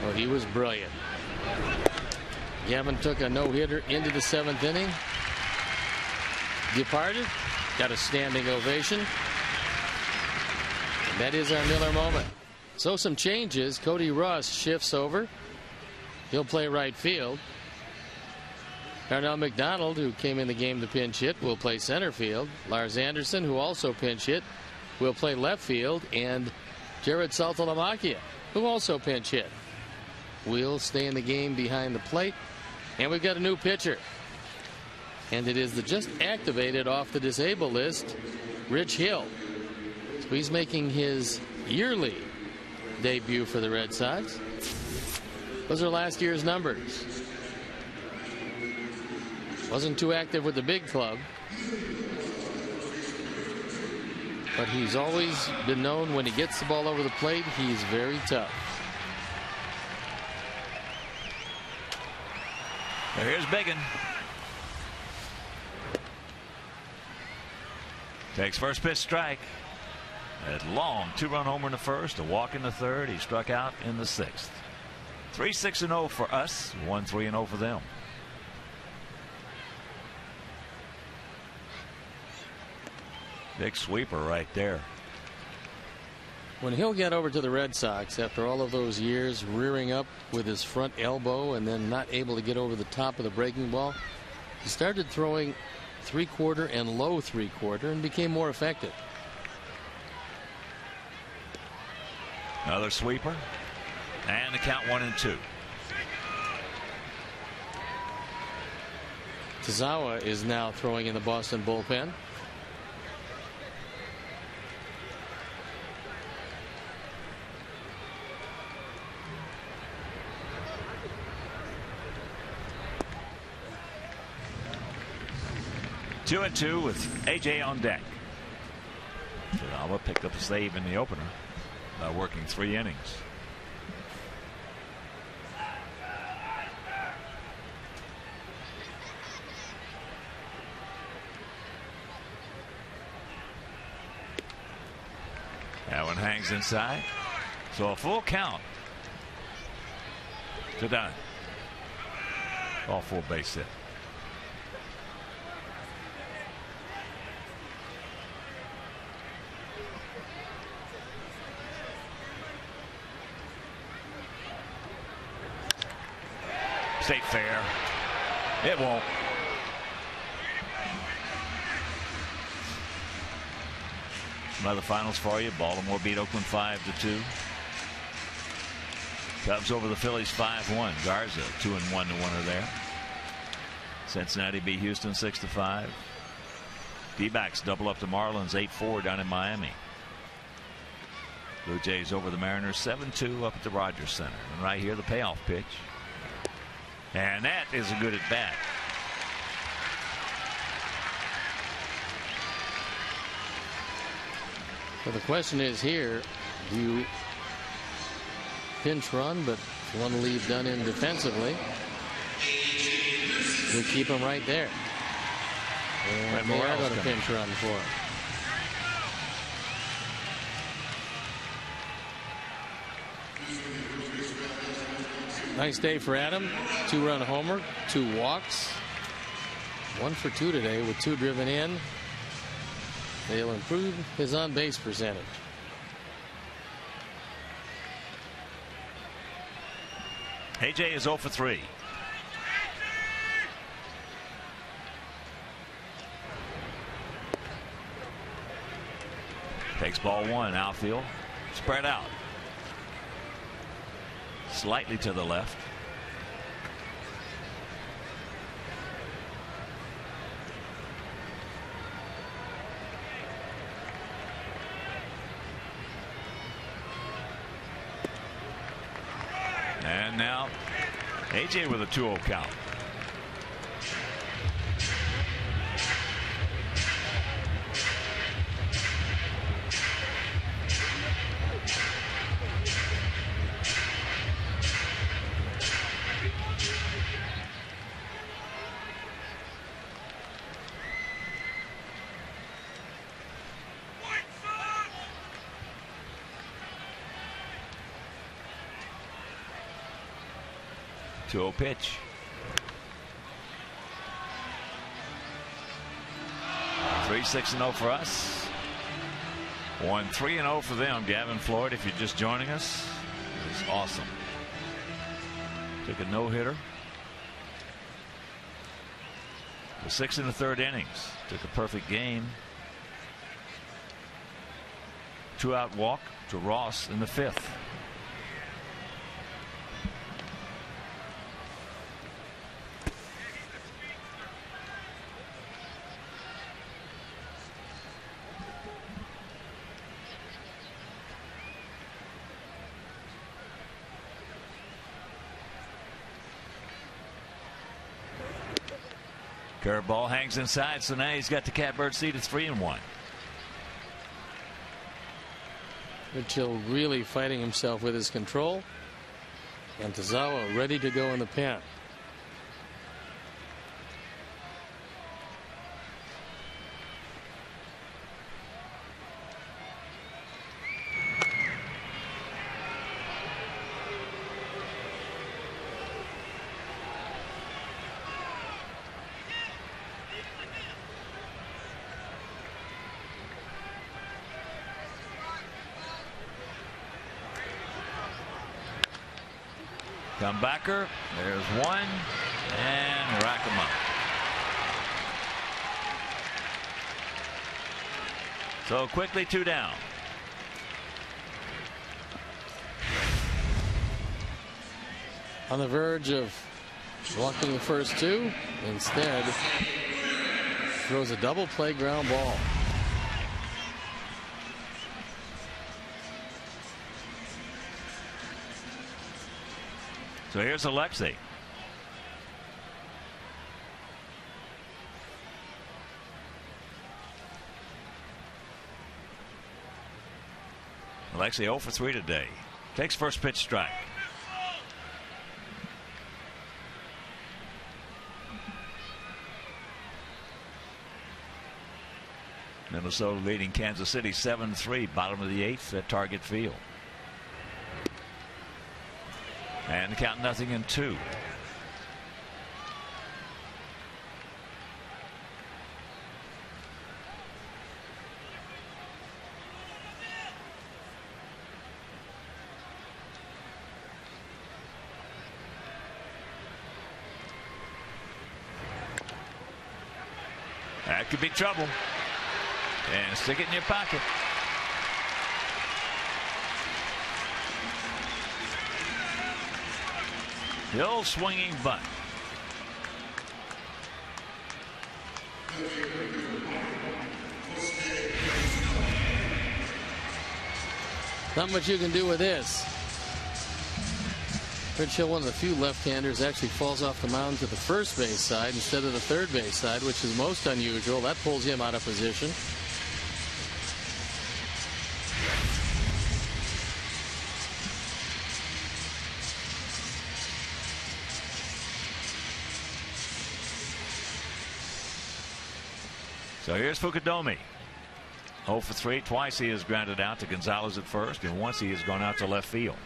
Oh, he was brilliant. Gavin took a no-hitter into the 7th inning. Departed, got a standing ovation. And that is our Miller moment. So some changes. Cody Russ shifts over. He'll play right field. Darnell McDonald, who came in the game to pinch hit, will play center field. Lars Anderson, who also pinch hit, will play left field. And Jared Saltalamacchia, who also pinch hit, will stay in the game behind the plate. And we've got a new pitcher. And it is the just activated off the disabled list, Rich Hill. So he's making his yearly debut for the Red Sox. Those are last year's numbers. Wasn't too active with the big club, but he's always been known when he gets the ball over the plate, he's very tough. Here's Biggin. Takes first pitch strike. That long 2-run homer in the first, a walk in the third. He struck out in the 6th. 3-6-0 for us, 1-3-0 for them. Big sweeper right there. When he'll get over to the Red Sox after all of those years rearing up with his front elbow and then not able to get over the top of the breaking ball, he started throwing 3/4 and low 3/4 and became more effective. Another sweeper. And the count 1-2. Tazawa is now throwing in the Boston bullpen. 2-2 with AJ on deck. Alba picked up a save in the opener by working 3 innings. That one hangs inside. So a full count to Dunn. All 4 base hit. State fair. It won't. Another finals for you. Baltimore beat Oakland 5-2. Cubs over the Phillies 5-1. Garza 2-1 to winner there. Cincinnati beat Houston 6-5. D-backs double up the Marlins 8-4 down in Miami. Blue Jays over the Mariners 7-2 up at the Rogers Center. And right here the payoff pitch. And that is a good at bat. So the question is here, do you pinch run, but you want to leave Dunn in defensively? You keep him right there. And they are going to pinch run for him. Nice day for Adam. 2-run homer, 2 walks. 1 for 2 today with 2 driven in. They'll improve his on-base percentage. AJ is 0 for 3. Takes ball 1, outfield, spread out. Slightly to the left. And now AJ with a 2-0 count. Pitch. 3-6-0 for us. 1-3-0 for them. Gavin Floyd, if you're just joining us, is awesome. Took a no-hitter. 6 1/3 innings. Took a perfect game. 2-out walk to Ross in the 5th. Curveball hangs inside, so now he's got the catbird seat. It's 3-1. Mitchell really fighting himself with his control. And Tazawa ready to go in the pen. Comebacker, there's 1, and rack him up. So quickly 2 down. On the verge of walking the first 2, instead throws a double play ground ball. So here's ALEXEI 0 for 3 today. Takes first pitch strike. Minnesota leading Kansas City 7-3, bottom of the 8th at Target Field. And the count 0-2. That could be trouble. And stick it in your pocket. Hill swinging bunt. Not much you can do with this. Rich Hill, one of the few left-handers, actually falls off the mound to the first base side instead of the third base side, which is most unusual. That pulls him out of position. So here's Fukudome. 0 for 3. Twice he has grounded out to Gonzalez at first, and once he has gone out to left field.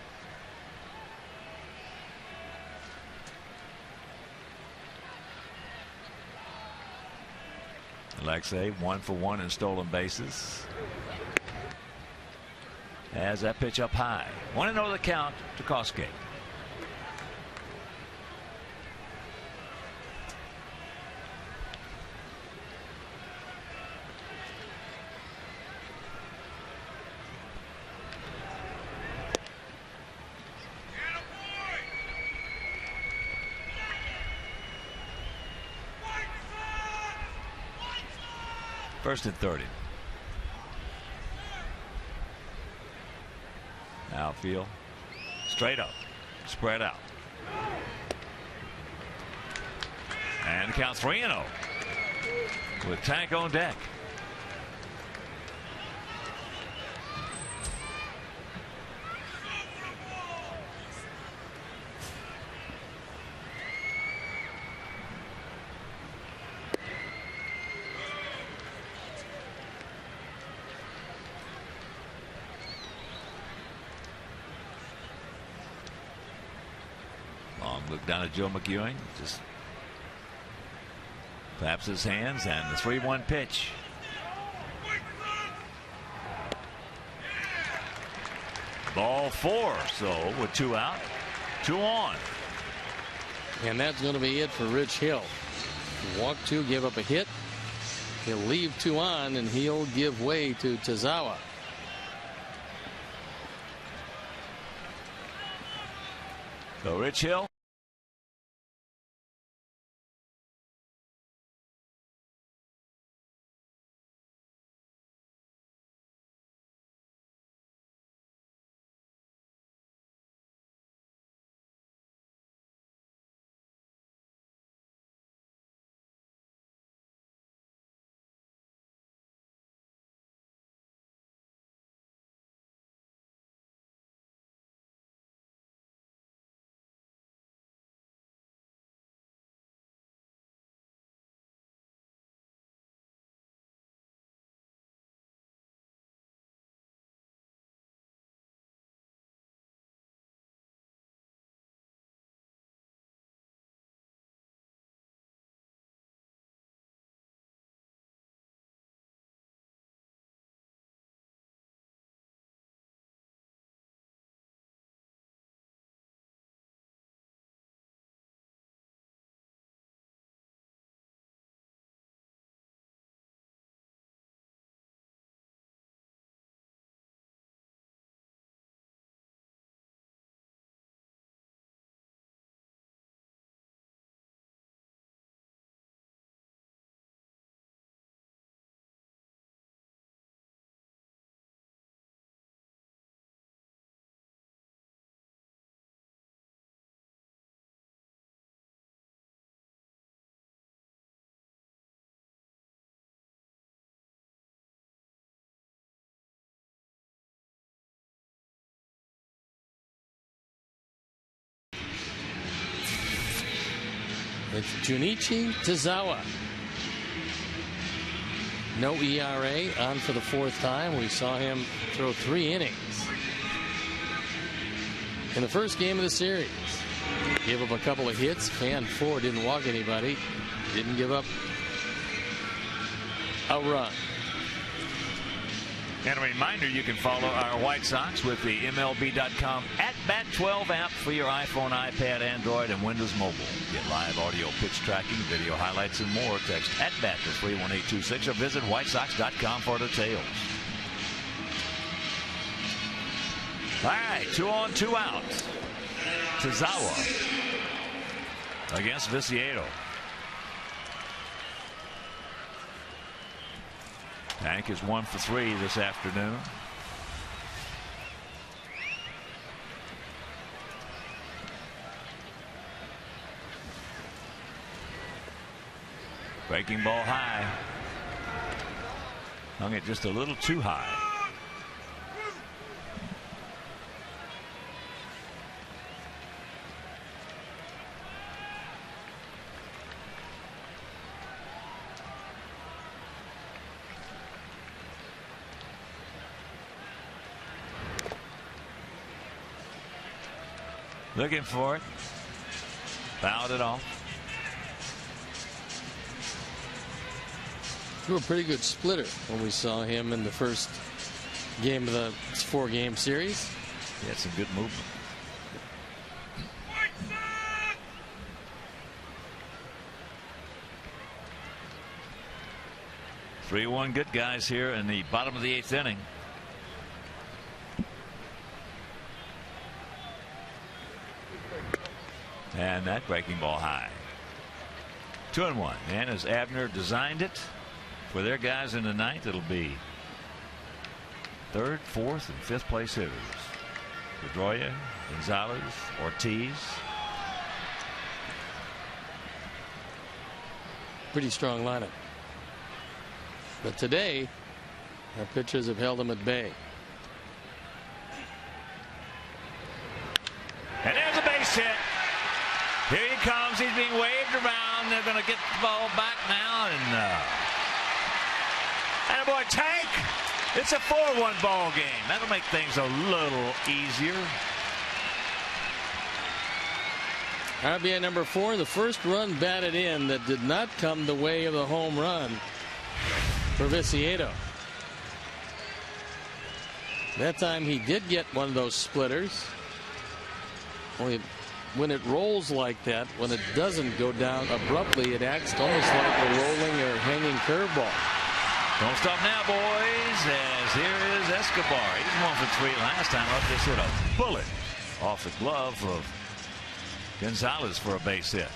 ALEXEI 1 for 1 in stolen bases. Has that pitch up high. 1-0 the count to KOSUKE. First and 30. Outfield. Straight up. Spread out. And count 3-0. With Tank on deck. Look down at Joe McEwing. Just claps his hands, and the 3-1 pitch. Ball 4. So with 2 out, 2 on. And that's going to be it for Rich Hill. Walk 2, give up a hit. He'll leave 2 on, and he'll give way to Tazawa. So Rich Hill. It's Junichi Tazawa. No ERA, on for the 4th time. We saw him throw 3 innings in the first game of the series. Gave up a couple of hits, fanned 4, didn't walk anybody, didn't give up a run. And a reminder, you can follow our White Sox with the MLB.com @BAT12 app for your iPhone, iPad, Android, and Windows Mobile. Get live audio pitch tracking, video highlights, and more. Text @BAT to 31826 or visit whitesox.com for details. All right, 2 on, 2 out. Tazawa against Viciedo. Tank is 1 for 3 this afternoon. Breaking ball high. Hung it just a little too high. Looking for it. Fouled it off. Threw a pretty good splitter when we saw him in the first game of the 4-game series. He had some good movement. Three-1 good guys here in the bottom of the 8th inning. And that breaking ball high. 2-1. And as Abner designed it for their guys in the 9th, it'll be 3rd, 4th, and 5th place hitters. Pedrola, Gonzalez, Ortiz. Pretty strong lineup. But today, our pitchers have held them at bay. And there's a base hit. Here he comes. He's being waved around. They're going to get the ball back now. And boy, Tank. It's a 4-1 ball game. That'll make things a little easier. RBI number 4, the first run batted in that did not come the way of the home run for Viciedo. That time he did get one of those splitters. Only when it rolls like that, when it doesn't go down abruptly, it acts almost like a rolling or hanging curveball. Don't stop now, boys, as here is Escobar. He's 1 for 3 last time up. Just hit a bullet off the glove of Gonzalez for a base hit.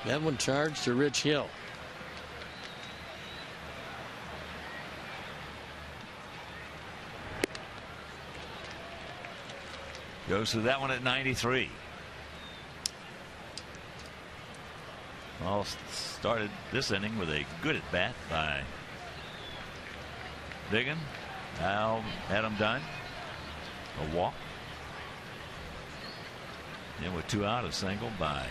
That one charged to Rich Hill. Goes to that one at 93. All started this inning with a good at bat by Diggin. Now Adam Dunn. A walk. Then with 2 out, a single by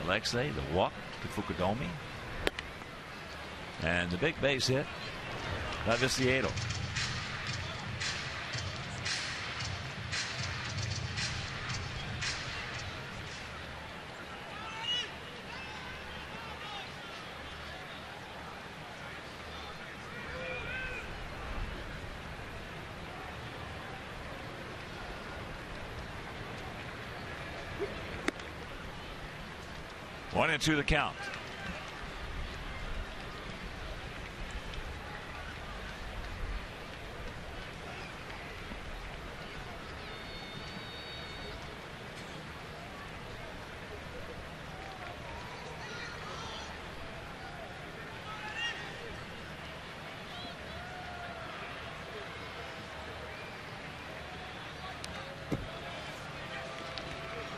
ALEXEI. The walk to Fukudome. And the big base hit by Viciedo. One and 2 the count.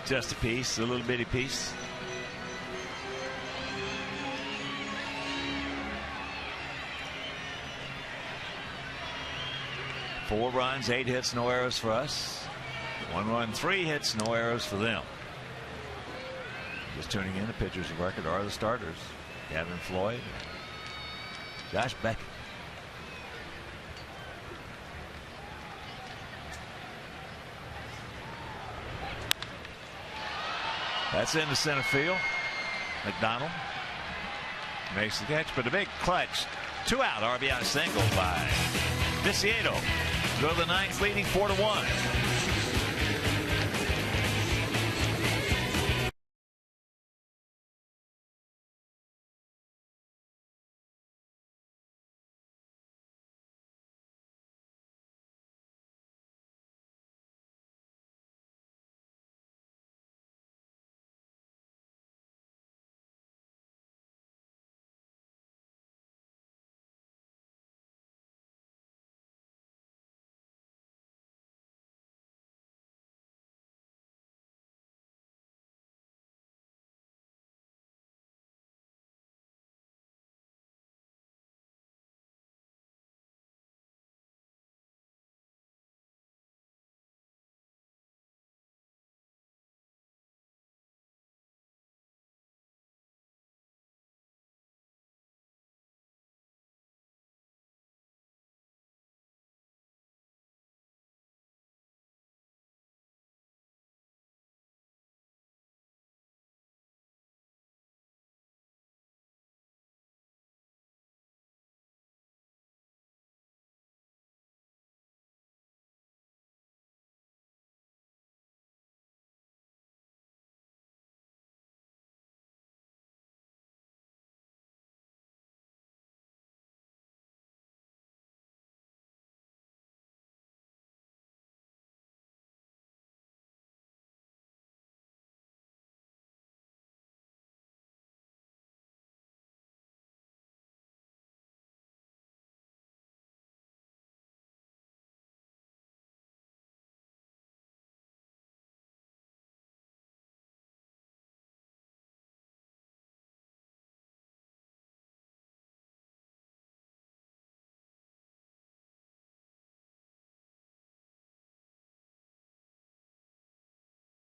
Just a piece, a little bitty piece. 4 runs, 8 hits, no errors for us. 1 run, 3 hits, no errors for them. Just tuning in, the pitchers of record are the starters. Gavin, Floyd, Josh Beckett. That's into center field. McDonald makes the catch, but a big clutch. 2 out, RBI single by VICIEDO. Go to the 9th, leading 4-1.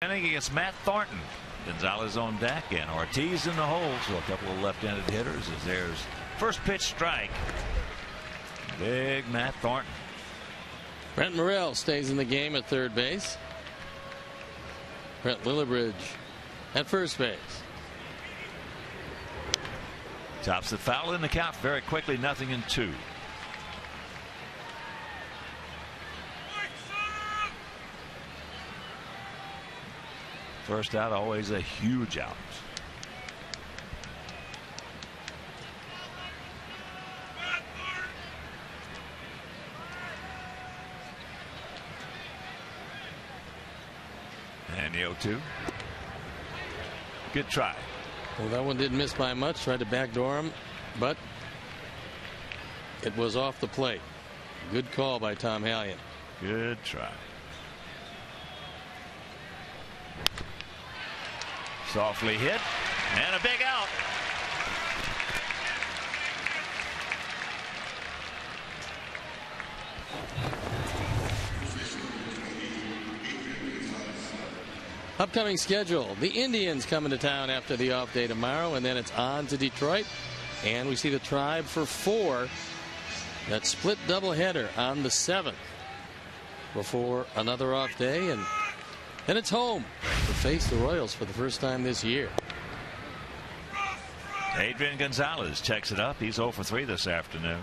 Inning against Matt Thornton. Gonzalez on deck and Ortiz in the hole. So a couple of left-handed hitters as there's first pitch strike. Big Matt Thornton. Brent Morrell stays in the game at third base. Brent LILLIBRIDGE at first base. Tops the foul in the count very quickly, 0-2. First out, always a huge out. And the 0-2. Good try. Well, that one didn't miss by much. Tried to backdoor him, but it was off the plate. Good call by Tom Hallion. Good try. Softly hit and a big out. Upcoming schedule. The Indians coming to town after the off day tomorrow, and then it's on to Detroit. And we see the Tribe for 4. That split doubleheader on the 7th before another off day. And then it's home to face the Royals for the first time this year. Adrian Gonzalez checks it up. He's 0 for 3 this afternoon.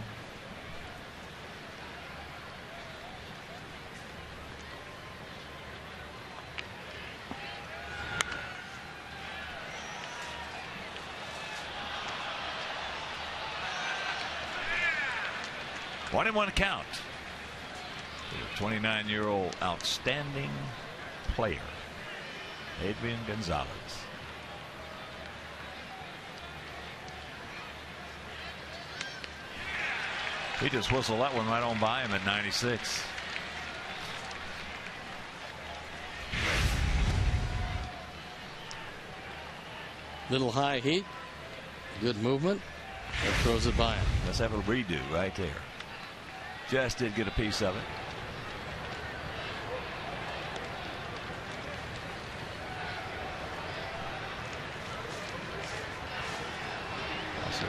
One and one count. The 29-year-old outstanding player, Adrian Gonzalez. He just whistled that one right on by him at 96. Little high heat, good movement, that throws it by him. Let's have a redo right there. Just did get a piece of it.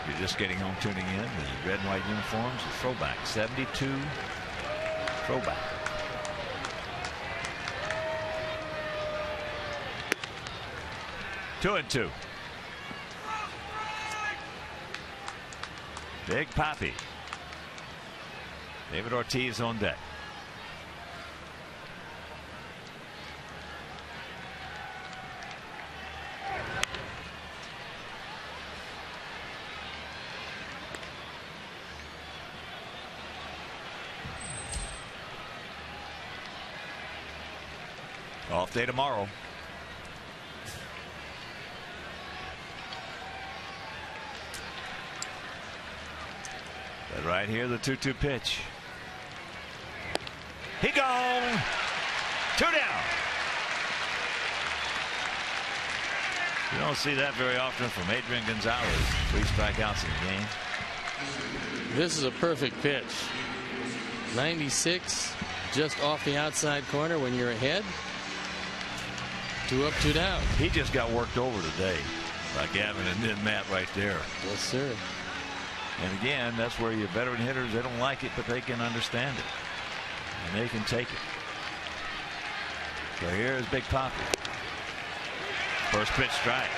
If you're just getting home tuning in, the red and white uniforms, the throwback 72 throwback. Two and two. Big Papi. David Ortiz on deck. Off day tomorrow. But right here, the 2-2 pitch. He gone. 2 down. You don't see that very often from Adrian Gonzalez. 3 strikeouts in the game. This is a perfect pitch. 96, just off the outside corner when you're ahead. 2 up, 2 down. He just got worked over today by Gavin and then Matt right there. Yes, sir. And again, that's where your veteran hitters, they don't like it, but they can understand it. And they can take it. So here's Big Papi. First pitch strike.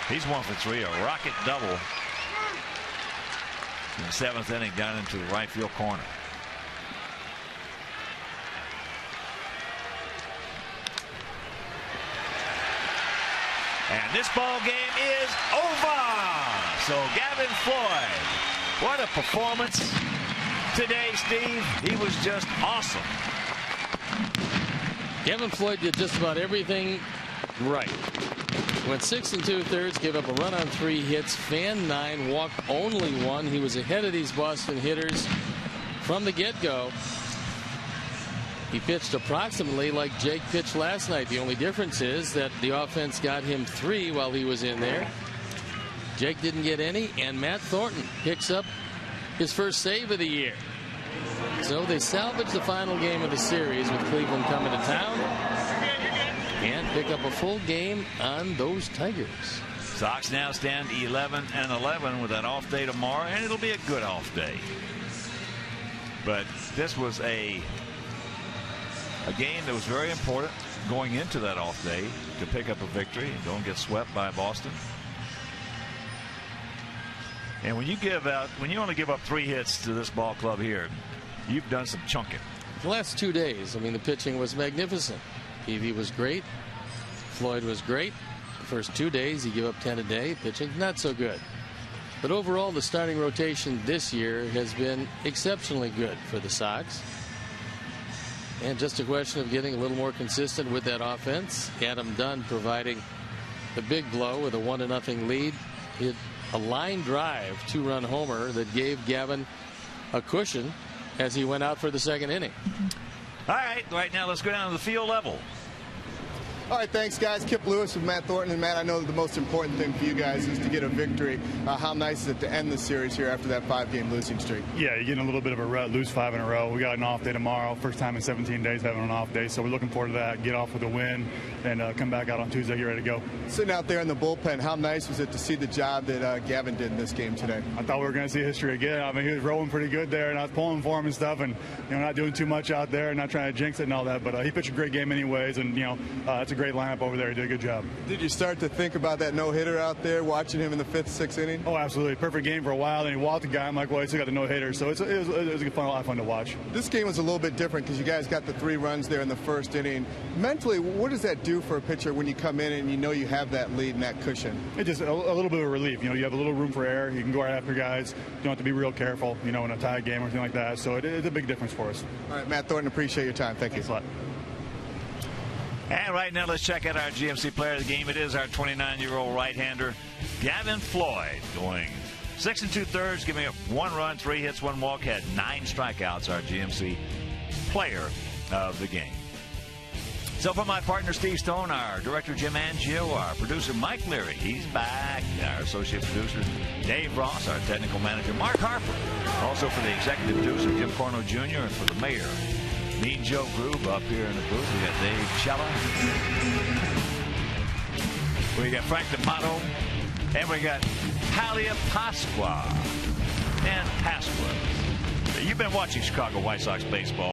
He's 1 for 3, a rocket double in the 7th inning down into the right field corner. And this ball game is over. So Gavin Floyd, what a performance today, Steve. He was just awesome. Gavin Floyd did just about everything right. Went 6 2/3, gave up a run on 3 hits, fanned 9, walked only 1. He was ahead of these Boston hitters from the get-go. He pitched approximately like Jake pitched last night. The only difference is that the offense got him 3 while he was in there. Jake didn't get any, and Matt Thornton picks up his first save of the year. So they salvage the final game of the series with Cleveland coming to town and pick up a full game on those Tigers. Sox now stand 11-11 with an off day tomorrow, and it'll be a good off day. But this was a game that was very important going into that off day to pick up a victory and don't get swept by Boston. And when you only give up 3 hits to this ball club here, you've done some chunking. The last 2 days, I mean, the pitching was magnificent. Peavy was great. Floyd was great. The first 2 days, he gave up 10 a day. Pitching not so good. But overall, the starting rotation this year has been exceptionally good for the Sox. And just a question of getting a little more consistent with that offense. Adam Dunn providing the big blow with a 1-0 lead. Hit a line drive 2-run homer that gave Gavin a cushion as he went out for the 2nd inning. All right now let's go down to the field level. All right, thanks, guys. Kip Lewis with Matt Thornton. And, Matt, I know that the most important thing for you guys is to get a victory. How nice is it to end the series here after that 5-game losing streak? Yeah, you're getting a little bit of a rut, lose 5 in a row. We got an off day tomorrow. First time in 17 days having an off day. So we're looking forward to that, get off with a win, and come back out on Tuesday, get ready to go. Sitting out there in the bullpen, how nice was it to see the job that Gavin did in this game today? I thought we were going to see history again. I mean, he was rolling pretty good there, and I was pulling for him and stuff, and, not doing too much out there, not trying to jinx it and all that. But he pitched a great game anyways, and, it's a great lineup over there. He did a good job. Did you start to think about that no-hitter out there, watching him in the 5th, 6th inning? Oh, absolutely. Perfect game for a while. Then he walked the guy. I'm like, well, he still got the no-hitter. So it was a lot of fun to watch. This game was a little bit different because you guys got the 3 runs there in the 1st inning. Mentally, what does that do for a pitcher when you come in and you have that lead and that cushion? It's just a little bit of relief. You have a little room for error. You can go right after guys. You don't have to be real careful, in a tie game or anything like that. So it's a big difference for us. All right, Matt Thornton, appreciate your time. Thank you. Thanks a lot. And right now, let's check out our GMC player of the game. It is our 29-year-old right-hander, Gavin Floyd, going 6 2/3, giving up 1 run, 3 hits, 1 walk, had 9 strikeouts, our GMC player of the game. So for my partner, Steve Stone, our director, Jim Angio, our producer, Mike Leary, he's back, our associate producer, Dave Ross, our technical manager, Mark Harper, also for the executive producer, Jim Corno Jr., and for the mayor, Mean Joe Groove up here in the booth. We got Dave Chella. We got Frank D'Amato, And we got Talia Pasqua and Pasqua. You've been watching Chicago White Sox baseball.